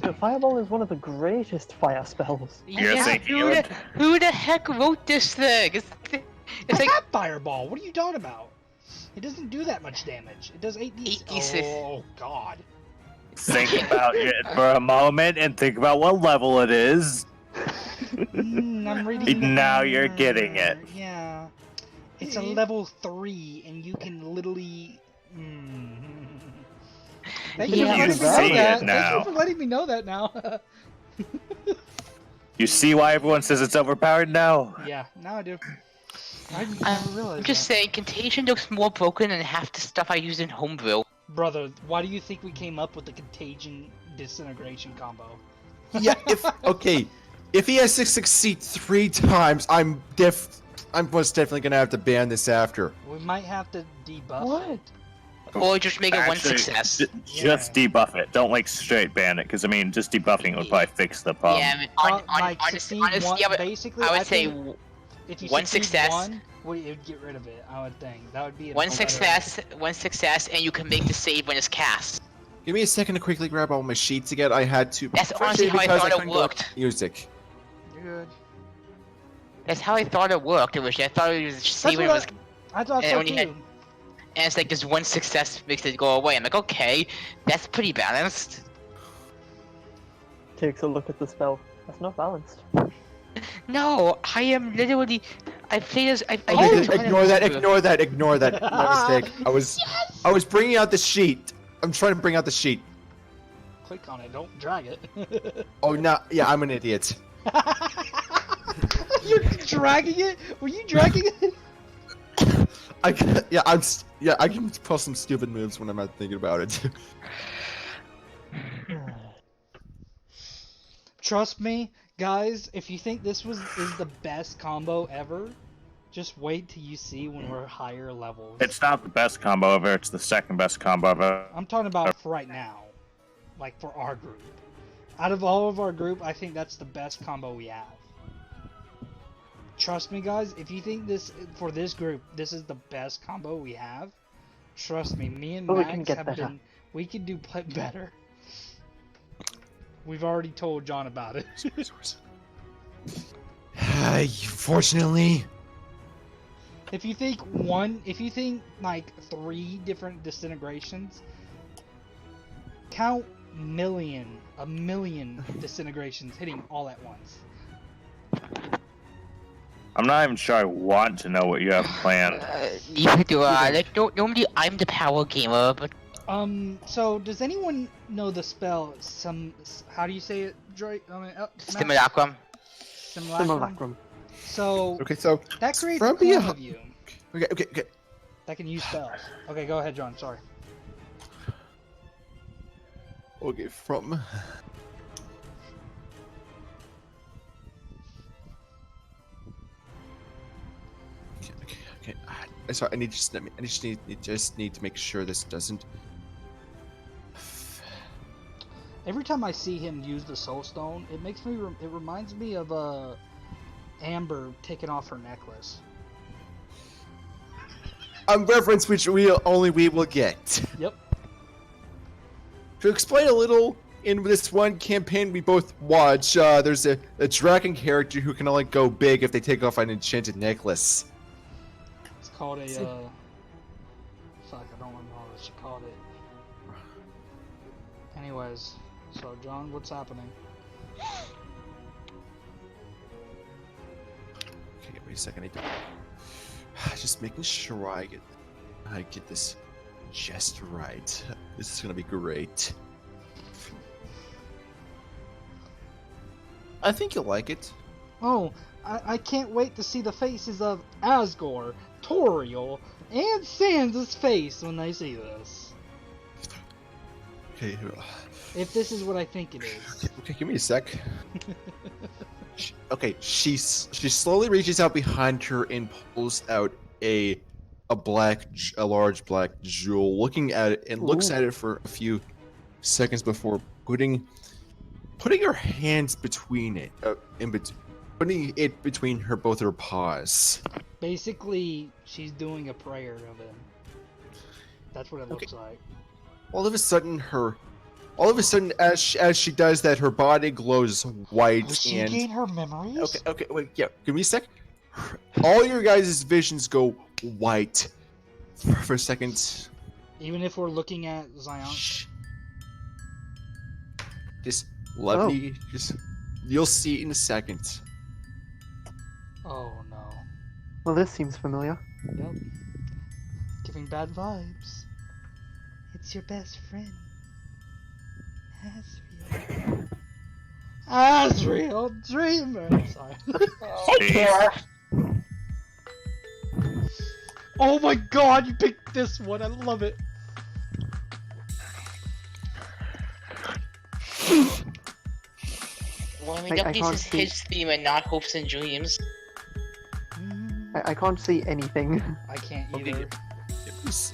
So Fireball is one of the greatest fire spells. You're Yeah, thinking who, it the, who the heck wrote this thing? It's I like have Fireball. What are you talking about? It doesn't do that much damage. It does 8d. 8d6. Oh god. Think about it for a moment and think about what level it is. I'm reading. the Now you're banner. getting it. Yeah. It's a level 3, and you can literally. Thank you for Yeah. letting You me know see that. it now. Thank you for letting me know that now. You see why everyone says it's overpowered now? Yeah, now I do. I never I'm realized just that. saying, Contagion looks more broken than half the stuff I used in Homebrew. Brother, why do you think we came up with the Contagion Disintegration combo? Yeah, if he has to succeed 3 times, I'm most definitely gonna have to ban this after. We might have to debuff What? it. Or just make it one Actually, success. Just debuff it. Don't like straight ban it, because I mean, just debuffing it would probably fix the problem. Yeah, I mean, Like, honestly, succeed honestly, one, yeah, but basically, I would say think if you one succeed success. one, it would get rid of it. I would think that would be a one better- success, and you can make the save when it's cast. Give me a second to quickly grab all my sheets again. I had to. That's honestly how I because thought it couldn't go worked. Music. You're good. That's how I thought it worked. It was I thought it was That's save when it what was, I thought and so when you had- too. and it's like just one success makes it go away. I'm like, okay, that's pretty balanced. Takes a look at the spell. That's not balanced. No, I am literally. I played as. I Okay, used a ton of ignore that. Homebrew. Ignore that. Ignore that. My mistake. I was bringing out the sheet. I'm trying to bring out the sheet. Click on it. Don't drag it. Oh no! Yeah, I'm an idiot. You're dragging it? Were you dragging it? I can pull some stupid moves when I'm not thinking about it. Trust me, guys. If you think this is the best combo ever, just wait till you see when we're higher levels. It's not the best combo ever, it's the second best combo ever. I'm talking about for right now, like for our group. Out of all of our group, I think that's the best combo we have. Trust me, guys. If you think for this group, this is the best combo we have, trust me. Me and But we Max can get have better. been. We can do better. We've already told John about it. Fortunately. If you think like 3 different disintegrations, count a million disintegrations hitting all at once. I'm not even sure I want to know what you have planned. Neither do I. Like, normally I'm the power gamer, but So does anyone know the spell? How do you say it, Drake? Matt? Simulacrum. Simulacrum. Simulacrum. So Okay, so that creates from clones behind- of you. okay. That can use spells. Okay, go ahead, John. Sorry. Okay, from. Okay. Sorry, I just need to make sure this doesn't. Every time I see him use the Soul Stone, it makes me. It reminds me of Amber taking off her necklace. A reference which we will get. Yep. To explain a little, in this one campaign we both watch, there's a dragon character who can only go big if they take off an enchanted necklace. It's called a. Fuck, I don't remember what she called it. Anyways, so John, what's happening? Okay, wait a second. Just making sure I get this just right. This is gonna be great. I think you'll like it. Oh, I can't wait to see the faces of Asgore, Toriel, and Sans' face when they see this. Okay. If this is what I think it is. Okay, give me a sec. Okay, she slowly reaches out behind her and pulls out a large black jewel, looking at it and looks at it for a few seconds before putting her hands between it, putting it between both her paws. Basically, she's doing a prayer of him. That's what it looks like. All of a sudden, as she does that, her body glows white. Does she and gain her memories? Okay, wait, yeah, give me a sec. All your guys' visions go white for a second. Even if we're looking at Zion. Shh. Just let me. You'll see it in a second. Oh no. Well, this seems familiar. Yep. Giving bad vibes. It's your best friend. Asriel Dreamer! Sorry. Oh my god, you picked this one, I love it! Well, we I definitely can't use see. his theme and not hopes and dreams. I can't see anything. I can't Okay, either. Yes!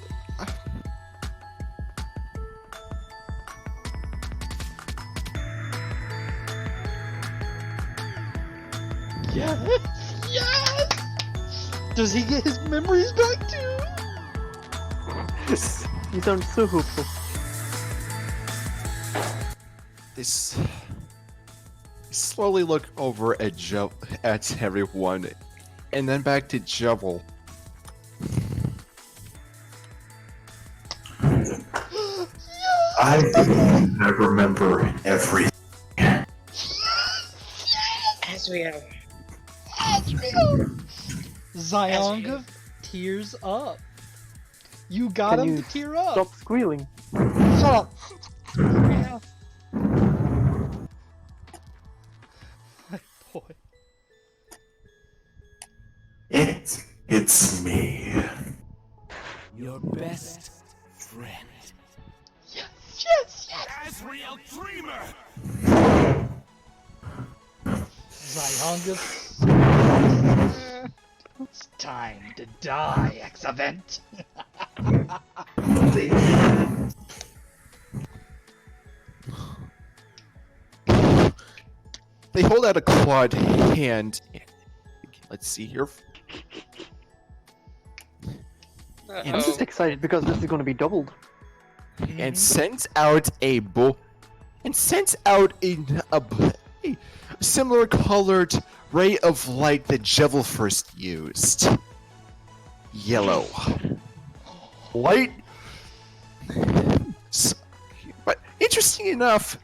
Yes! Does he get his memories back too? You sound so hopeful. They slowly look over at everyone, and then back to Jubble. I remember everything. Asriel. Zionga tears up. You got Can him you to tear up. Stop squealing. Shut up. My boy. It's me. Your best friend. Yes, yes, yes. Asriel Dreamer! Zionga. It's time to die, X-Event. They hold out a clawed hand. Let's see here. I'm just excited because this is going to be doubled. And sends out a similar colored ray of light that Jevil first used. Yellow. Light. But interesting enough,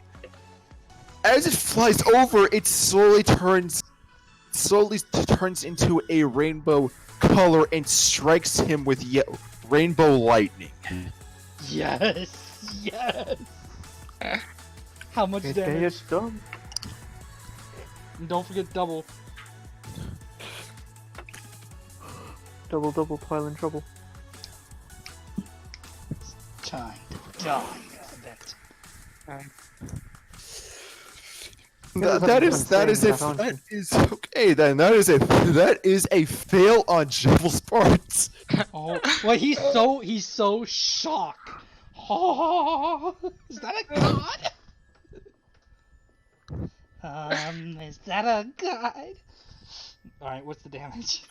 as it flies over, it slowly turns into a rainbow color and strikes him with rainbow lightning. Yes, yes. How much Okay, damage? it's done. And don't forget double. Double, toil and trouble. time to die, Vent. That is okay then. That is a fail on Jevel's part. Oh, well, he's so shocked. Oh, is that a god? Is that a god? All right, what's the damage?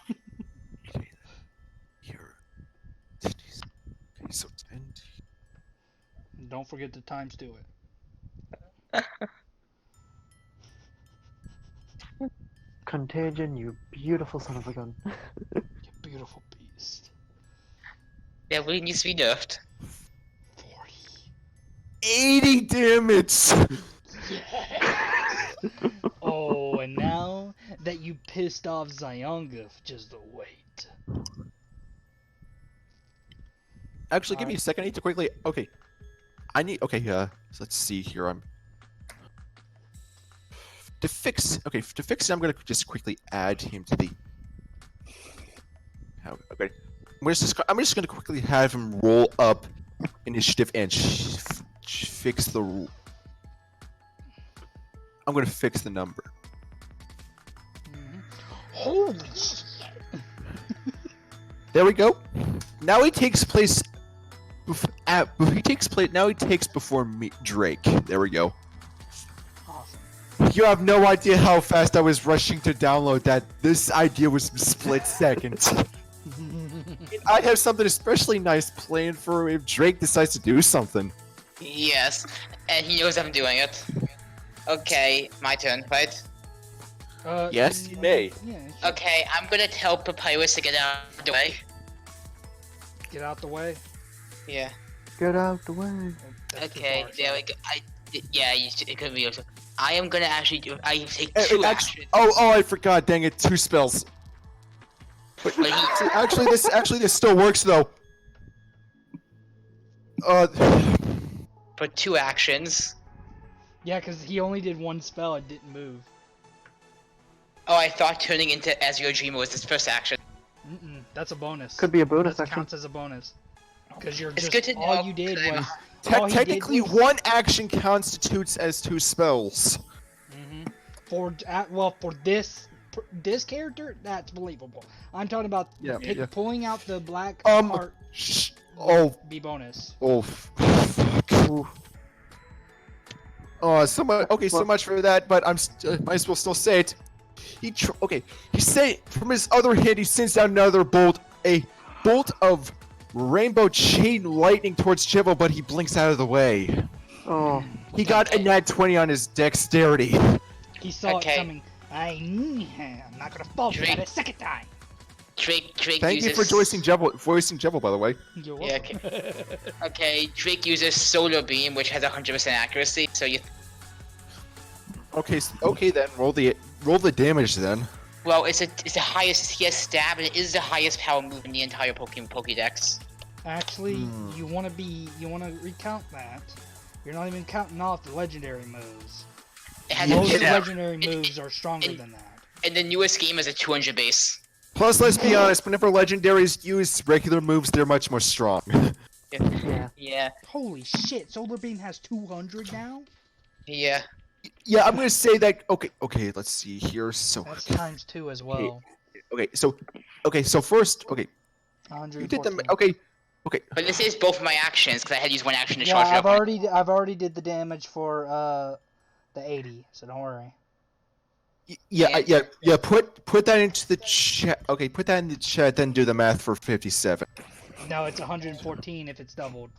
Here. So 10. Don't forget to times 2 it. Contagion, you beautiful son of a gun. You beautiful beast. Yeah, really needs to be nerfed. 40. 80 damage. Oh, and now that you pissed off Zyonguf, just wait. Actually, give me a second. I need to quickly. Okay. Okay. So let's see here. To fix it, I'm gonna just quickly add him to the. Okay. I'm just gonna quickly have him roll up initiative and fix the. I'm gonna fix the number. Holy shit! There we go. Now he takes place. Now he takes before me, Drake. There we go. Awesome. You have no idea how fast I was rushing to download that. This idea was split second. I have something especially nice planned for if Drake decides to do something. Yes, and he knows I'm doing it. Okay, my turn, right? Yes, you may. Yeah, Okay, I'm gonna tell Papyrus to get out of the way. get out the way. Yeah. Get out the way. That's too Okay, far, there we go. It could be also. I am gonna actually do. I take Hey, two actually, actions. I forgot. Dang it, 2 spells. But But he- actually, this still works though. For 2 actions. Yeah, because he only did 1 spell and didn't move. Oh, I thought turning into Azure Dreamer was his first action. That's a bonus. Could be a bonus That action. counts as a bonus. Because you're It's just good to all know, you did 'cause I'm- was all he did Technically, was- 1 action constitutes as 2 spells. for this character, that's believable. I'm talking about Yeah, yeah. pulling out the black Um, heart be bonus. Oh, fuck. Oh, so much. Okay, so much for that. But might as well still say it. He from his other hand, he sends out another bolt, a bolt of rainbow chain lightning towards Jevo, but he blinks out of the way. Oh. He got a nat 20 on his dexterity. He saw Okay. it coming. I'm not gonna fall for that a second time. Drake Thank uses... you for voicing Jevo, by the way. You're Yeah, welcome. Okay, Drake uses Solar Beam, which has 100% accuracy, so you... Okay then. Roll the damage then. Well, it's the highest... He has Stab, and it is the highest power move in the entire Pokédex. Actually, you wanna recount that. You're not even counting off the legendary moves. It has Most a... legendary moves are stronger than that. And the newest game is a 200 base. Plus, let's be honest. Whenever legendaries use regular moves, they're much more strong. Yeah. Yeah. Holy shit! Solar Beam has 200 now. Yeah. Yeah, I'm gonna say that. Okay. Let's see here. So. That's times 2 as well. So first. Okay. 114. You did them. Okay. But this is both my actions, because I had to use 1 action to Yeah, charge it up. I've already did the damage for the 80, so don't worry. Yeah. Put that into the chat. Okay, put that in the chat. Then do the math for 57. No, it's 114 if it's doubled.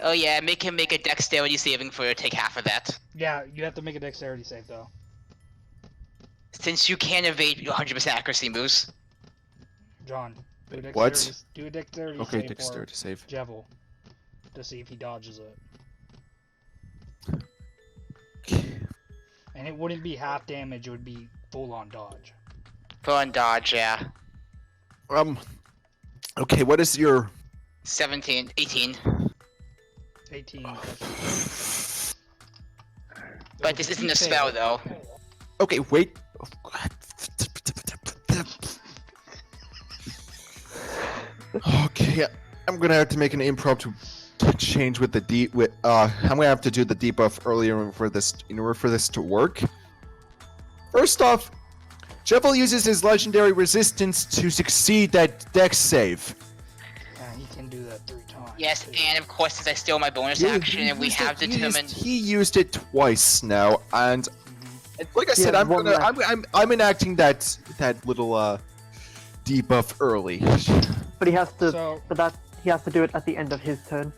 Oh yeah, make him make a dexterity saving for take half of that. Yeah, you have to make a dexterity save though. Since you can evade 100% accuracy moves. John, do a dexterity, What? Do a dexterity Okay, save dexterity for save. Jevel to see if he dodges it. And it wouldn't be half damage; it would be full on dodge. Full on dodge, yeah. Okay, what is your 18. 18. But this isn't a spell though. Okay, wait. Okay, I'm gonna have to make an impromptu change with the deep. I'm gonna have to do the debuff earlier for this in order for this to work. First off, Jevil uses his legendary resistance to succeed that dex save. Yeah, he can do that 3 times. Yes, and of course, since I steal my bonus action, and we have determined. He used it twice now, and like I said, Yeah, I'm one gonna I'm enacting that little debuff early. But he has to. So- But that he has to do it at the end of his turn.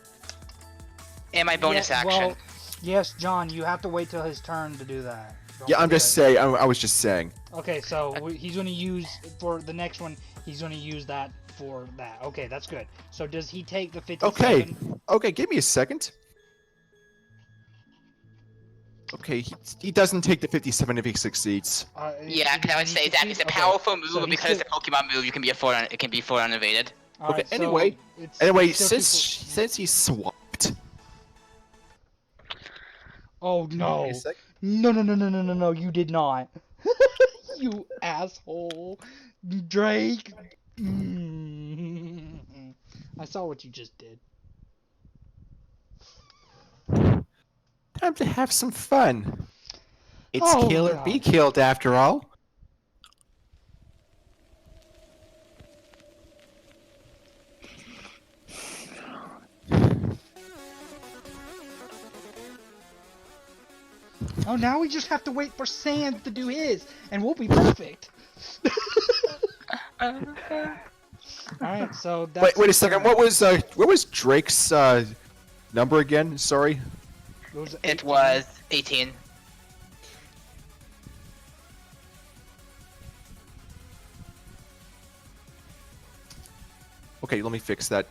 And my bonus Yeah, action. well, yes, John, you have to wait till his turn to do that. Don't Yeah, I'm just forget. saying. I was just saying. Okay, so he's going to use, for the next one, he's going to use that for that. Okay, that's good. So does he take the 57? Okay, give me a second. Okay, he doesn't take the 57 if he succeeds. Yeah, because I would say that it's a Okay, powerful move, so but he because still- it's a Pokemon move, it can be full unevaded. Okay, Alright, so anyway, it's still since he's swapped. Oh no. Wait a sec. No, you did not. You asshole. Drake. I saw what you just did. Time to have some fun. It's Oh, kill or God. be killed after all. Oh, now we just have to wait for Sans to do his, and we'll be perfect. Alright, so that's Wait a second. What was Drake's number again? Sorry. It was 18. Okay, let me fix that.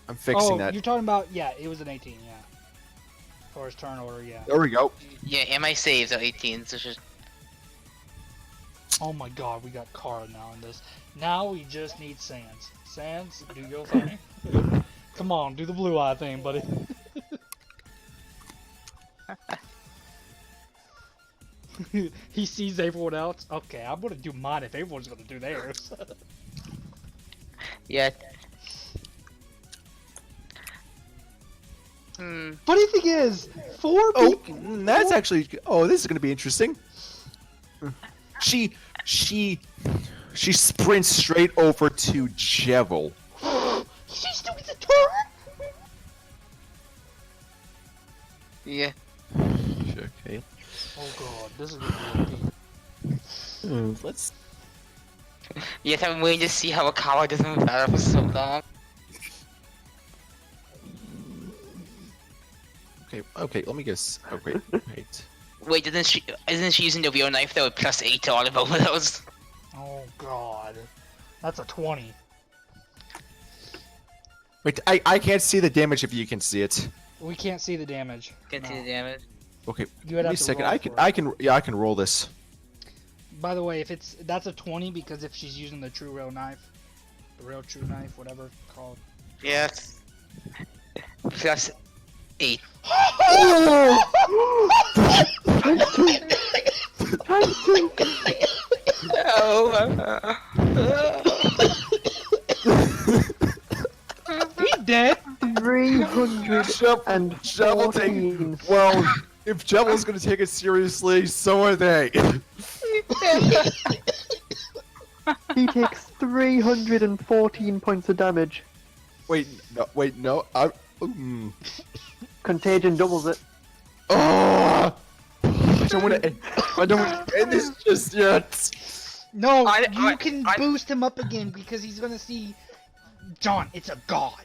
I'm fixing that. You're talking about, yeah, it was an 18, yeah. For his turn order, yeah. There we go. Yeah, and my saves are 18, so just. Oh my god, we got Kara now in this. Now we just need Sans. Sans, do your thing. Come on, do the blue eye thing, buddy. He sees everyone else. Okay, I'm gonna do mine if everyone's gonna do theirs. Yeah. Funny thing is, 4 Oh, people. that's actually. Oh, this is gonna be interesting. She sprints straight over to Jevil. She's doing the turn. Yeah. Okay. Oh god, this is gonna be Let's. Yes, I'm waiting to see how a Akawa doesn't move out for so long. Okay. Let me guess. Oh wait. Wait, isn't she using the real knife though? Plus 8 to all of those. Oh god, that's a 20. Wait, I can't see the damage if you can see it. We can't see the damage. Can't see No. the damage. Okay, You would give me have a to second. roll I for can roll this. By the way, if that's a 20 because if she's using the true real knife, the real true knife, whatever it's called. Yes. Plus 8. He dead. 314. Well, if Jevil's gonna take it seriously, so are they. He takes 314 points of damage. Wait, no. Contagion doubles it. Oh! I don't want to end this just yet. No, I- you I- can I- boost him up again because he's gonna see. John, it's a god.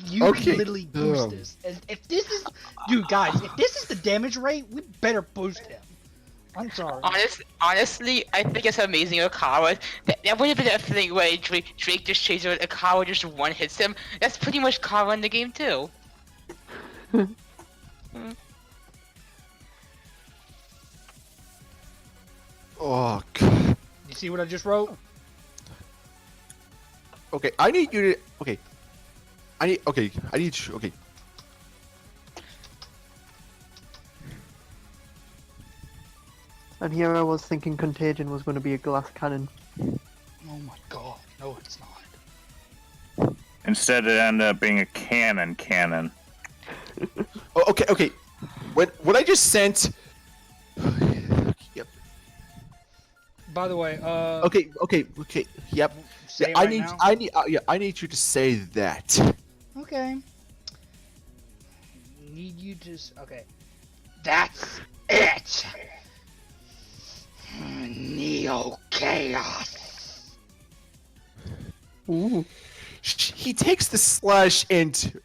You Okay. can literally boost this. And if this is, dude, guys, if this is the damage rate, we better boost him. I'm sorry. Honestly, I think it's amazing Akawa. That would have been a thing where Drake just chases it, Akawa just one hits him. That's pretty much Kara in the game too. Oh, God. You see what I just wrote? Okay, I need you to. Okay. Okay. And here I was thinking Contagion was going to be a glass cannon. Oh my god, no, it's not. Instead, it ended up being a cannon. Oh, okay. What I just sent. Yep. By the way, Okay. Yep. say it I right need now. I need you to say that. Okay. Need you to okay. That's it. Neo Chaos. Ooh. He takes the slash and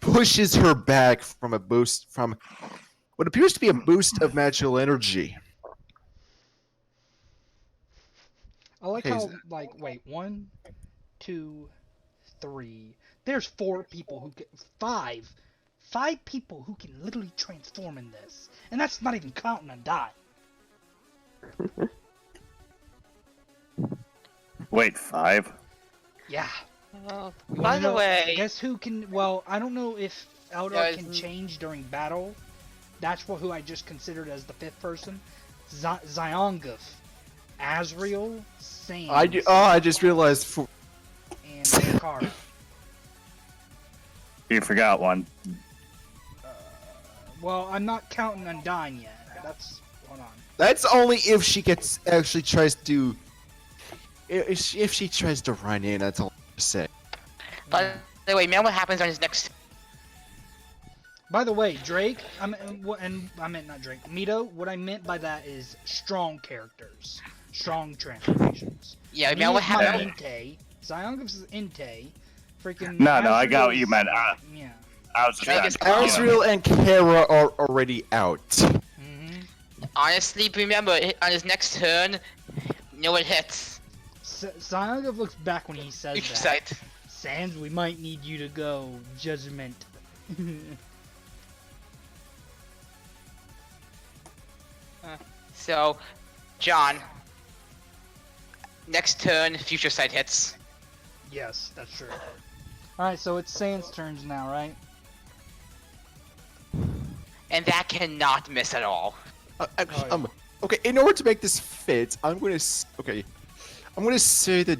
pushes her back from what appears to be a boost of magical energy. I like Okay, how like wait 1, 2, 3. There's 4 people who can 5 people who can literally transform in this, and that's not even counting a die. Wait, 5? Yeah. Oh, You by wanna the know- way, guess who can? Well, I don't know if Eldar Guys, can change during battle. That's who I just considered as the 5th person. Zyonguf, Azrael, Sans, I just realized. and Jakar. You forgot one. Well, I'm not counting Undyne yet. That's hold on. That's only if she tries to. If she tries to run in, that's all I'm saying. by the way, man, what happens on his next? By the way, Drake, I meant not Drake. Mito, what I meant by that is strong characters, strong transformations. Yeah, Me man, what is my happened? Entei. Zyonguf's is Entei. Freaking. No, I got what you Azrael's- meant. Yeah. I was Drake is trying to- Azrael and Kara are already out. Mm-hmm. Honestly, remember on his next turn, no one hits. Zyonguf looks back when he says Each that. side. Sans, we might need you to go. Judgment. So, John. Next turn, future sight hits. Yes, that's true. Alright, so it's Sans' turns now, right? And that cannot miss at all. yeah. Okay, in order to make this fit, I'm gonna say that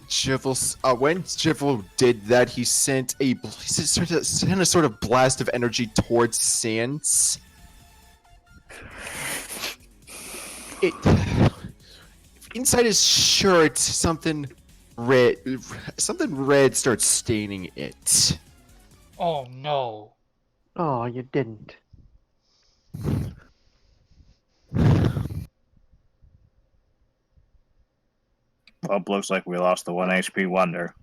when Jivel did that, he sent a sort of blast of energy towards Sans. Inside his shirt, something red starts staining it. Oh no. Oh, you didn't. Well, looks like we lost the 1 HP wonder.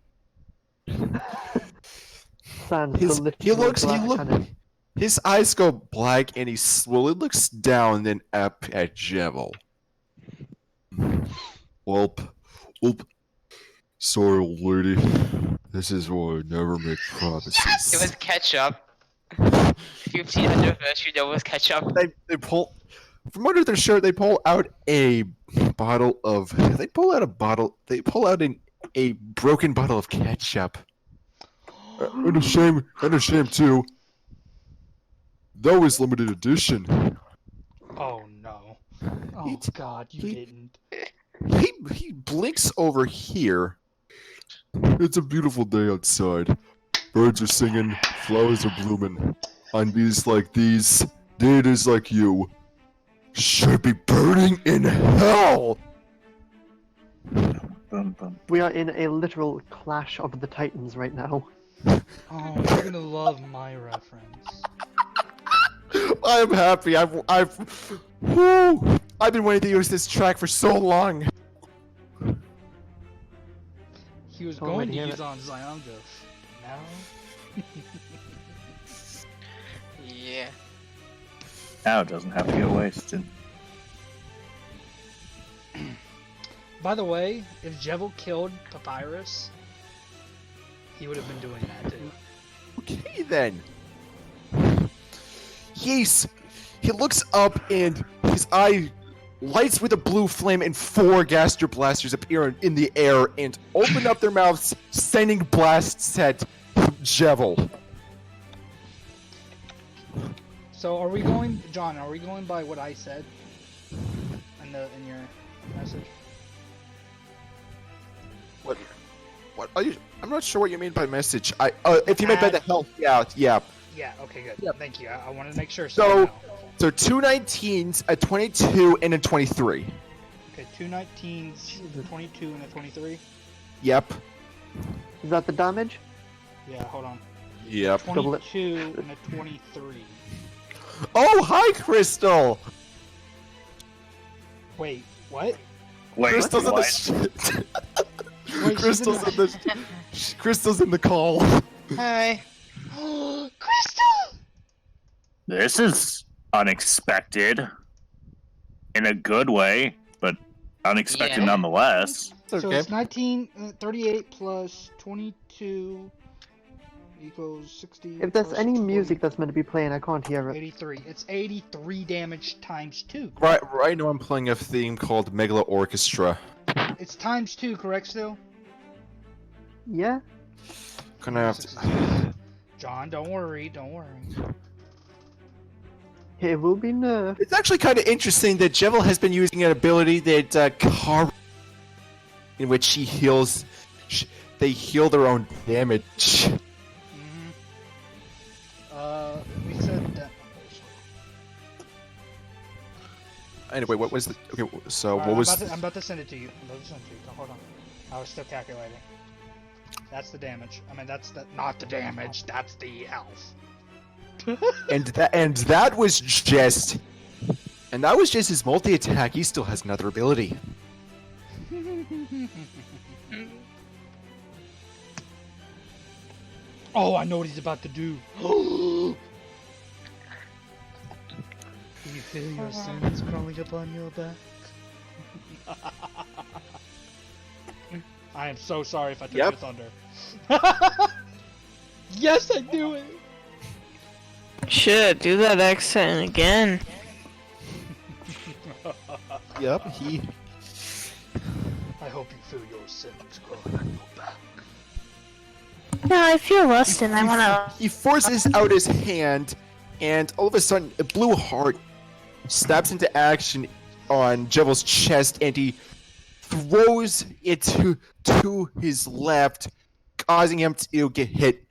Sans, the literal black cannon. His eyes go black and he slowly looks down then up at Jevel. Welp. Sorry, old lady. This is why I never make promises. It was ketchup. 15 anniversary, there was ketchup. They pull from under their shirt. They pull out a bottle of. They pull out a broken bottle of ketchup. And a shame too. That was limited edition. Oh no. Oh He- god, you he- didn't. He blinks over here. It's a beautiful day outside. Birds are singing, flowers are blooming. On bees like these, deities like you should be burning in hell. Boom, boom. We are in a literal clash of the titans right now. Oh, you're gonna love my reference. I'm happy. I've been waiting to use this track for so long. He was Oh, going wait, to damn use it. on Zyonguf. Now? Yeah. Now it doesn't have to get wasted. By the way, if Jevel killed Papyrus, he would have been doing that too. Okay then. He looks up and his eye lights with a blue flame and 4 Gaster blasters appear in the air and open up their mouths, sending blasts at Jevel. So are we going, John? Are we going by what I said in your message? What are you? I'm not sure what you mean by message. If you meant by the health, yeah. Yeah. Okay. Good. Yep. Thank you. I wanted to make sure. So- now. So 2 19s, a 22, and a 23. Okay. 2 19s, a 22, and a 23. Yep. Is that the damage? Yeah. Hold on. Yep. Double it. 22 and a 23. Oh, hi, Crystal! Wait. What? Wait, Crystal's in what? the Wait, Crystal's in the Crystal's in the call. Hi. Crystal. This is unexpected. In a good way, but unexpected Yeah. nonetheless. So Okay. it's 38 plus 22 equals 60. If there's plus any 20, music that's meant to be playing, I can't hear it. 83. It's 83 damage times 2. Right now I'm playing a theme called Megala Orchestra. It's times 2, correct still? Yeah? Gonna have to... John, don't worry. It will be nerfed. It's actually kind of interesting that Jevil has been using an ability that in which she heals. They heal their own damage. Mm-hmm. We said that. Anyway, what was the? Okay, so Alright, what was? I'm about to send it to you. Hold on. I was still calculating. That's the damage. I mean, that's not the damage. That's the health. And that was just his multi attack. He still has another ability. Oh, I know what he's about to do. Do you feel your sins crawling upon your back? I am so sorry if I took Yep. your thunder. Yes, I do it. Shit, do that accent again. Yep, he. I hope you feel your sins crawling on your back. No, I feel lust and I wanna. He forces out his hand, and all of a sudden, a blue heart snaps into action on Jevil's chest, and he throws it to his left, causing him to get hit.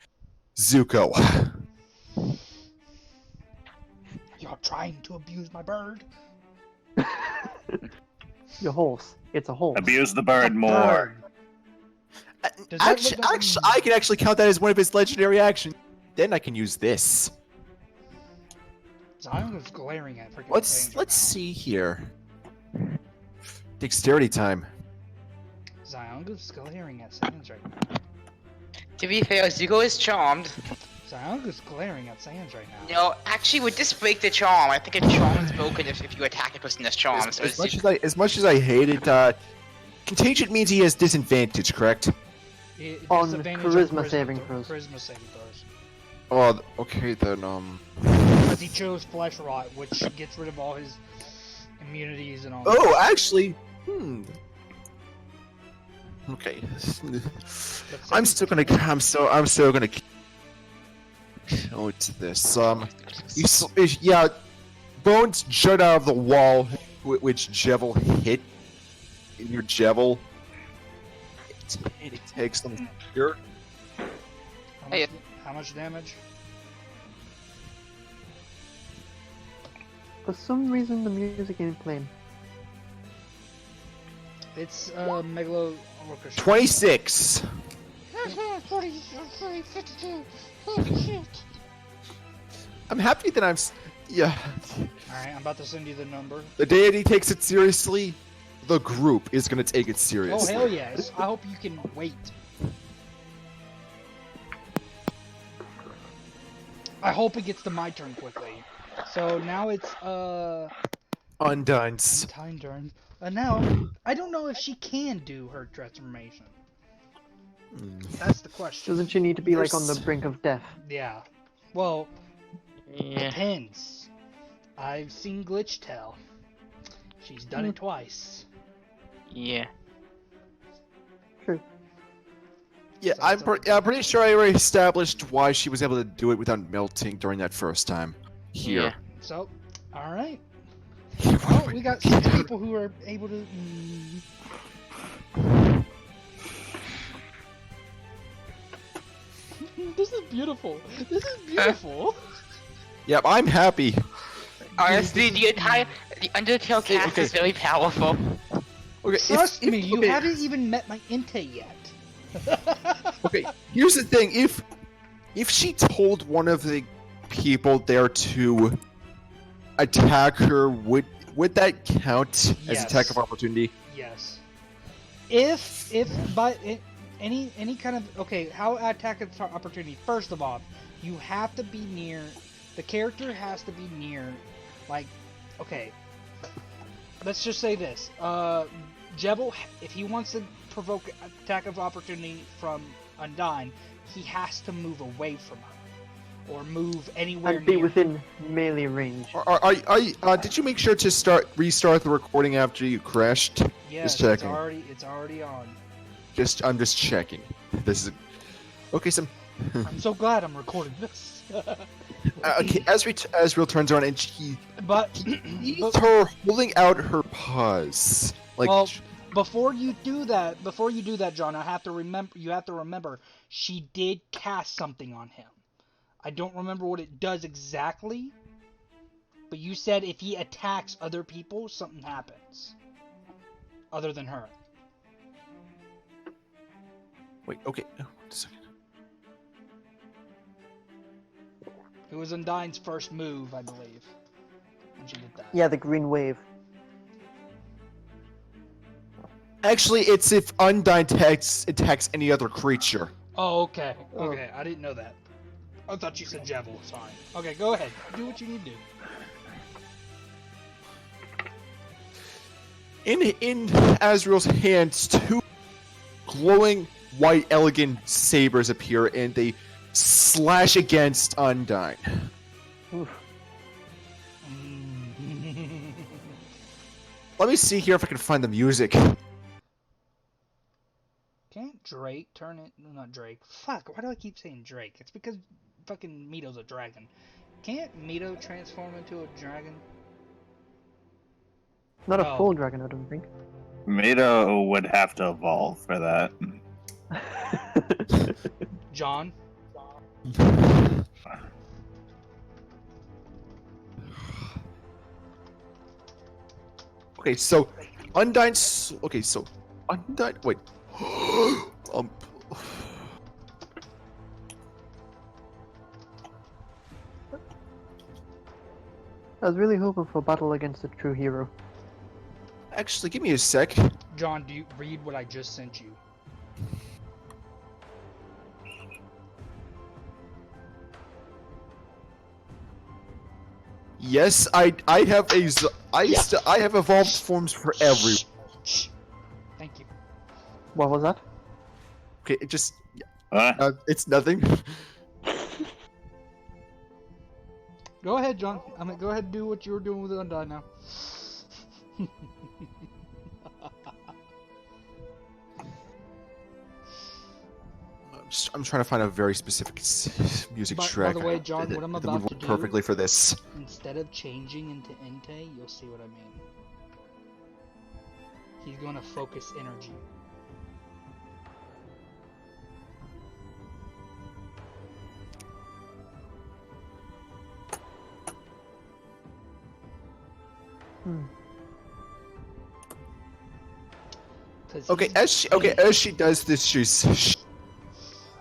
Zuko. You're trying to abuse my bird. Your horse. It's a horse. Abuse the bird more. Bird. Does that Actually, look like- I can actually count that as one of his legendary actions. Then I can use this. Zion was glaring at freaking. Let's Sandra now. see here. Dexterity time. Zion was glaring at Sans right now. To be fair, Zuko is charmed. Zion was glaring at Sans right now. No, actually, would this break the charm? I think a charm is broken if you attack a person that's charmed. So As it's much as I hate it, contagion means he has disadvantage, correct? On Disadvantage charisma saving throws. Charisma saving throws. Oh, okay then. Because he chose Flesh Rot, which gets rid of all his immunities and all. Oh, actually, Okay. I'm still gonna. I'm still gonna. Count this. Yeah. Bones jut out of the wall, which Jevil hit. In your Jevil. And it takes them here. How much damage? For some reason, the music ain't playing. It's Megalo Orchestra. 26. 52. Holy shit. I'm happy that yeah. Alright, I'm about to send you the number. The deity takes it seriously. The group is gonna take it Oh, seriously. hell yes. I hope you can wait. I hope it gets to my turn quickly. So now it's, Undone's. time turn. Now, I don't know if she can do her transformation. That's the question. Doesn't she need to be like on the brink of death? Yeah. Well, Yeah. depends. I've seen Glitch Tell. She's done it twice. Yeah. True. Yeah, So I'm it's up- pretty sure I already established why she was able to do it without melting during that first time. Here. Yeah. So, alright. Well, we got 6 people who are able to... This is beautiful. This is beautiful. Yep, I'm happy. Honestly, the Undertale cast Okay. is very powerful. Okay, Trust me, you okay, haven't even met my Inte yet. Okay, here's the thing. If she told one of the people there to attack her, would that count as Yes. attack of opportunity? Yes. If by any kind of how attack of opportunity? First of all, you have to be near. The character has to be near, like, okay. Let's just say this. Jebel, if he wants to provoke attack of opportunity from Undyne, he has to move away from her, or move anywhere And be near. within melee range. Did you make sure to restart the recording after you crashed? Yes, Just checking. it's already on. I'm just checking. This is okay. I'm so glad I'm recording this. Okay, Asriel turns around and she But sees her holding out her paws. Like, well, before you do that, John, you have to remember she did cast something on him. I don't remember what it does exactly, but you said if he attacks other people, something happens. Other than her. wait, okay. Oh, wait a second. It was Undyne's first move, I believe, when she did that. Yeah, the green wave. Actually, it's if Undyne attacks any other creature. Oh, okay. Okay, I didn't know that. I thought you said Jebel. Sorry. Okay, go ahead. Do what you need to do. In Asriel's hands, two glowing white elegant sabers appear and they slash against Undyne. Let me see here if I can find the music. Can't Drake turn it? No, not Drake. Fuck, why do I keep saying Drake? It's because fucking Mito's a dragon. Can't Mito transform into a dragon? Not a No. full dragon, I don't think. Mito would have to evolve for that. John? Okay, so Undyne's. Okay, so Undyne. Wait. I was really hoping for battle against a true hero. Actually, give me a sec. John, do you read what I just sent you? Yes, I have I have evolved forms for every. Thank you. What was that? Okay, it just. It's nothing. Go ahead, John. I mean, go ahead and do what you were doing with Undyne now. I'm trying to find a very specific music By track. the way, John, what I'm that about would to work do, perfectly for this. instead of changing into Entei, you'll see what I mean. He's going to focus energy. Okay, as she does this, she's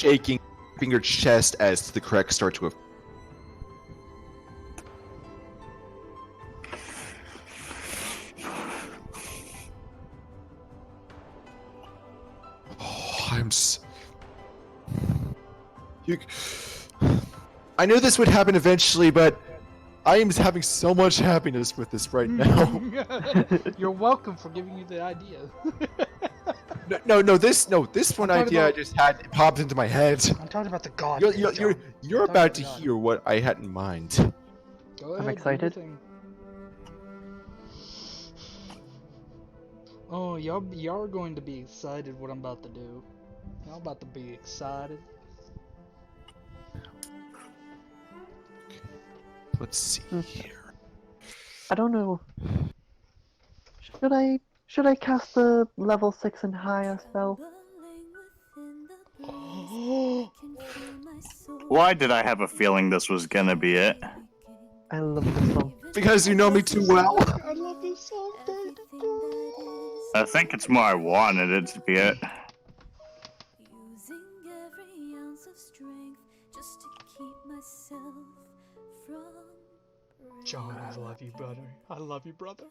shaking her chest as the cracks start to. Oh, I knew this would happen eventually, but I am having so much happiness with this right now. You're welcome for giving me the idea. No, this one I'm talking idea I about- just had it popped into my head. I'm talking about the god. You're about to hear what I had in mind. Go ahead, I'm do excited. your thing. Oh, y'all are going to be excited what I'm about to do. Y'all about to be excited. Let's see here. I don't know. Should I cast the level 6 and higher spell? Why did I have a feeling this was gonna be it? I love this song. Because you know me too well. I love this song, baby. I think it's more I wanted it to be it. Using every ounce of strength just to keep myself from John, I love you, brother. I love you, brother.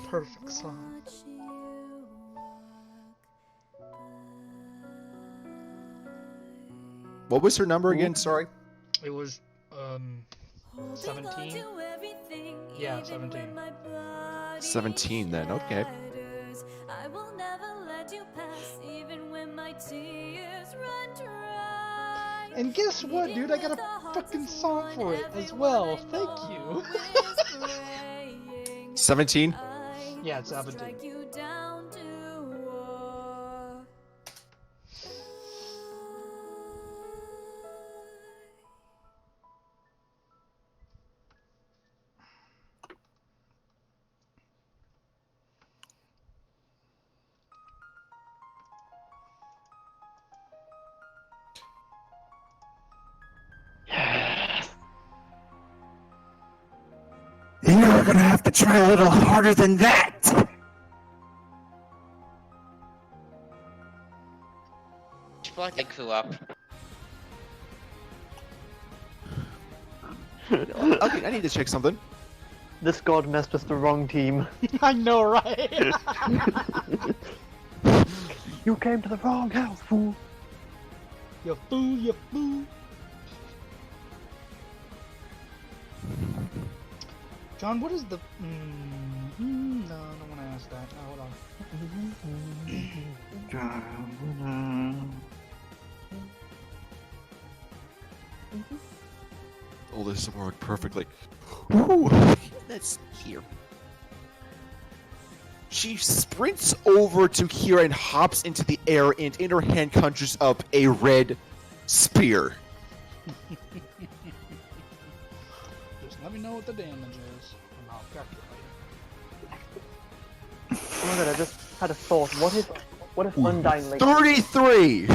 Perfect song. What was her number again? Sorry. It was 17. Yeah, 17. 17 then. Okay. I will never let you pass even when my tears run dry. And guess what, dude? I got a fucking song for it as well. Thank you. 17? Yeah, it's 17. You're gonna have to try a little harder than that! She feel like they grew up. Okay, I need to check something. This god messed with the wrong team. I know, right? You came to the wrong house, fool. You fool, you fool. John, what is the... no, I don't want to ask that. No, hold on. Oh, this worked perfectly. Ooh, that's here. She sprints over to here and hops into the air, and in her hand conjures up a red spear. Just let me know what the damage is, and I'll calculate it. Oh my god, I just had a thought. What if Undying Lake... 33!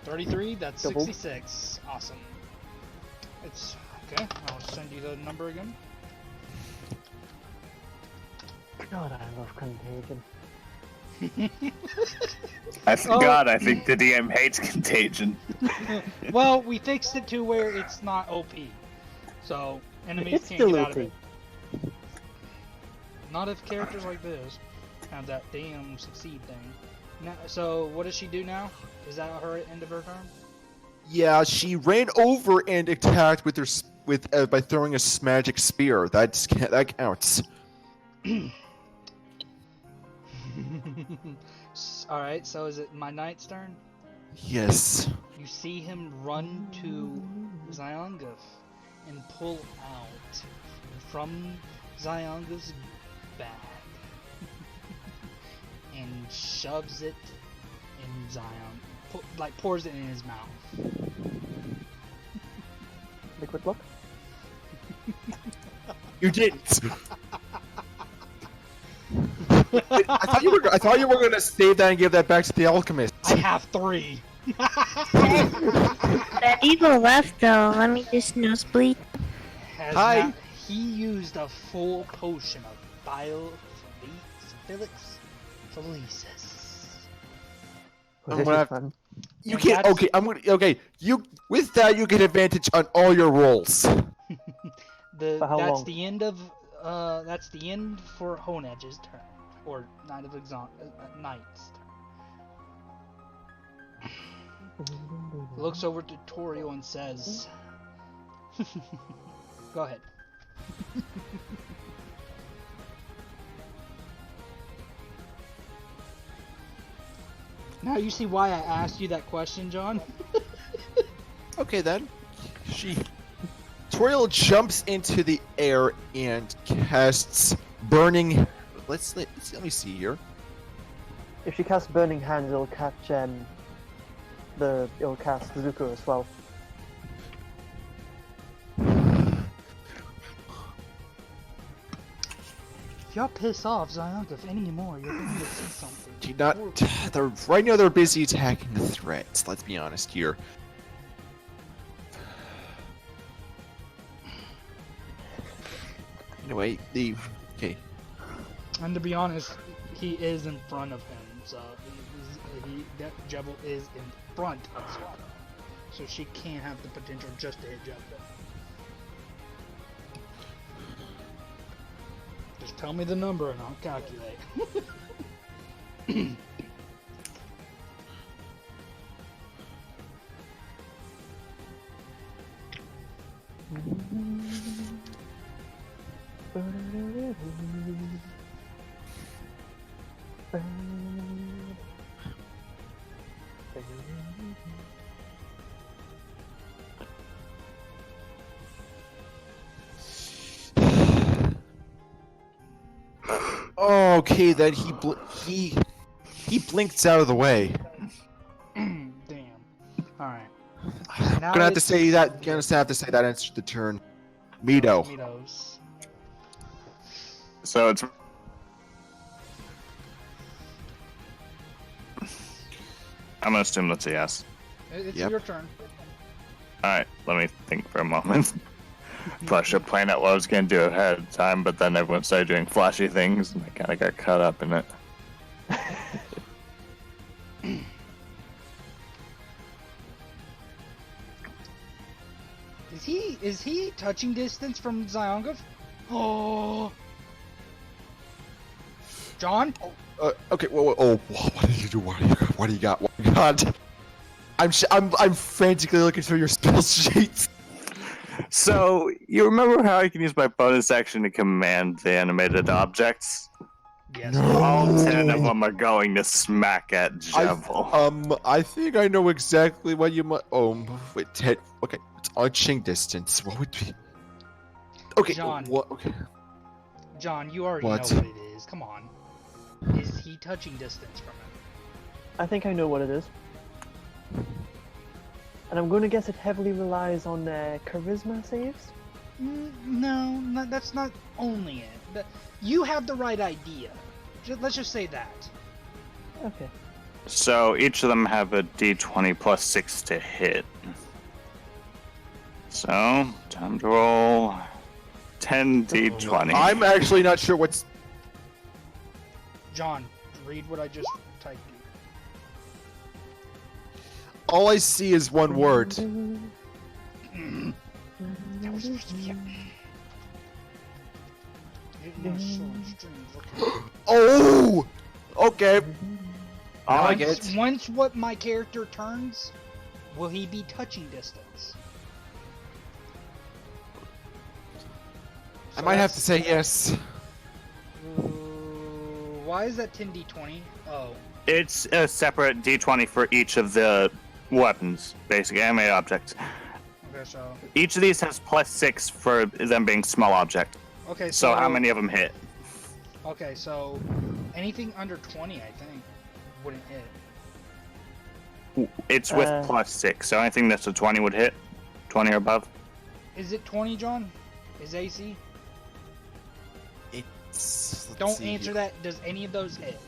33? That's Double. 66. Awesome. It's... Okay, I'll send you the number again. God, I love Contagion. I forgot, I think the DM hates Contagion. Well, we fixed it to where it's not OP. So, enemies It's can't still get out OP. of it. Not if characters like this have that damn succeed thing. Now, so, what does she do now? Is that her end of her turn? Yeah, she ran over and attacked with her by throwing a magic spear. That counts. Alright, so is it my knight's turn? Yes. You see him run to Zyonguf and pull out from Zyonguf's bag and shoves it in Zion, pours it in his mouth. Liquid block? You didn't. I thought you were gonna save that and give that back to the alchemist. I have 3. That evil left though. Let me just nosebleed. Hi. He used a full potion of Felicis. I'm gonna have- Fun. You And can't. that's- Okay, I'm gonna. Okay, you. With that, you get advantage on all your rolls. For how That's long? the end of that's the end for Honedge's turn, or Knight of Knight's turn. Looks over to Torio and says, "Go ahead." Now you see why I asked you that question, John. Okay then. Toriel jumps into the air and casts burning. Let me see here. If she casts Burning Hands, it'll catch it'll cast Zuko as well. If y'all piss off Zyonguf anymore, you're going to see something. Right now they're busy attacking the threats. Let's be honest here. Anyway, okay. And to be honest, he is in front of him, so Jebel is in front of Swallow. So she can't have the potential just to hit Jebel. Just tell me the number and I'll calculate. Okay, then he blinks out of the way. Damn. Alright. Gonna have to say that answers the turn. Mito. Mitos. So it's. I'm gonna assume that's a yes. It's Yep. your turn. Alright, let me think for a moment. Plus, I should plan out what I was gonna do ahead of time, but then everyone started doing flashy things, and I kinda got caught up in it. Is he touching distance from Zyongov? Oh. John? Okay. Whoa. What did you do? What do you got? What do you got? I'm frantically looking through your spell sheets. So, you remember how I can use my bonus action to command the animated objects? Yes. All 10 of them are going to smack at Jebel. I think I know exactly what you might. Oh, wait, 10. Okay, it's arching distance. What would be? Okay, John. What? Okay. John, you already What? know what it is. Come on. Is he touching distance from him? I think I know what it is. And I'm going to guess it heavily relies on charisma saves. No, that's not only it. You have the right idea. Let's just say that. Okay. So, each of them have a d20 plus 6 to hit. So, time to roll 10 d20. I'm actually not sure what's. John, read what I just typed you. All I see is one word. That was supposed to be a... Oh! Okay. I get it. Once what my character turns, will he be touching distance? I might have to say yes. Why is that 10d20? Oh. It's a separate d20 for each of the weapons, basic animated objects. Okay, so... Each of these has plus 6 for them being small object. Okay, So how many of them hit? Okay, so anything under 20, I think, wouldn't hit. It's with plus 6, so anything that's a 20 would hit. 20 or above. Is it 20, John? Is AC? Don't answer that. Does any of those hit?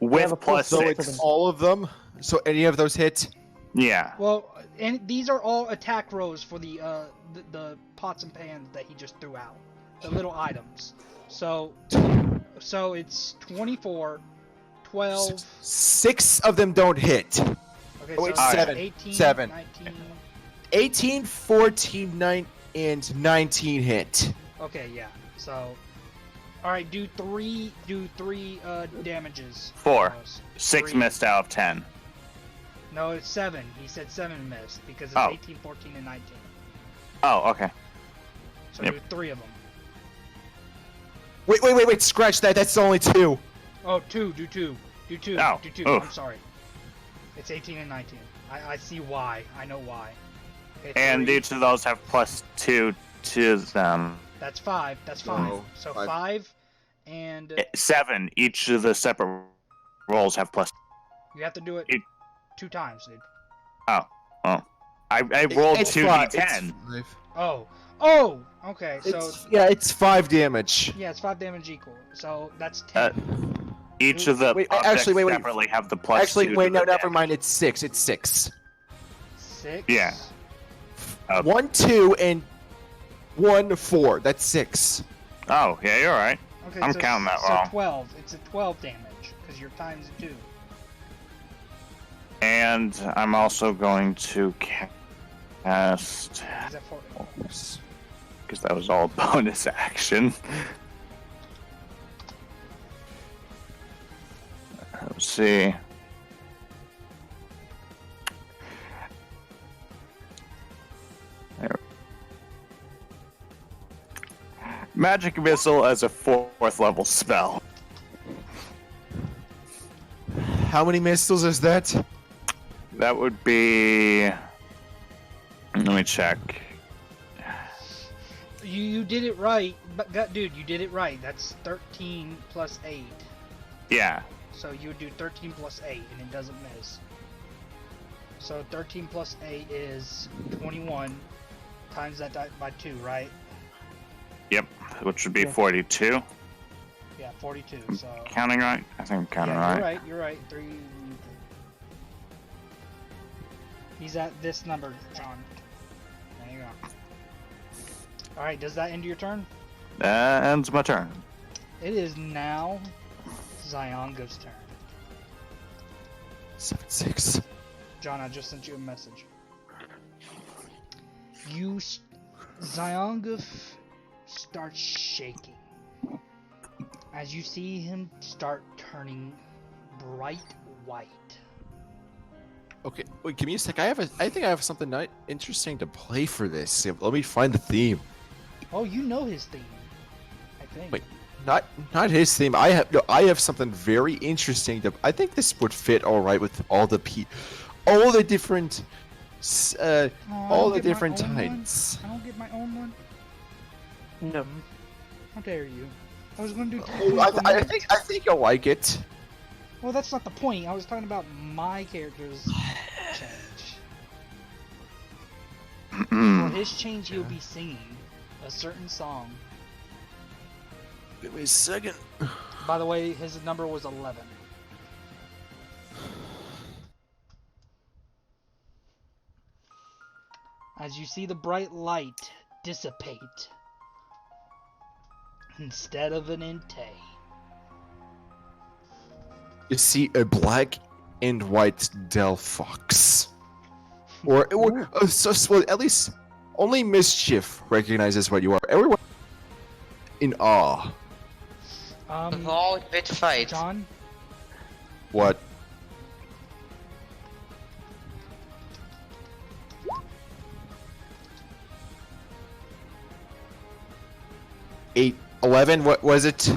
With plus So 6. it's all of them. So any of those hit? Yeah. Well, and these are all attack rolls for the pots and pans that he just threw out. The little items. So it's 24, 12. 6 of them don't hit. Okay, Oh, wait, so 7. 18, 7. 19. 18, 14, 9, and 19 hit. Okay, yeah. So, all right, do three damages. 4. Almost. 6 3. missed out of 10. No, it's 7. He said 7 missed because it's Oh. 18, 14, and 19. Oh, okay. So Yep. do 3 of them. Wait, scratch that. That's only 2. Oh, 2. Do 2. Do 2. Oh, Do 2. oof. I'm sorry. It's 18 and 19. I see why. I know why. Okay, And 3. each of those have plus 2 to them. That's 5. That's 5. No, So 5. 5 and 7. Each of the separate rolls have plus. you have to do it 2 times, dude. Oh. I rolled It's 2d10. Oh, okay. So It's 5 damage. yeah, it's 5 damage equal. So that's 10. Each of the Wait, objects actually, wait. separately have the plus 2 Actually, to wait, no, the never damage. mind. It's 6. It's 6. 6. Yeah. 1, 2, and 1, 4. That's 6. Oh, yeah, you're right. Okay, I'm so, counting that so wrong. 12. It's a 12 damage because your times 2. And I'm also going to cast. Is that 4? Because that was all bonus action. Let's see. There. Magic Missile as a 4th level spell. How many missiles is that? That would be. Let me check. You did it right, but dude, you did it right. That's 13 plus 8. Yeah. So you would do 13 plus 8, and it doesn't miss. So 13 plus 8 is 21. Times that by 2, right? Yep. Which would be 42. Yeah, 42. So Counting right? I think I'm counting yeah, right. You're right. 3. He's at this number, John. There you go. All right. Does that end your turn? That ends my turn. It is now Zionga's turn. 7, 6. John, I just sent you a message. Zionga starts shaking as you see him start turning bright white. Okay, wait, give me a sec. I think I have something interesting to play for this. Let me find the theme. Oh, you know his theme, I think. Wait, not his theme. I have something very interesting to. I think this would fit all right with all the different all the different types. I don't get my own one. No. How dare you? I was going to do. Oh, I think you'll like it. Well, that's not the point. I was talking about my character's change. For his change, he'll be singing a certain song. Give me a second. By the way, his number was 11. As you see the bright light dissipate, instead of an Entei, You see a black and white Delphox. Or well, at least only Mischief recognizes what you are. Everyone in awe. Evolved bit fight. John? What? Eight, 11. What was it?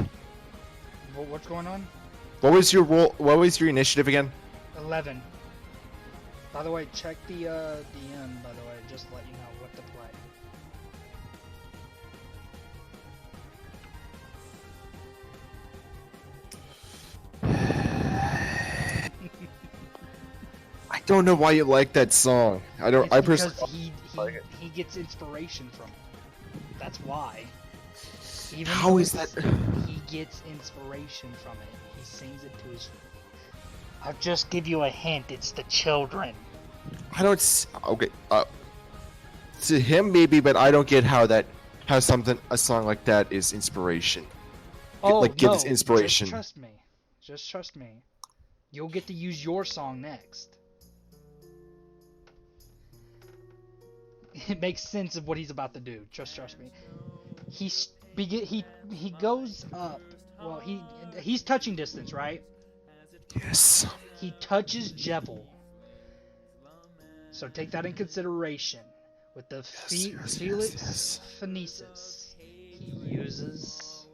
What's going on? What was your roll? What was your initiative again? 11. By the way, check the DM, by the way, just to let you know what to play. I don't know why you like that song. I don't. It's I because personally. he gets inspiration from it. That's why. Even How though is that? He gets inspiration from it. He sings it to his. I'll just give you a hint. It's the children. I don't. Okay. To him maybe, but I don't get how a song like that is inspiration. Oh, like no, gives inspiration. Just trust me. Just trust me. You'll get to use your song next. It makes sense of what he's about to do. Just trust me. He goes up. Well, he's touching distance, right? Yes. He touches Jevil. So take that in consideration. With the Felix Phonesis, he uses.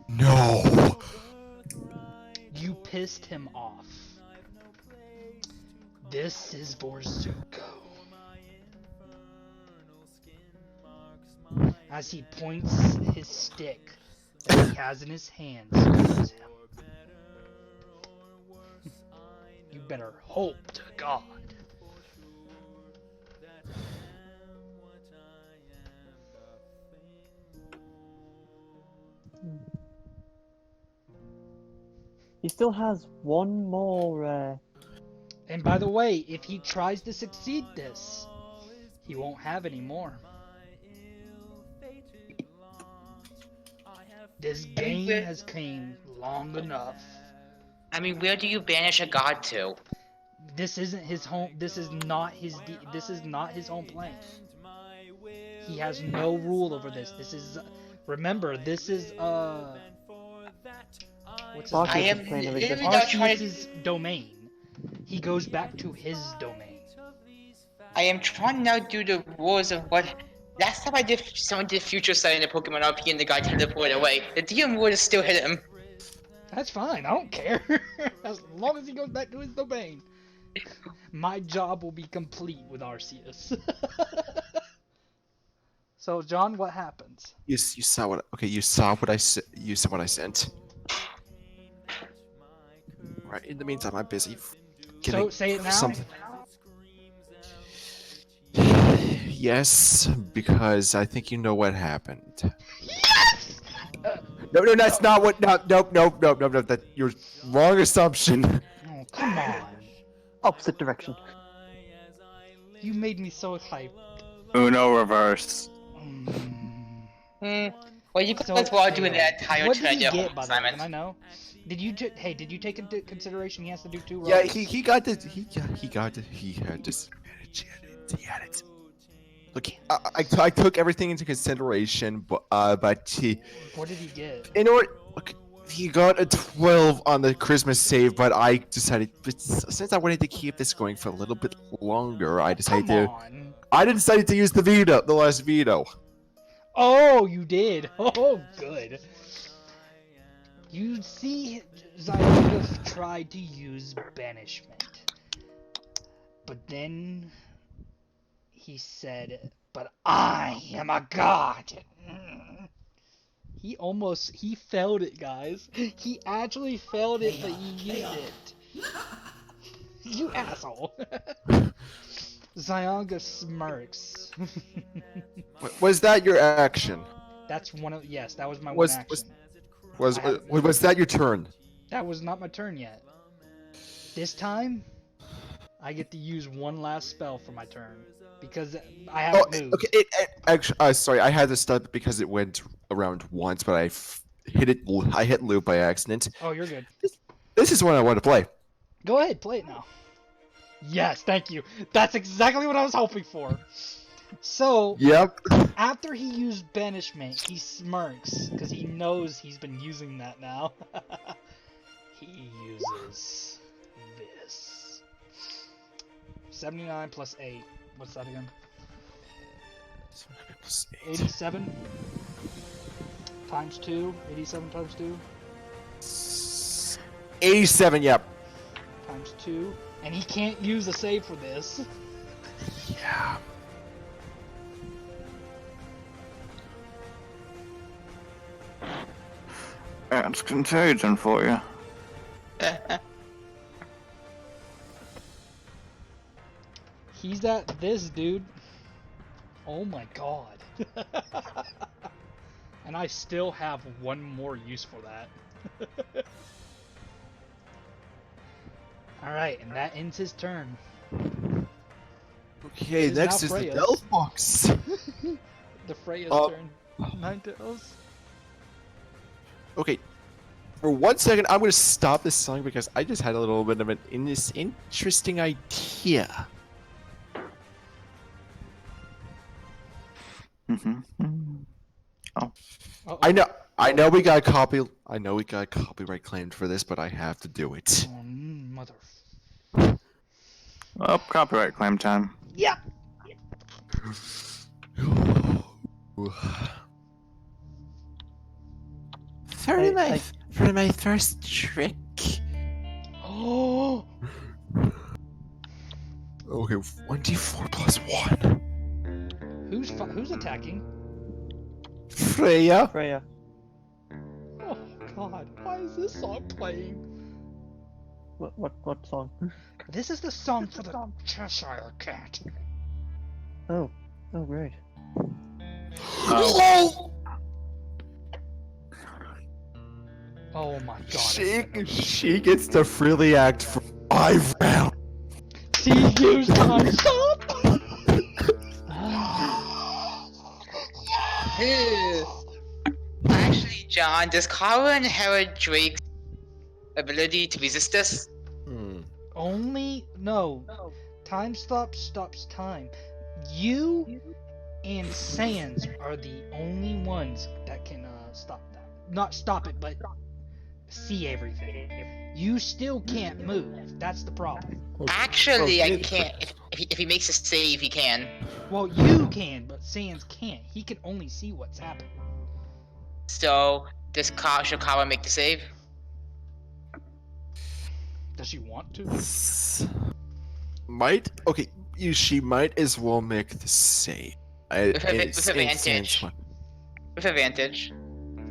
No. You pissed him off. This is Vorzuko. As he points his stick that he has in his hands towards him. You better hope to God. He still has one more. And by the way, if he tries to succeed this, he won't have any more. This game has came long enough. I mean, where do you banish a god to? This isn't his home. This is not his. This is not his home plane. He has no rule over this. This is. Remember, this is What's his I am literally not trying to. Arceus' domain. He goes back to his domain. I am trying to now do the rules of what. Last time someone did future sight in the Pokemon RP and the guy teleported away. The DM would have still hit him. That's fine. I don't care. As long as he goes back to his domain. My job will be complete with Arceus. So, John, what happens? You saw what? Okay, you saw what I sent. Right. In the meantime, I'm busy. So say it now. Something. Yes, because I think you know what happened. Yes! No, that's not what. No. That your wrong assumption. Oh, come on. Opposite direction. You made me so hyped. Uno reverse. Well, you guys were all doing that entire What did he trying to get, by the way? Simon. Can I know? Did you take into consideration he has to do 2 rolls? Yeah, he got this. He had this. He had it. Look, I took everything into consideration, but he. What did he get? In order, look, he got a 12 on the Christmas save, but I decided, since I wanted to keep this going for a little bit longer, I decided to use the veto, the last veto. Oh, you did. Oh, good. You see, Zygarde tried to use banishment, but then he said, "But I am a god." He failed it, guys. He actually failed it, but he used it. You asshole. Zygarde smirks. Was that your action? That's one of, yes, that was my Was- one action. Was that your turn? That was not my turn yet. This time, I get to use one last spell for my turn because I haven't moved. Okay. Actually, sorry, I had to stop because it went around once, but I hit loop by accident. Oh, you're good. This is what I want to play. Go ahead, play it now. Yes, thank you. That's exactly what I was hoping for. So, Yep. after he used banishment, he smirks because he knows he's been using that now. He uses this. 79 plus 8. What's that again? 87 times 2. 87 times 2. 87. Yep. Times 2. And he can't use a save for this. Yeah. That's contagion for you. He's at this, dude. Oh my god. And I still have one more use for that. Alright, and that ends his turn. Okay, It is next now is the Freya's. Delphox. The Freya's Oh. turn. Ninetales. Okay, for 1 second, I'm going to stop this song because I just had a little bit of an interesting idea. Oh. I know we got copyright claimed for this, but I have to do it. Oh, mother. Oh, copyright claim time. Yeah. For my first trick. Oh. Okay, 1d4 plus 1. Who's attacking? Freya. Freya. Oh god, why is this song playing? What song? This is the song for the Cheshire Cat. Oh great. Oh! Oh my god. She gets to freely act for 5 rounds. She used time stop. Actually, John, does Kara inherit Drake's ability to resist this? No. Time stops time. You and Sans are the only ones that can stop that. Not stop it, but see everything. You still can't move. That's the problem. Actually, I can't. If he makes a save, he can. Well, you can, but Sans can't. He can only see what's happening. So, should Kara make the save? Does she want to? She might as well make the save. With advantage. With advantage.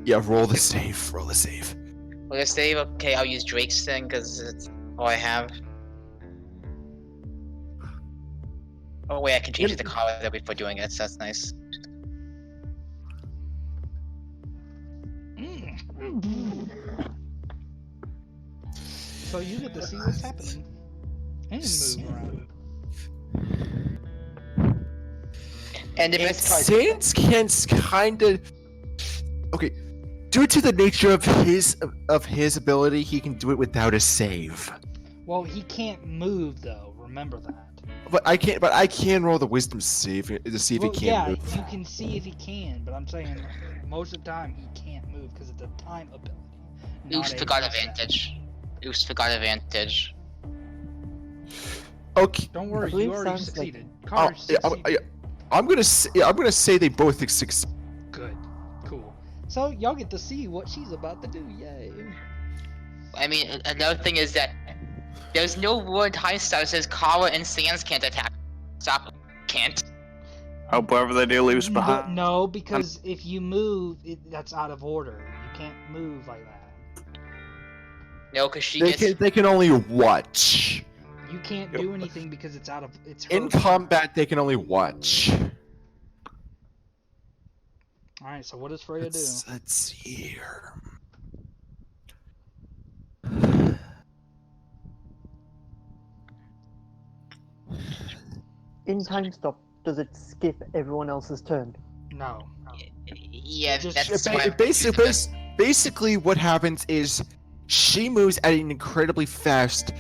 Yeah, roll the save. Roll the save. Roll the save? Okay, I'll use Drake's thing, because it's all I have. Oh wait, I can change it to Kara before doing it, so that's nice. So you get to see what's happening. And move around. And the best part, Sans can kind of due to the nature of his ability, he can do it without a save. Well, he can't move though. Remember that. But I can roll the wisdom save to see if he can move. Yeah, you can see if he can, but I'm saying most of the time he can't move because it's a time ability. Oops, forgot advantage. Oops, forgot advantage. Okay. Don't worry, you already succeeded. I'm gonna say they both succeed. Good, cool. So y'all get to see what she's about to do. Yay! I mean, another thing is that there's no rule in time stop that says Kara and Sans can't attack. Stop. Can't. Hope whoever they do leaves behind. No, because if you move, that's out of order. You can't move like that. No, because They can only watch. You can't do anything because it's out of her In combat, they can only watch. All right. So what does Freya do? Let's see here. In time stop, does it skip everyone else's turn? No. Yeah, that's basically what happens is she moves at an incredibly fast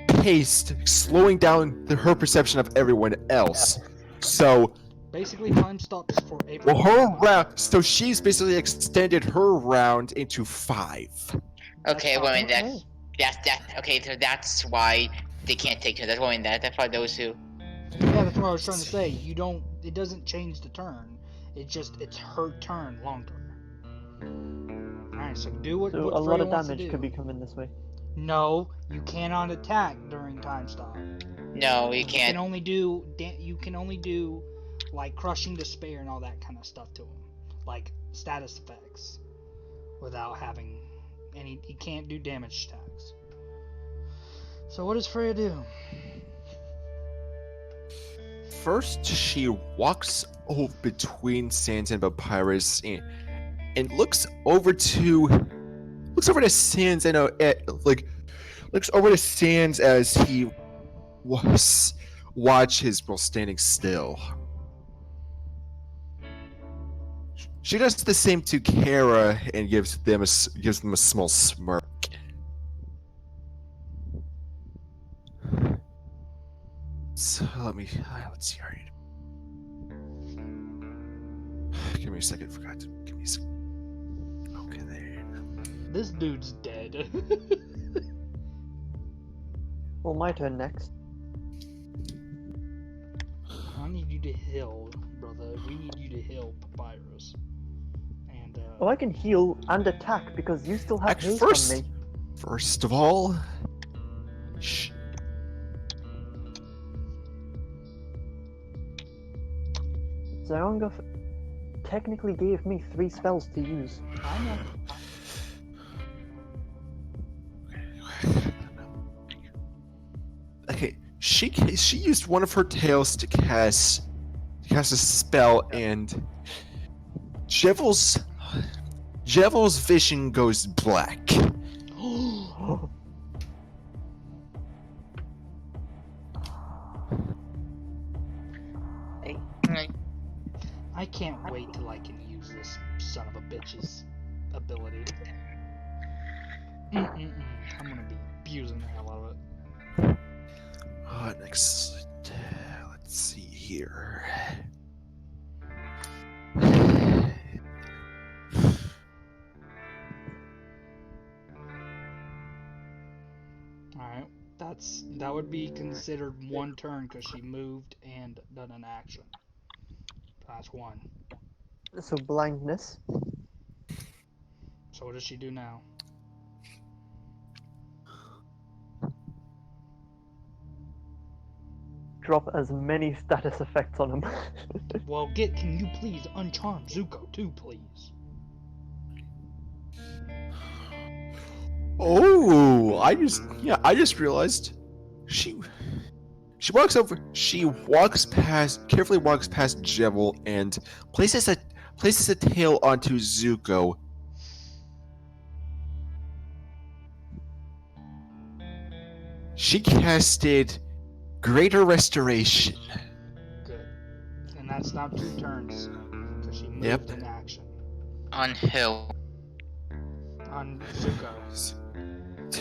pace, slowing down her perception of everyone else. So basically, time stops for everyone. her round. So she's basically extended her round into 5. Okay, well, okay, so that's why they can't take turns. That's why that's why those who. Yeah, that's what I was trying to say. It doesn't change the turn. It's her turn longer. Alright, so do what. So what a lot of Freya wants to damage do. could be coming this way. No, you cannot attack during time stop. No, you can't. You can only do like crushing despair and all that kind of stuff to him, like status effects, without having any. You can't do damage attacks. So what does Freya do? First, she walks over between Sans and Papyrus and looks over to Sans and looks over to Sans as he watches while standing still. She does the same to Kara and gives them a small smirk. So let's see. Give me a second. Forgot to give me a second. Okay, there. This dude's dead. Well, my turn next. I need you to heal, brother. We need you to heal Papyrus. And Oh, I can heal and attack because you still have haste on me. First of all, Zayonga technically gave me 3 spells to use. I know. Okay, she used one of her tails to cast a spell, and Jevel's Jevel's vision goes black. I can't wait till I can use this son of a bitch's ability. I'm gonna be abusing the hell out of it. Next, let's see here. Alright, that would be considered one turn because she moved and done an action. That's one. So blindness. So what does she do now? Drop as many status effects on him. Well, can you please uncharm Zuko too, please? Oh, I just realized she walks over. She carefully walks past Jevel and places a tail onto Zuko. She casted Greater Restoration. Good. And that's now 2 turns because she moved in action. On who? On Zuko.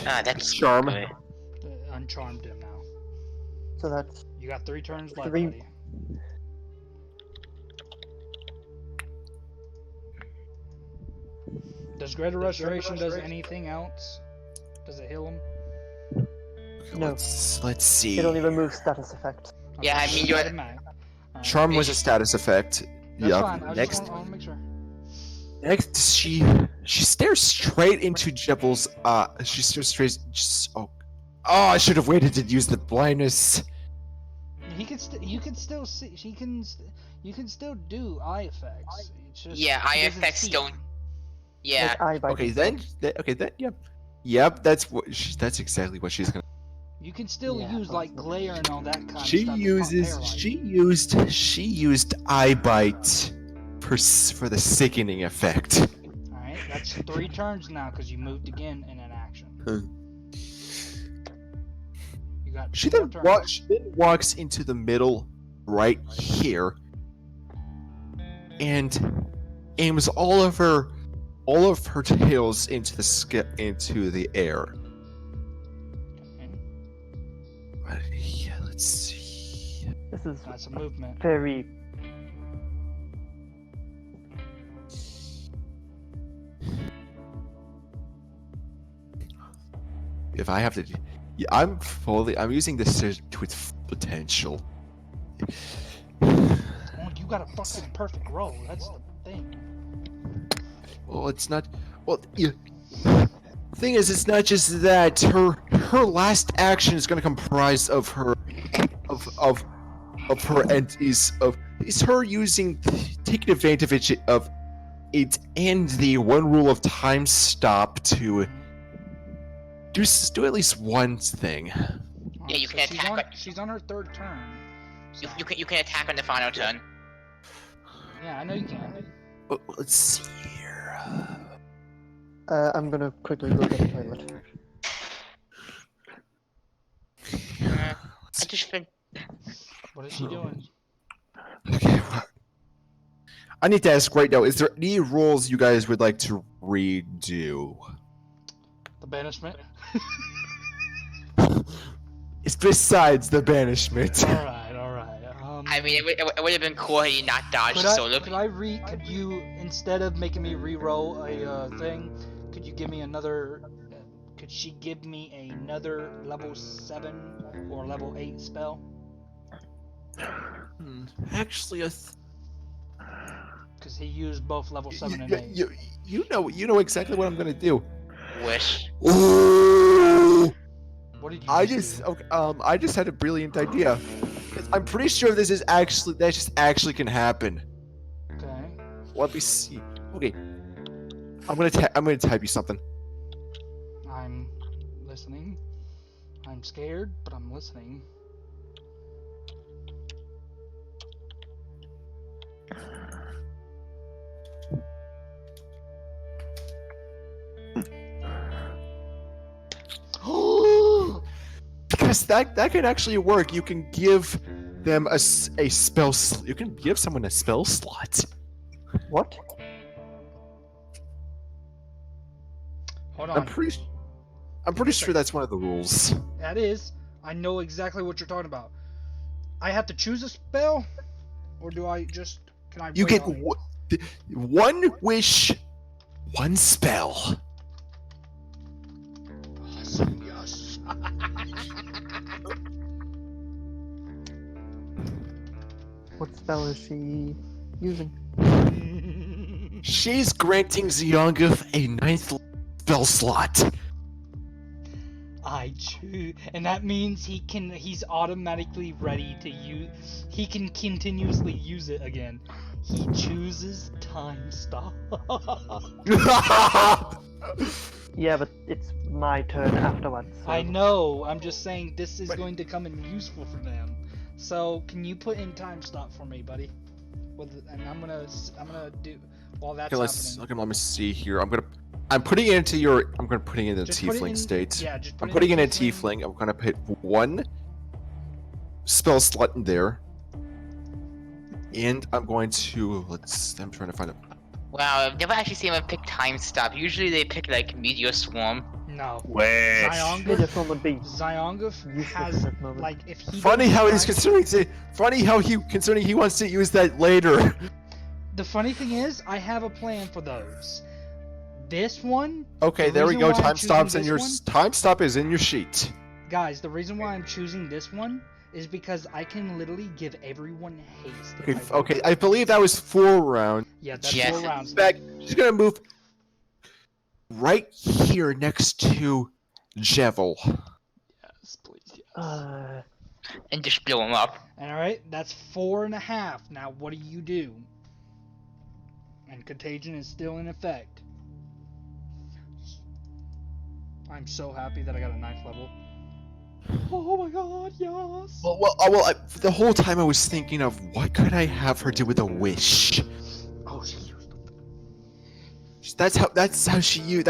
That's Charm. Uncharmed him now. So that's You got 3 turns left, 3. buddy. Does Greater Restoration does anything else? Does it heal him? No. Let's see. It only removes status effect. Yeah, I mean, you're. Charm was a status effect. That's Yup. fine. I Next, just want to make sure. next she stares straight into Jevel's. She stares straight. Oh, I should have waited to use the blindness. You can still see. You can still do eye effects. It's just, Yeah, eye he doesn't effects see. don't. Yeah. Okay, then. Okay, then. Yep. That's what. That's exactly what she's gonna. You can still use like glare and all that kind of She stuff. used eye bite for the sickening effect. Alright, that's 3 turns now because you moved again in an action. You got She 2 then more turns. she then walks into the middle right here and aims all of her tails into the air. Yeah, let's see. This is That's a movement. very. If I have to, yeah, I'm using this to its potential. Well, you got a fucking perfect roll. That's the thing. Well, it's not. Well, yeah. Thing is, it's not just that. Her last action is going to comprise of her, of her entities is her taking advantage of it and the one rule of time stop to do at least one thing. Yeah, you can attack. She's on her 3rd turn. So. You can attack on the final turn. Yeah, I know you can. Let's see here. I'm gonna quickly go to the toilet. I just been. What is she doing? Okay. I need to ask right now, is there any rules you guys would like to redo? The banishment? It's besides the banishment. Alright. I mean, it would have been cool had you not dodged the solar. Could you, instead of making me re-roll a thing, could you give me another, could she give me another level 7 or level 8 spell? Actually, Because he used both level 7 and 8. You know exactly what I'm gonna do. Wish. Ooh! What did you I just had a brilliant idea. I'm pretty sure that just actually can happen. Okay. Let me see. Okay. I'm gonna type you something. I'm listening. I'm scared, but I'm listening. yes, that can actually work. You can give them a spell. You can give someone a spell slot. What? Hold I'm on. pretty sure that's one of the rules. That is. I know exactly what you're talking about. I have to choose a spell, or do I just? Can I? You wait get on it? one wish, one spell. Awesome, yes. What spell is she using? She's granting Zyonguf a 9th spell slot. I choose, and that means he's automatically ready to use. He can continuously use it again. He chooses time stop. Yeah, but it's my turn afterwards. So. I know. I'm just saying this is going to come in useful for them. So can you put in time stop for me, buddy? And I'm gonna do while that's happening. Okay, let me see here. I'm putting it into your. I'm gonna put it in the Just put it tiefling in- state. yeah, just put I'm it putting in in a tiefling. tiefling. I'm gonna put one spell slot in there, and I'm going to I'm trying to find it. Wow, I've never actually seen them pick time stop. Usually they pick like Meteor Swarm. No. Wish. Meteor Swarm would be Zyonguf useless has at that moment. like if he. Funny doesn't how he's time- considering he wants to use that later. The funny thing is, I have a plan for those. This one. Okay, the there we reason go. why I'm Time stops in choosing your this one- time stop is in your sheet. Guys, the reason why I'm choosing this one is because I can literally give everyone haste. if Okay, I want. okay. I believe that was 4 rounds. Yeah, that's Yes. 4 rounds. Back. She's gonna move right here next to Jevil. Yes, please. Yes. And just blow them up. And alright, that's 4.5. Now, what do you do? And contagion is still in effect. I'm so happy that I got a 9th level. Oh my god, yes! The whole time I was thinking of what could I have her do with a wish. Oh, she used them. That's how she used.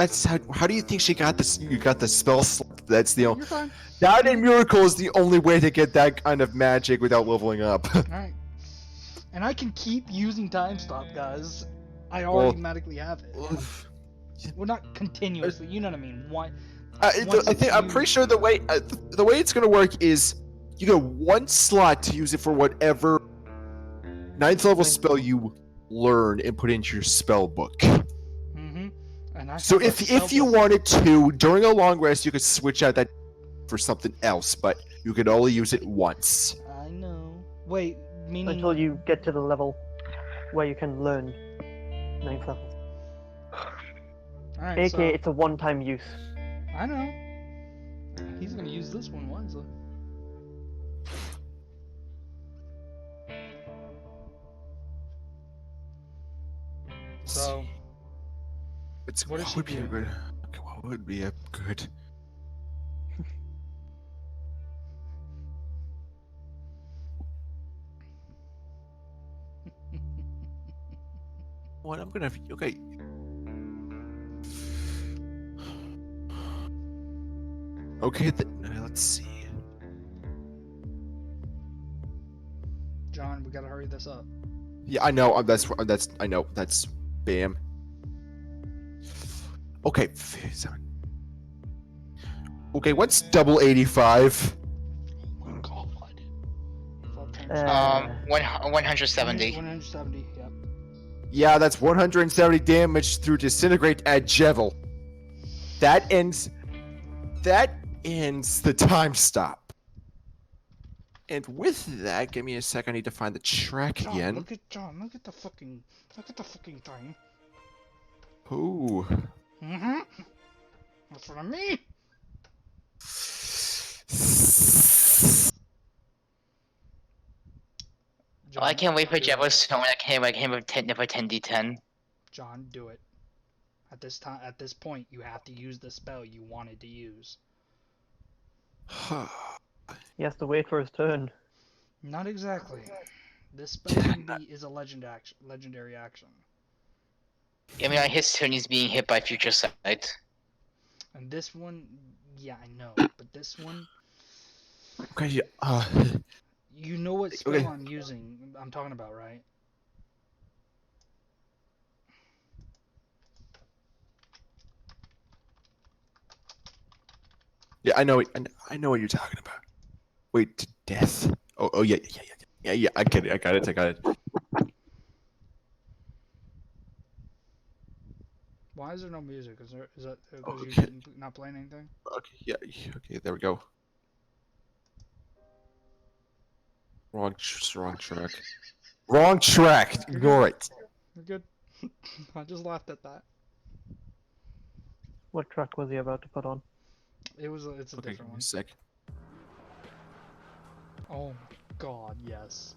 How do you think she got this? You got the spell slot. That's the only. You're fine. That and miracle is the only way to get that kind of magic without leveling up. Alright. And I can keep using time stop, guys. I automatically have it. Well, not continuously, you know what I mean. I'm pretty sure the way it's gonna work is you get one slot to use it for whatever 9th level spell you learn and put into your spell book. Mm-hmm. And So if you wanted to during a long rest, you could switch out that for something else, but you could only use it once. I know. Wait, meaning... Until you get to the level where you can learn 9th level. Alright, AKA, it's a one-time use. I know. He's gonna use this one wisely. So, what does she would be a do? good? Okay, what would be a good? What I'm gonna okay. Okay, let's see. John, we gotta hurry this up. Yeah, I know. I know. That's bam. Okay, 7. Okay, what's double 85? Oh my god. 170. 170, yep. Yeah, that's 170 damage through disintegrate at Jevil. That ends the time stop. And with that, give me a sec. I need to find the track John, again. look at the fucking thing. Ooh. Mm-hmm. That's what I mean. Oh, I can't wait for Jevils to know when I came with 10 for 10d10. John, do it. At this point, you have to use the spell you wanted to use. He has to wait for his turn. Not exactly. This spell is a legendary action. I mean, on his turn, he's being hit by Future Sight. And this one, yeah, I know, but this one, Okay, yeah, You know what spell Okay. I'm using? I'm talking about, right? yeah, I know, I know what you're talking about. Wait, to death? Oh, yeah, I get it, I got it. Why is there no music? Is that because Okay. you not playing anything? Okay, yeah, okay, there we go. Wrong track. Wrong track! You're Ignore good. it. You're good. I just laughed at that. What track was he about to put on? It's a Okay, give different me a one. sec. Oh my god, yes.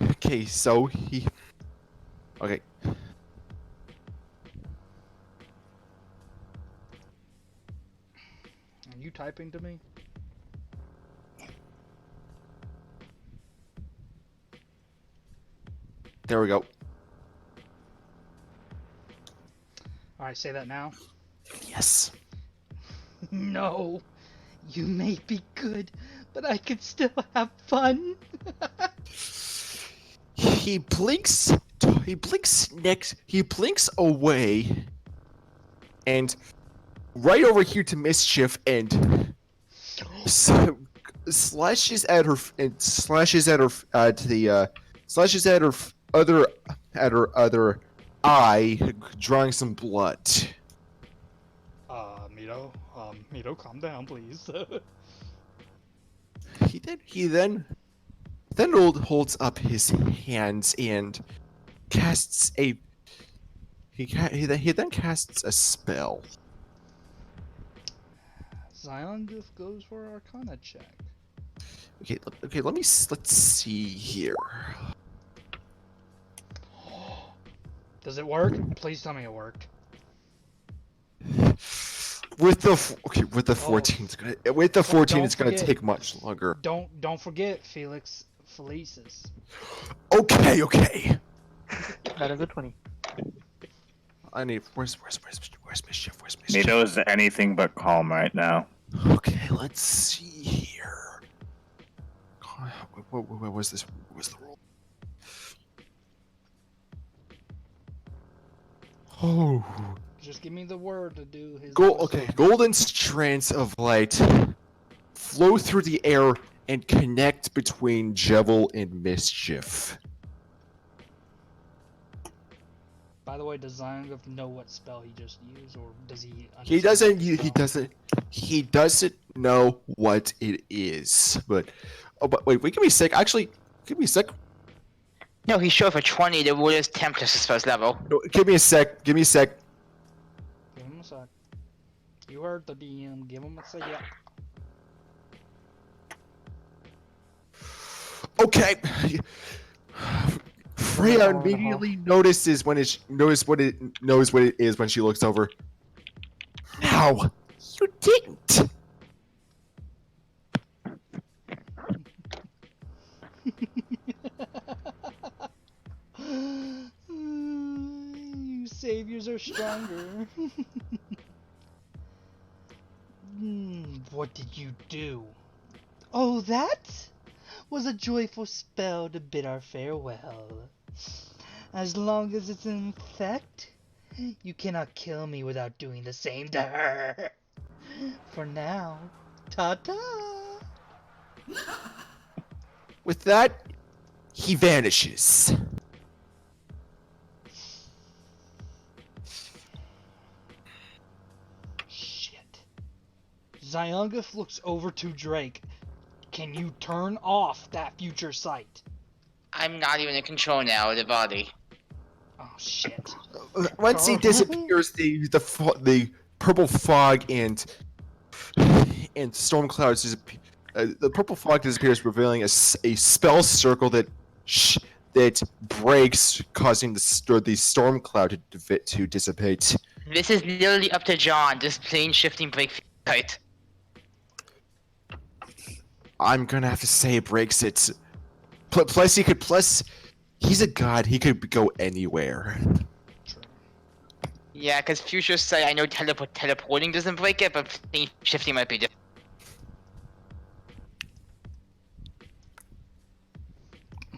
Okay, so he... Okay. Are you typing to me? There we go. Alright, say that now. Yes. No! You may be good, but I can still have fun! He blinks away, and right over here to Mischief, and slashes at her other eye, drawing some blood. Mito, calm down, please. He then holds up his hands and casts a he then casts a spell. Zyongif goes for Arcana check. Okay, let's see here. Does it work? Please tell me it worked. With the 14, it's gonna forget. take much longer. Don't forget Felix Felicis. Okay. That is a 20. I need where's Mischief? Nito is anything but calm right now. Okay, let's see here. What was this? What was the roll? Oh. Just give me the word to do his. Okay, golden strands of light flow through the air and connect between Jevil and Mischief. By the way, does Zyongif know what spell he just used, or does he? He understand doesn't. the spell? He doesn't know what it is. But wait, give me a sec. Actually, give me a sec. No, he's short for 20. The rule is 10 plus his first level. No, give me a sec. Give him a sec. You heard the DM. Give him a sec. Yeah. Okay. Freya immediately notices what it is when she looks over. How? You didn't. You saviors are stronger. What did you do? Oh, that was a joyful spell to bid our farewell. As long as it's in effect, you cannot kill me without doing the same to her. For now, ta-ta! With that, he vanishes. Shit. Zyongif looks over to Drake. Can you turn off that future sight? I'm not even in control now of the body. Oh shit. Once he disappears, the purple fog and storm clouds disappear. The purple fog disappears, revealing a spell circle that breaks, causing the storm cloud to dissipate. This is literally up to John. This plane shifting break tight. I'm gonna have to say it breaks it. Plus, he's a god. He could go anywhere. Yeah, because Future say I know teleporting doesn't break it, but plane shifting might be different.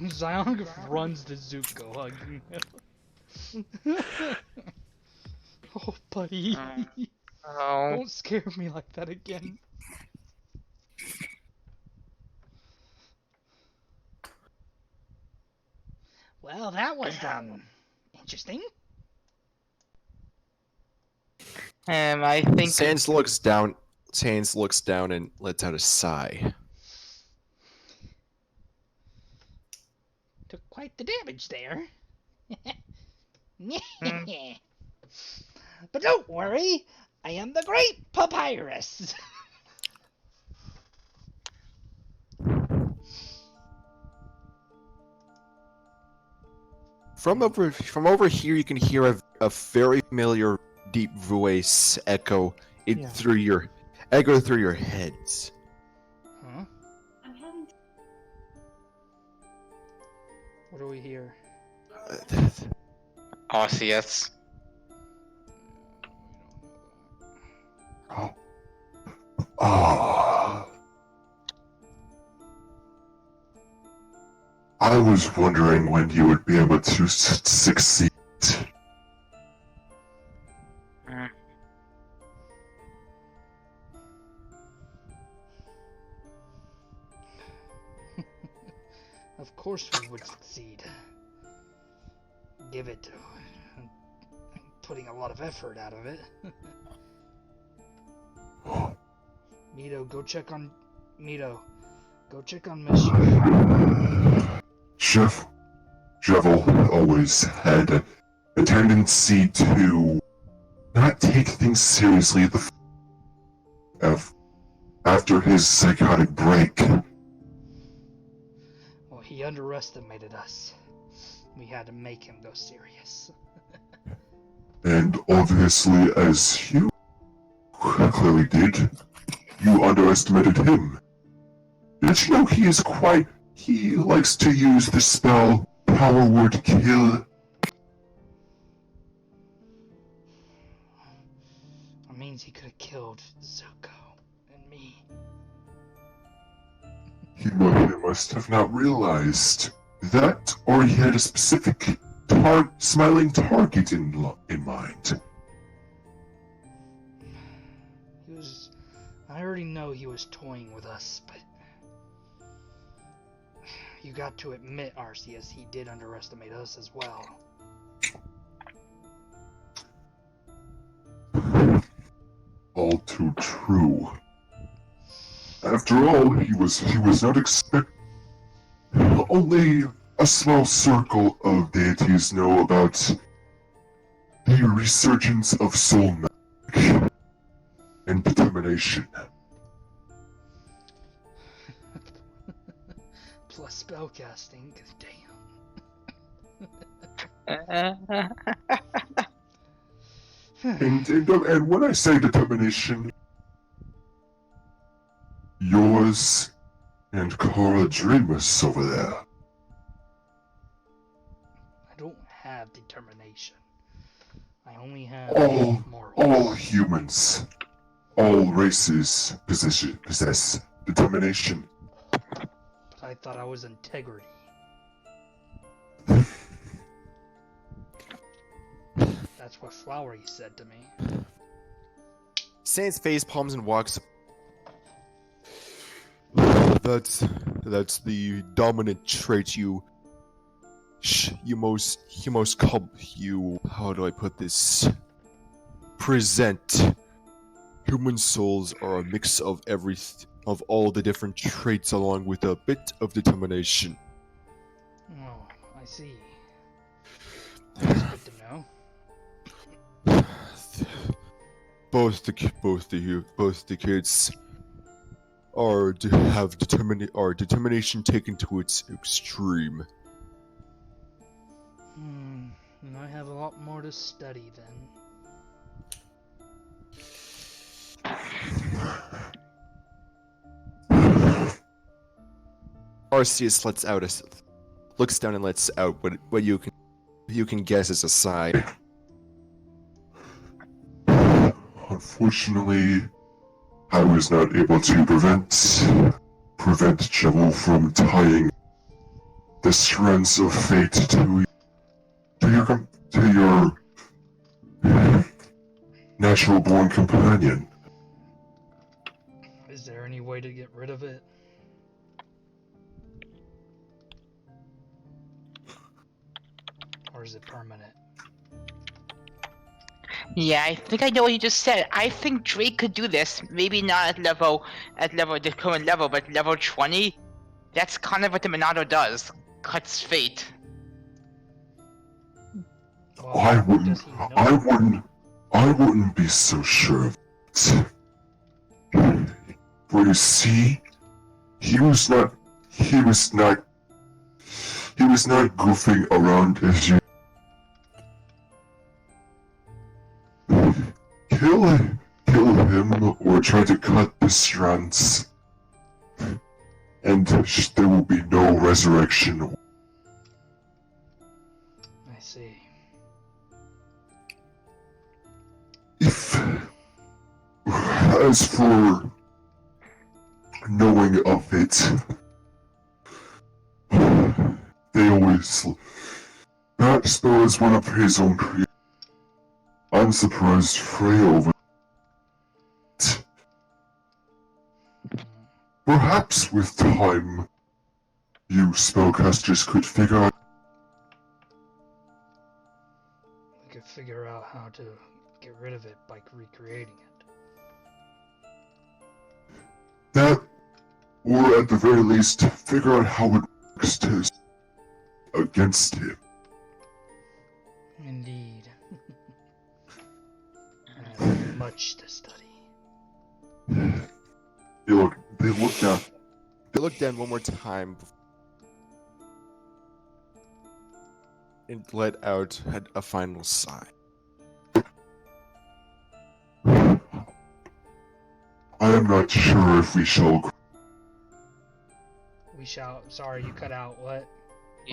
Zyong runs to Zuko, hugging him. Oh, buddy. Oh. Don't scare me like that again. Well, that was, interesting. I think Sans looks down. Sans looks down and lets out a sigh. Took quite the damage there. But don't worry, I am the great Papyrus. From over here, you can hear a very familiar deep voice echo through your heads. Huh? What do we hear? Arceus. I was wondering when you would be able to succeed. Of course we would succeed. Give it. I'm putting a lot of effort out of it. Mito, go check on Mischief. Chef Jevel always had a tendency to not take things seriously after his psychotic break. Well, he underestimated us. We had to make him go serious. And obviously, as you clearly did, you underestimated him. Did you know he likes to use the spell Power Word Kill? That means he could have killed Zuko and me. He must have not realized that, or he had a specific smiling target in mind. I already know he was toying with us, but you got to admit, Arceus, he did underestimate us as well. All too true. After all, he was not expect. Only a small circle of deities know about the resurgence of soul magic and determination. Plus spellcasting, damn. And when I say determination, yours and Cora Dreamus over there. I don't have determination. I only have morals. All humans, all races possess determination. But I thought I was integrity. That's what Flowery said to me. Sans face palms and walks. That's the dominant trait you how do I put this? Present. Human souls are a mix of all the different traits along with a bit of determination. Oh, I see. That's good to know. Both the kids are determination taken to its extreme. I have a lot more to study then. Arceus looks down and lets out what you can guess is a sigh. Unfortunately, I was not able to prevent Jevel from tying the strands of fate to your natural born companion. Is there any way to get rid of it? Or is it permanent? Yeah, I think I know what you just said. I think Drake could do this. Maybe not at the current level, but level 20. That's kind of what the Monado does. Cuts fate. Well, I does he know? I wouldn't be so sure of it. For you see, he was not goofing around as you. Kill him or try to cut the strands, and there will be no resurrection. I see. As for knowing of it, they always. That spell is one of his own creation. I'm surprised Freya over it. Perhaps with time, you spellcasters could figure out. We could figure out how to get rid of it by recreating it. That, or at the very least, figure out how it works against him. Indeed. I have much to study. They look down. They look down one more time and let out a final sigh. I am not sure if we shall. We shall. Sorry, you cut out. What?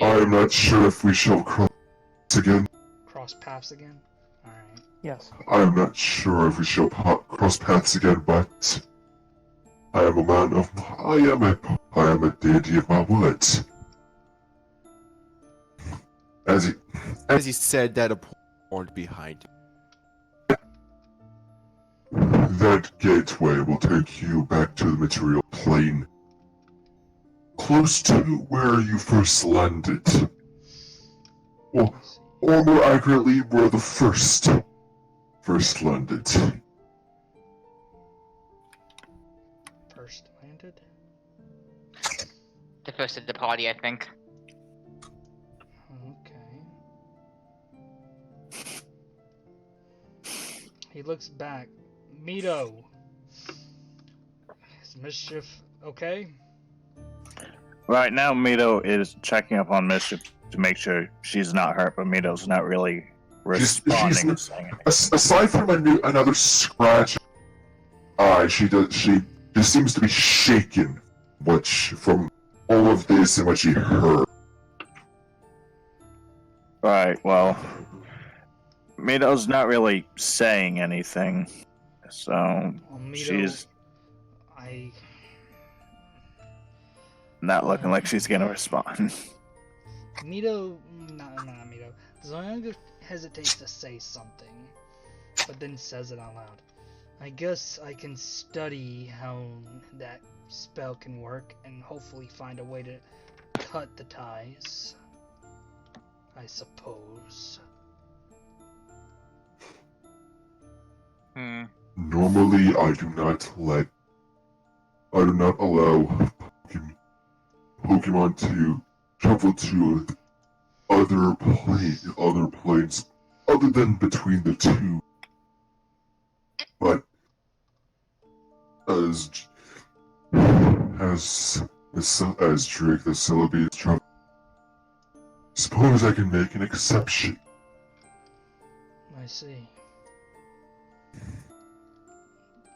I am not sure if we shall cross again. Cross paths again? Alright. Yes. I am not sure if we shall cross paths again, but I am a man of. I am a deity of my words. As he said that, a point behind him. That gateway will take you back to the material plane, close to where you first landed. Or more accurately, where the first landed. First landed? The first of the party, I think. Okay. He looks back. Mito! Is Mischief okay? Right now, Mito is checking up on Mischief to make sure she's not hurt, but Mito's not really responding. Aside from another scratch, she just seems to be shaken, from all of this and what she heard. Right. Well, Mito's not really saying anything, so Mito, she's not looking like she's gonna respond. Mito, not Mito. Zionga hesitates to say something, but then says it out loud. I guess I can study how that spell can work and hopefully find a way to cut the ties. I suppose. Normally, I do not allow Pokemon to travel to other planes other than between the two. But as Drake the Celebi travel, suppose I can make an exception. I see.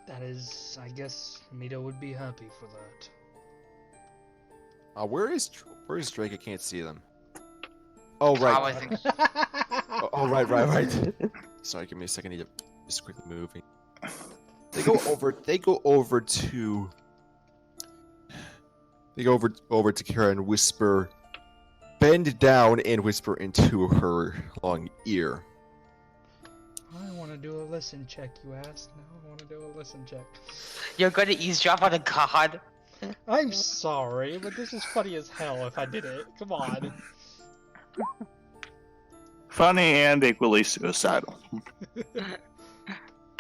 That is, I guess Mito would be happy for that. Where is Drake? I can't see them. Oh right. Right. Sorry, give me a second. I need to just quickly moving. They go over to Kara and whisper bend down and whisper into her long ear. I want to do a listen check, you asked. Now I want to do a listen check. You're gonna eavesdrop on a god. I'm sorry, but this is funny as hell if I did it. Come on. Funny and equally suicidal.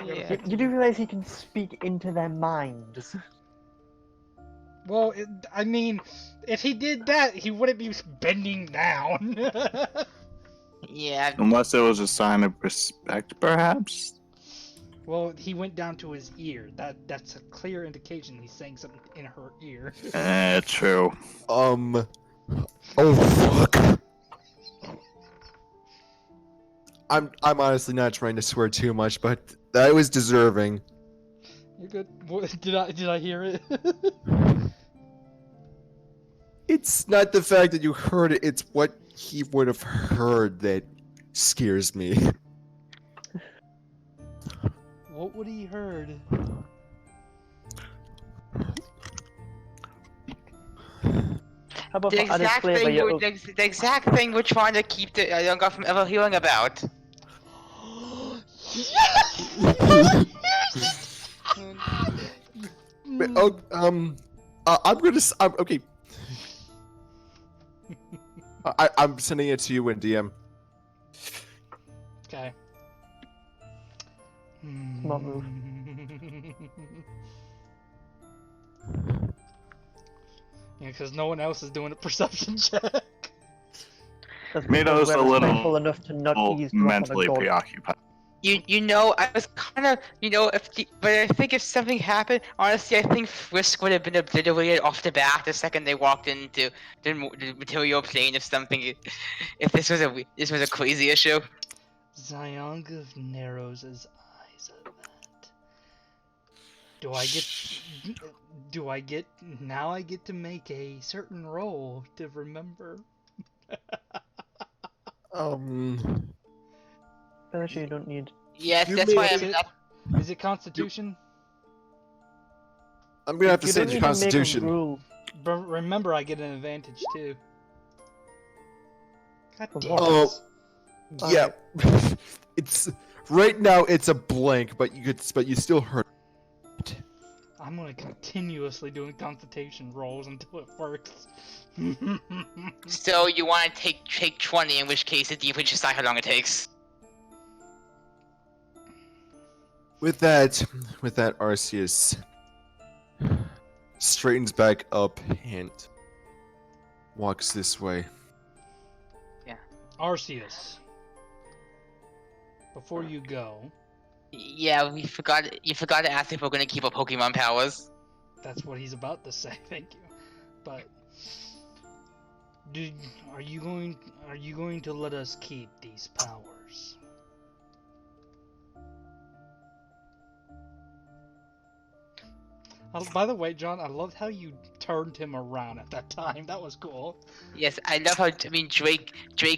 Yeah. You do realize he can speak into their minds? Well, I mean, if he did that, he wouldn't be bending down. Yeah. Unless it was a sign of respect, perhaps? Well, he went down to his ear. That's a clear indication he's saying something in her ear. True. Oh fuck. I'm honestly not trying to swear too much, but that was deserving. You're good. What, did I hear it? It's not the fact that you heard it, it's what he would have heard that scares me. What would he heard? How about The for added exact, flavor, thing you- we're, the exact thing we're trying to keep the young girl from ever hearing about. Okay. I'm sending it to you in DM. Okay. Smart move. Yeah, because no one else is doing a perception check. Mito's a little respectful enough to not eavesdrop on a mentally god. preoccupied. You know, I was kind of, but I think if something happened, honestly, I think Frisk would have been obliterated off the bat the second they walked into the material plane. If something, if this was a crazy issue. Zyongov narrows his eyes at that. Now I get to make a certain roll to remember. Actually, you don't need. Yes, You that's why made I'm. Is it Constitution? I'm gonna have to You say don't the need to make a Constitution. rule. But remember, I get an advantage too. God For damn what? it. Oh, yeah. It's right now. It's a blank, but you still heard. I'm gonna continuously doing Constitution rolls until it works. So you want to take 20, in which case it's you can decide how long it takes. With that, Arceus straightens back up and walks this way. Arceus, before you go, Yeah, you forgot to ask if we're gonna keep our Pokemon powers. that's what he's about to say. Thank you. But are you going to let us keep these powers? By the way, John, I loved how you turned him around at that time. That was cool. Yes, I love how Drake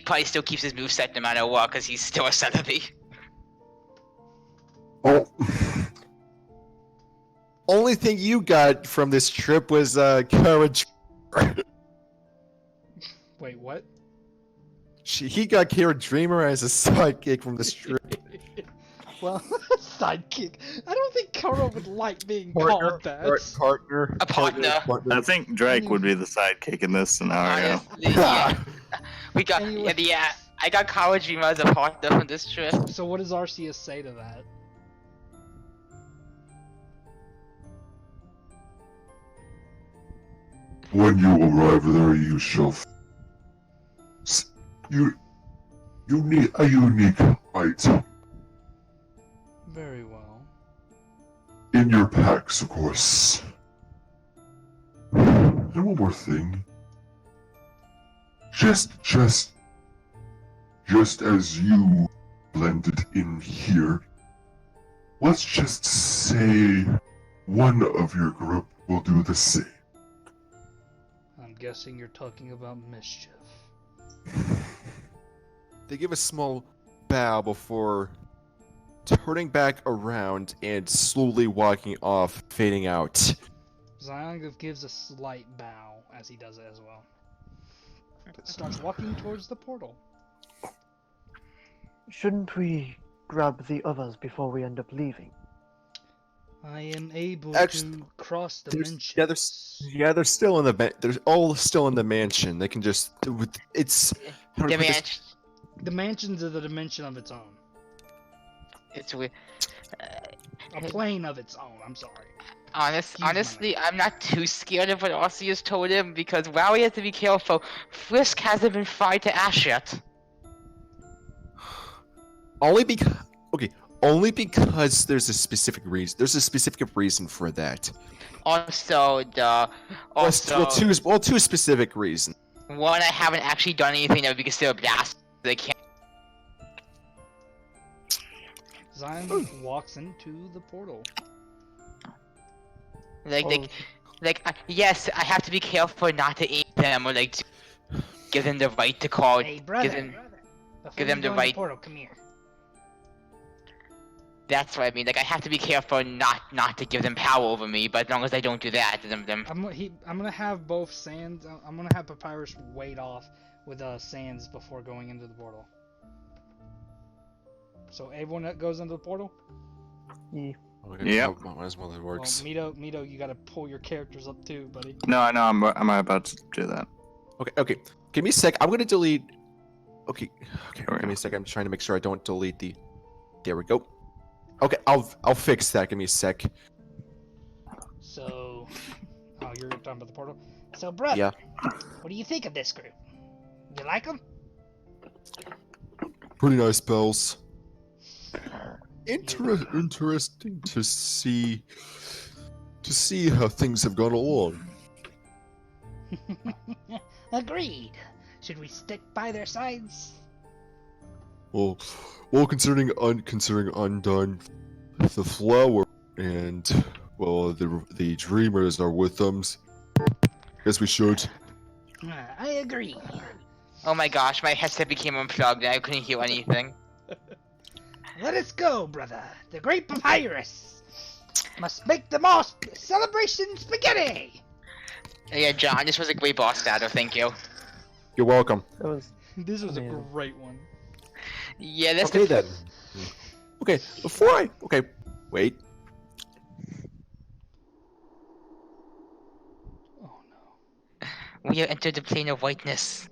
probably still keeps his moveset no matter what because he's still a centipede. Oh, Only thing you got from this trip was courage. Wait, what? He got Kara Dreamer as a sidekick from this trip. Well, sidekick. I don't think Kara would like being called that. Partner. A partner. I think Drake would be the sidekick in this scenario. Honestly, yeah. We got Anyway. yeah. I got Kawajima as a partner from this trip. So what does Arceus say to that? when you arrive there, you shall. You need a unique item Very well. in your packs, of course. And one more thing. Just as you blended in here, let's just say one of your group will do the same. I'm guessing you're talking about mischief. They give a small bow before turning back around and slowly walking off, fading out. Zyongov gives a slight bow as he does it as well. starts walking towards the portal. Shouldn't we grab the others before we end up leaving? I am able Actually, to cross There's- dimensions. they're still in the they're all still in the mansion. They can just it's how do I put this? The mansion's a dimension of its own. It's weird. A plane of its own, I'm sorry. Honestly, I'm not too scared of what Arceus told him because while we have to be careful, Frisk hasn't been fried to ash yet. Only because there's a specific reason. There's a specific reason for that. Also, two specific reasons. one, I haven't actually done anything that would be considered blast. They can't. Zion walks into the portal. Yes, I have to be careful not to aim them or like give them the right to call. Hey, brother. Give them the right. Portal, come here. That's what I mean. Like I have to be careful not to give them power over me. But as long as I don't do that, them. I'm gonna have both Sans. I'm gonna have Papyrus wait off with Sans before going into the portal. So everyone that goes into the portal. Yeah. Okay, Yep. Might as well it works. Well, Mito, you gotta pull your characters up too, buddy. No, I know. I'm about to do that. Okay. Give me a sec. I'm gonna delete. Okay. we Give me go. a sec. I'm trying to make sure I don't delete the. There we go. Okay, I'll fix that. Give me a sec. So, you're talking about the portal. So, brother, Yeah. what do you think of this group? You like them? Pretty nice spells. Interesting to see how things have gone along. Agreed. Should we stick by their sides? Well, considering Undone, the Flower, and well, the Dreamers are with them. Guess we should. I agree. Oh my gosh, my headset became unplugged and I couldn't hear anything. Let us go, brother. The great Papyrus must make the most celebration spaghetti. Yeah, John, this was a great boss battle. Thank you. You're welcome. This was a great one. Yeah, that's Okay then. Okay, wait. We have entered the plane of whiteness.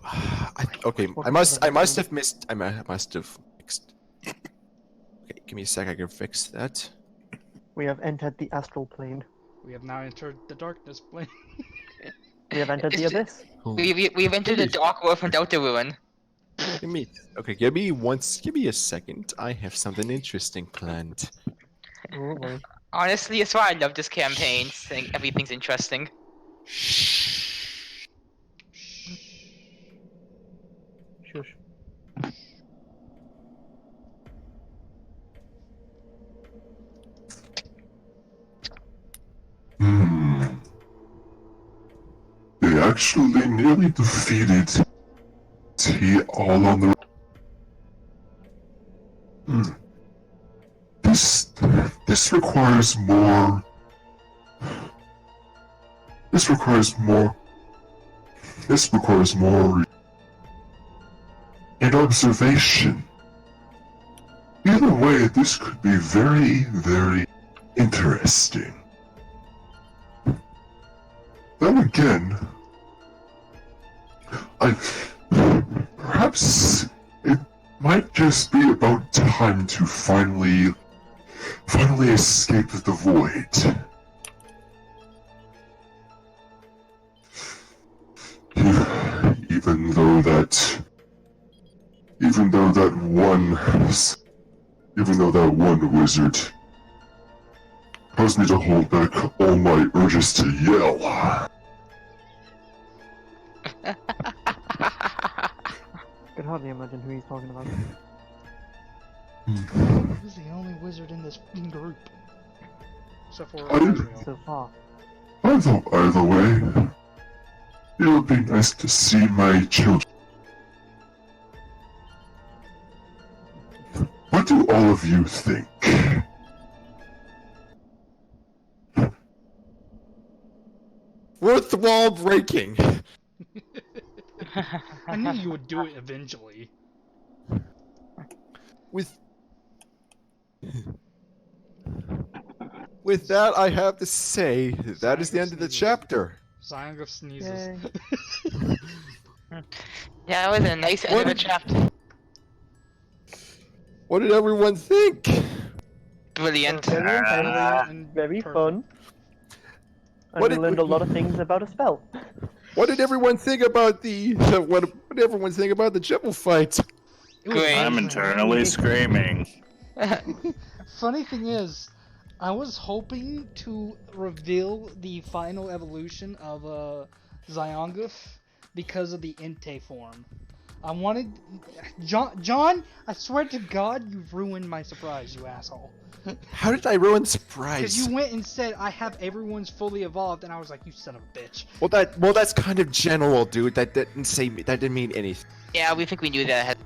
I must have missed. I must have fixed. Okay, give me a sec. I can fix that. We have entered the astral plane. We have now entered the darkness plane. We have entered the abyss. We've entered the dark world from Delta Ruin. Give me a second. I have something interesting planned. Honestly, that's why I love this campaign. Saying everything's interesting. Shush. They actually nearly defeated T all on the. This requires more. This requires more and observation. Either way, this could be very, very interesting. Then again, perhaps it might just be about time to finally escape the void. Even though that one wizard caused me to hold back all my urges to yell. I can hardly imagine who he's talking about. Who's the only wizard in this group? Except for So far. Either way, it would be nice to see my children. What do all of you think? Fourth wall breaking. I knew you would do it eventually. With that, I have to say that is the end of the chapter. Zyonguf sneezes. Yeah, it was a nice end of the chapter. What did everyone think? Brilliant. Very intelligent, very fun. And we learned a lot of things about a spell. What did everyone think about the what did everyone think about the Jebel fight? Great. I'm internally screaming. Funny thing is, I was hoping to reveal the final evolution of Zyonguf because of the Entei form. I wanted John. I swear to God, you ruined my surprise, you asshole. How did I ruin the surprise? Because you went and said I have everyone's fully evolved, and I was like, you son of a bitch. Well, that's kind of general, dude. That didn't mean anything. Yeah, we think we knew that.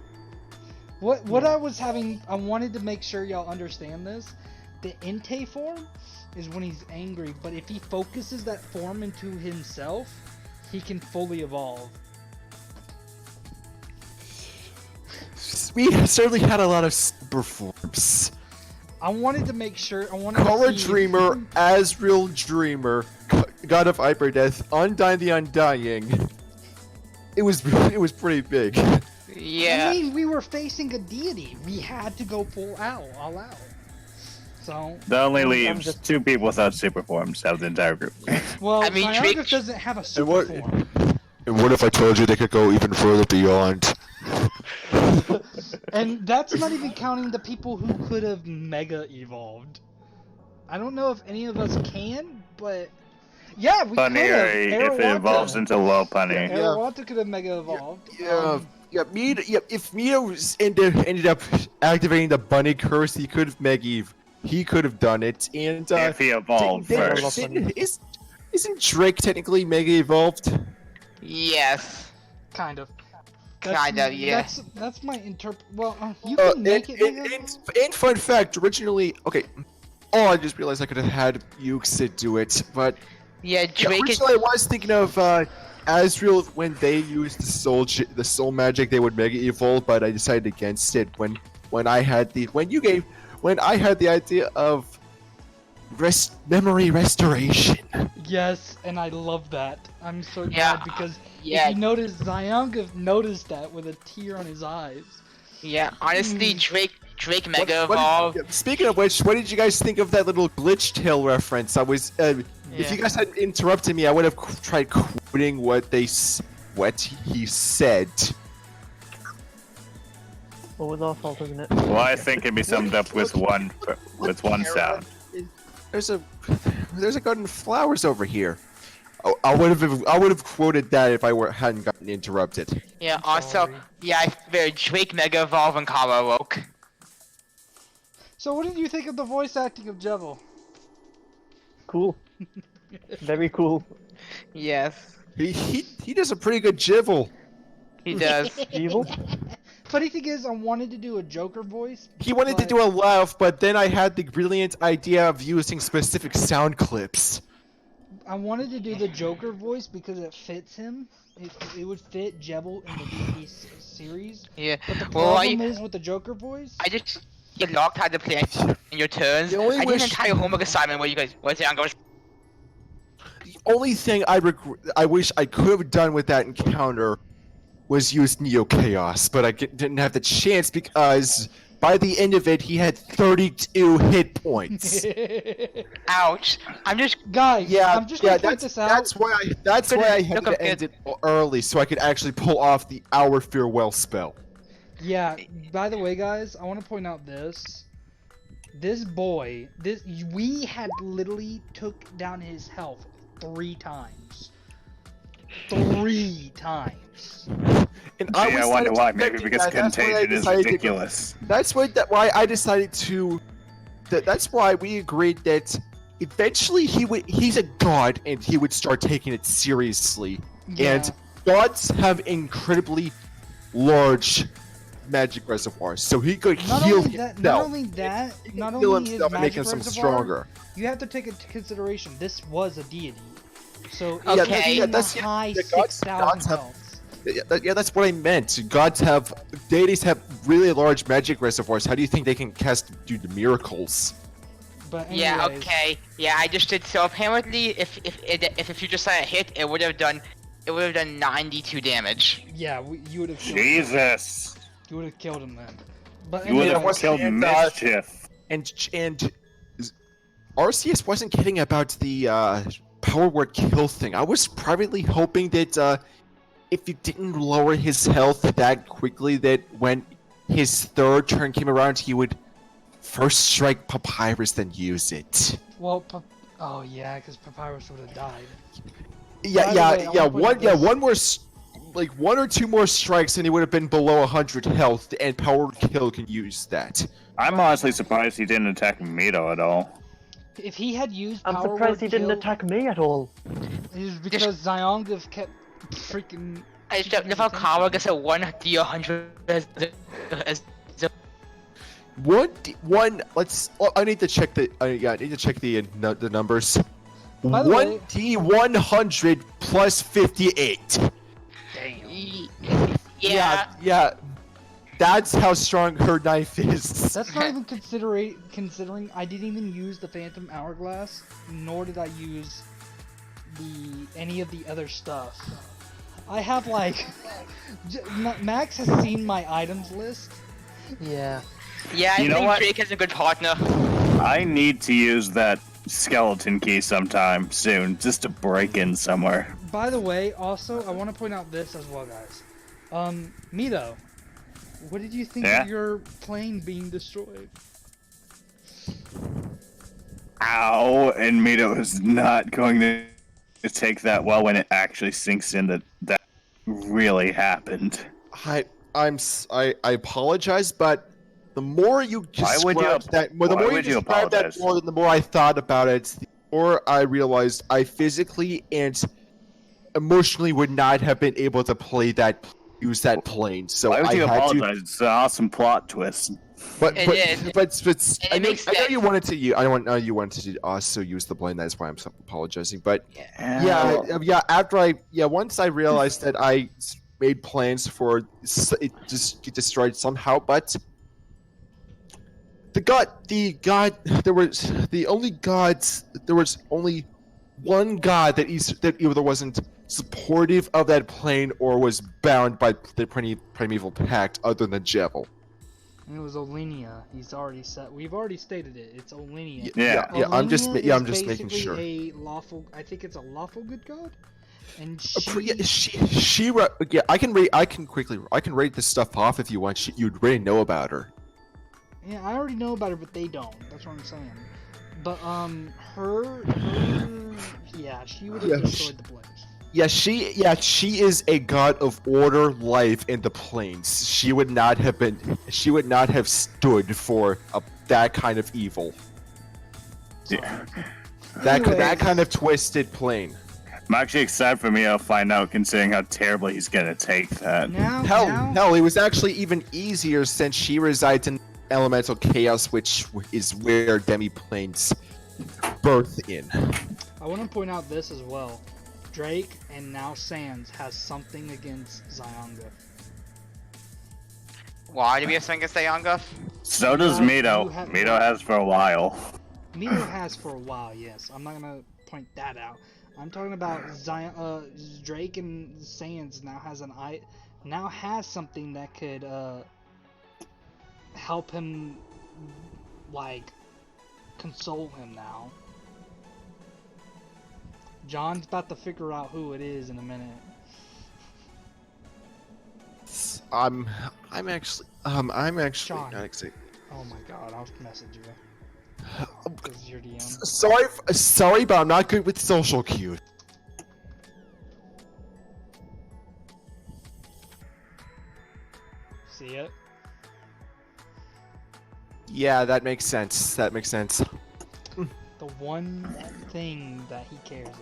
What I wanted to make sure y'all understand this. The Entei form is when he's angry, but if he focuses that form into himself, he can fully evolve. We certainly had a lot of super forms. I wanted to make sure. Korra Dreamer, Azrael Dreamer, God of Hyperdeath, Undyne the Undying. It was pretty big. Yeah. I mean, we were facing a deity. We had to go all out. So. That only leaves 2 people without super forms out of the entire group. Well, I mean, Zyonguf doesn't have a super form. And what if I told you they could go even further beyond? And that's not even counting the people who could have mega evolved. I don't know if any of us can, but yeah, we could have. If it evolves into low punny. Arawata could have mega evolved. If Mito ended up activating the bunny curse, he could have he could have done it, and if he evolved first. Isn't Drake technically mega evolved? Yes. Kind of. Yeah. That's my Well, you can make it. And fun fact, originally, okay. Oh, I just realized I could have had Yuxid do it, but yeah, Drake. Originally, I was thinking of Azrael when they used the soul magic, they would mega evolve, but I decided against it when I had the idea of memory restoration. Yes, and I love that. I'm so glad because if you notice, Zyonguf noticed that with a tear on his eyes. Yeah, honestly, Drake mega evolved. Speaking of which, what did you guys think of that little glitch tail reference? I was, if you guys had interrupted me, I would have tried quoting what he said. What was our fault, isn't it? Well, I think it can be summed up with one sound. There's a garden of flowers over here. I would have quoted that if I hadn't gotten interrupted. Yeah. Also, Drake mega evolve and Kara woke. So, what did you think of the voice acting of Jevil? Cool. Very cool. Yes. He does a pretty good Jivil. He does. Jivil? Funny thing is, I wanted to do a Joker voice. He wanted to do a laugh, but then I had the brilliant idea of using specific sound clips. I wanted to do the Joker voice because it fits him. It would fit Jebel in the DP series. Yeah. But the problem is with the Joker voice. I just get locked how to play in your turns. I did an entire homework assignment where you guys The only thing I wish I could have done with that encounter was use Neo Chaos, but I didn't have the chance because by the end of it, he had 32 hit points. Ouch! I'm just I'm just gonna point this out. That's why I had to end it early so I could actually pull off the Hour Farewell spell. Yeah. By the way, guys, I want to point out this. We had literally took down his health 3 times. 3 times. And I wonder why. Maybe because Contagion is ridiculous. That's why I decided to. That's why we agreed that eventually he's a god and he would start taking it seriously. Yeah. And gods have incredibly large magic reservoirs, so he could heal himself. Not only his magic making him reservoir, stronger. You have to take into consideration this was a deity. So okay, that's high 6,000 health. Yeah, that's what I meant. Deities have really large magic reservoirs. How do you think they can do the miracles? But Yeah. anyways, Okay. Yeah, I just did. So apparently, if a future sight hit, it would have done 92 damage. Yeah, you would have. Jesus. You would have killed him then. But You would anyways, have killed Mischief. And RCS wasn't kidding about the power word kill thing. I was privately hoping that if you didn't lower his health that quickly, that when his third turn came around, he would first strike Papyrus, then use it. Well, oh yeah, because Papyrus would have died. Yeah, one more, like 1 or 2 more strikes, and he would have been below 100 health, and power word kill can use that. I'm honestly surprised he didn't attack Mito at all. If he had used I'm power surprised word he didn't kill, attack me at all. it was because Zyonga kept freaking. I just don't know how Kara gets a 1d100 as Let's. I need to check the. I need to check the numbers. By the way- 1d100 plus 58. Damn. Yeah. That's how strong her knife is. That's not even considering I didn't even use the Phantom Hourglass, nor did I use any of the other stuff. I have like Max has seen my items list. Yeah. Yeah, I You know think what? Drake is a good partner. I need to use that skeleton key sometime soon, just to break in somewhere. By the way, also I want to point out this as well, guys. Mito, what did you think Yeah? of your plane being destroyed? Ow! And Mito is not going to take that well when it actually sinks in that really happened. I apologize, but the more you Why would you described that, the why more you would you described that, apologize? the more I thought about it, the more I realized I physically and emotionally would not have been able to use that plane. So Why would you I had apologize? It's an awesome plot twist. But It is. I know makes you sense. wanted to. I know you wanted to also use the plane. That's why I'm apologizing. But once I realized that I made plans for it just get destroyed somehow, but there was only one god that either wasn't supportive of that plane or was bound by the primeval pact other than Jevil. And it was Olinia. We've already stated it. It's Olinia. Yeah. I'm just Olinia is making basically sure. I think it's a lawful good god. And I can rate this stuff off if you want. You'd really know about her. Yeah, I already know about her, but they don't. That's what I'm saying. But she would have destroyed the place. She is a god of order, life, and the planes. She would not have stood for that kind of evil. Yeah. That kind of twisted plane. I'm actually excited for me to find out, considering how terribly he's gonna take that. Hell, it was actually even easier since she resides in elemental chaos, which is where demi-planes birth in. I want to point out this as well. Drake and now Sans has something against Zyonga. Why do we have something against Zyonga? So does Mito. Mito has for a while. Mito has for a while, yes. I'm not gonna point that out. I'm talking about Drake and Sans now has something that could help him, like, console him now. John's about to figure out who it is in a minute. I'm actually John. not excited. Oh my god, I'll message you. This is your DM. Sorry, but I'm not good with social cues. See it? Yeah, that makes sense. The one thing that he cares about.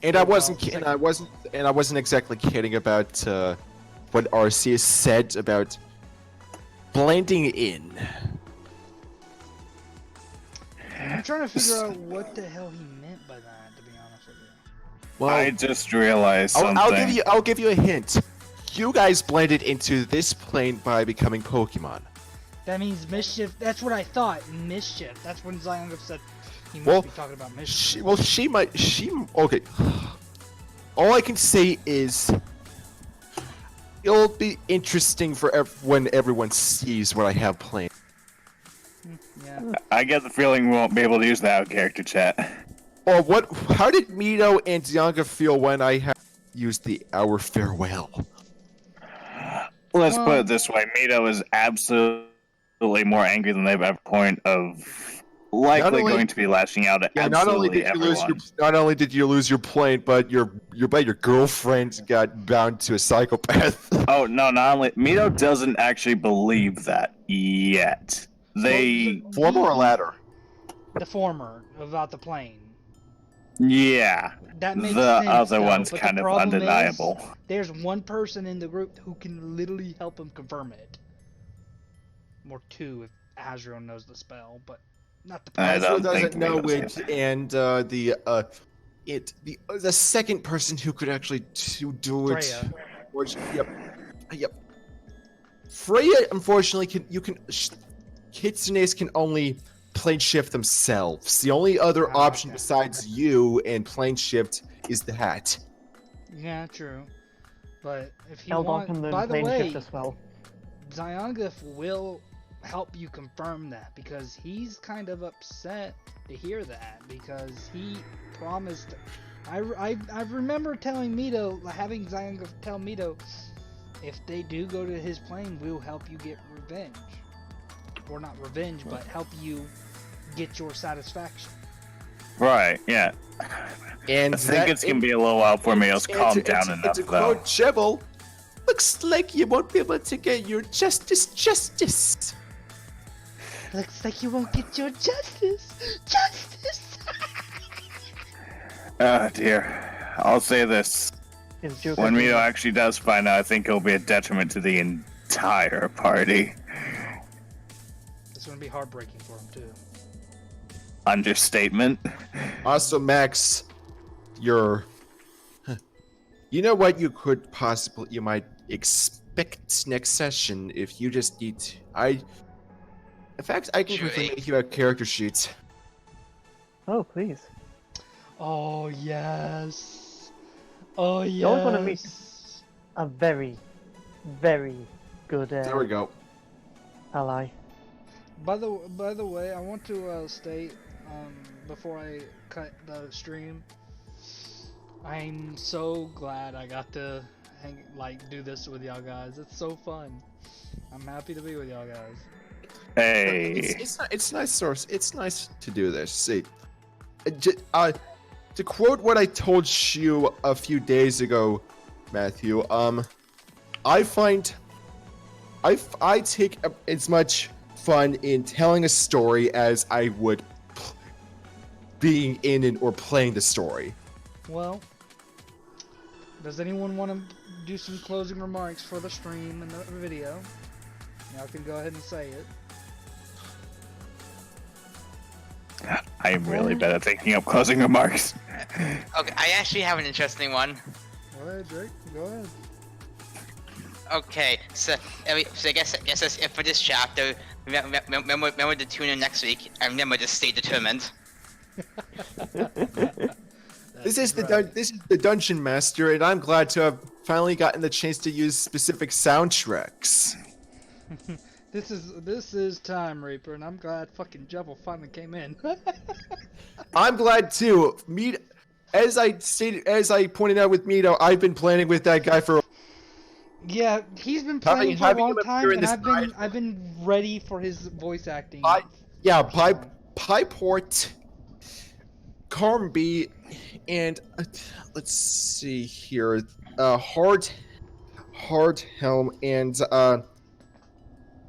And I wasn't exactly kidding about what Arceus said about blending in. I'm trying to figure out what the hell he meant by that, to be honest with Well, I just realized something. I'll give you a hint. You guys blended into this plane by becoming Pokemon. That means mischief. That's what I thought. Mischief. That's when Zyonga said he must Well, be talking about mischief. Okay. All I can say is it'll be interesting for when everyone sees what I have planned. Yeah. I get the feeling we won't be able to use that character chat. Or what? How did Mito and Zyonga feel when I have used the Our Farewell? Let's put it this way: Mito is absolutely more angry than they've ever point of likely going to be lashing out at absolutely everyone. Not only did you lose your plane, but your girlfriend got bound to a psychopath. Oh no! Not only Mito doesn't actually believe that yet. They former or latter? The former about the plane. Yeah. That makes the sense, other though, one's but kind the of problem undeniable. is, there's one person in the group who can literally help him confirm it. Or two if Azrael knows the spell, but not the I person. don't doesn't think know Mito's it, and the second person who could actually do it. Freya. Yep. Freya, unfortunately, Kitsunes can only plane shift themselves. The only other option besides you and plane shift is the hat. Yeah, true. But if you Eldon want, can learn by the plane way, shift as well. Zyonga will help you confirm that because he's kind of upset to hear that because he promised. I remember telling Mito, having Zyonga tell Mito, if they do go to his plane, we'll help you get revenge. Or not revenge, but help you get your satisfaction. Right, yeah. And I think it's gonna be a little while for me. I'll calm down enough, to though. quote Jebel, looks like you won't be able to get your justice. Looks like you won't get your justice. Oh dear. I'll say this. When Mito actually does find out, I think it'll be a detriment to the entire party. It's gonna be heartbreaking for him too. Understatement. Also, Max, you know what you might expect next session if you just need in fact, I can quickly make you a character sheet. Oh, please. Oh, yes. Oh, yes. You always want to meet a very, very good There we go. ally. By the way, I want to state before I cut the stream, I'm so glad I got to do this with y'all guys. It's so fun. I'm happy to be with y'all guys. Hey. It's nice. It's nice to do this. See, to quote what I told you a few days ago, Matthew. I take as much fun in telling a story as I would being in or playing the story. Well, does anyone want to do some closing remarks for the stream and the video? Y'all can go ahead and say it. I'm really bad at thinking up closing remarks. Okay, I actually have an interesting one. Go ahead, Drake. Go ahead. Okay, so I guess that's it for this chapter. Remember to tune in next week, and remember to stay determined. This is the Dungeon Master, and I'm glad to have finally gotten the chance to use specific soundtracks. This is Time Reaper, and I'm glad fucking Jebel finally came in. I'm glad too. As I pointed out with Mito, I've been planning with that guy for. Yeah, he's been playing for a having long him time, appear in and this I've been ready for his voice acting. Pieport, Carmby, and let's see here, Hardhelm, and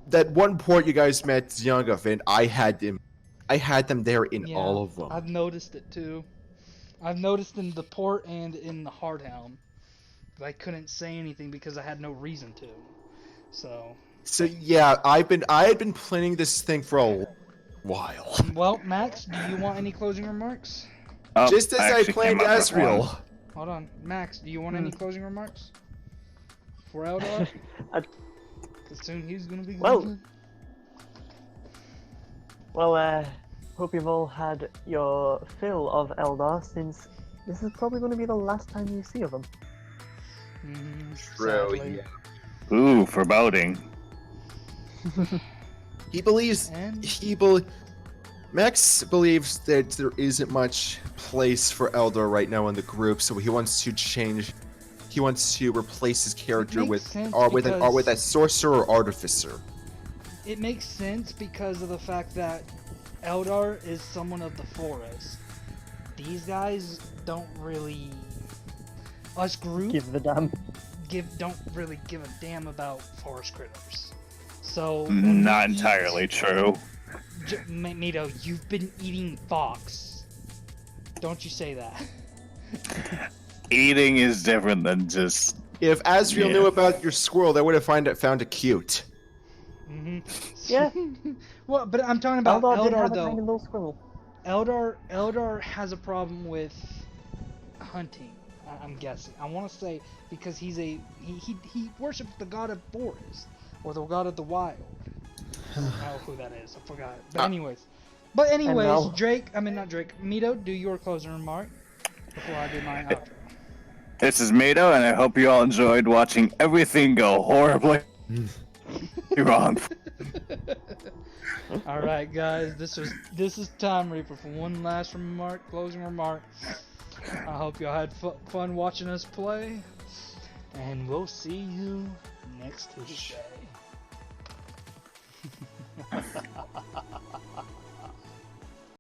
that one port you guys met Zyonga in. I had them there in all of them. I've noticed it too. I've noticed in the port and in the Hardhelm. But I couldn't say anything because I had no reason to. So yeah, I had been planning this thing for a while. Well, Max, do you want any closing remarks? Just as I planned Asriel. hold on. Max, do you want any closing remarks for Eldar? I- Cause soon he's gonna be Well- gone. Well, hope you've all had your fill of Eldar, since this is probably going to be the last time you see of them. True, Sadly. yeah. Ooh, foreboding. He believes And Max believes that there isn't much place for Eldar right now in the group, so he wants to change. He wants to replace his character makes with sense with because- a sorcerer or artificer. it makes sense because of the fact that Eldar is someone of the forest. These guys don't really. Us group Give the damn. don't really give a damn about forest critters. So Not entirely true. Mito, you've been eating fox. Don't you say that. Eating is different than just. If Asriel Yeah. knew about your squirrel, they would have found it cute. Yeah. Well, but I'm talking about Eldar did Eldar have a tiny though. little squirrel. Eldar has a problem with hunting. I'm guessing. I want to say because he worships the god of forest or the god of the wild. I don't know who that is. I forgot. But anyways, now- Drake. I mean not Drake. Mito, do your closing remark before I do my outro. This is Mito, and I hope you all enjoyed watching everything go horribly wrong. All right, guys. This is Time Reaper for one last closing remark. I hope y'all had fun watching us play, and we'll see you next Tuesday.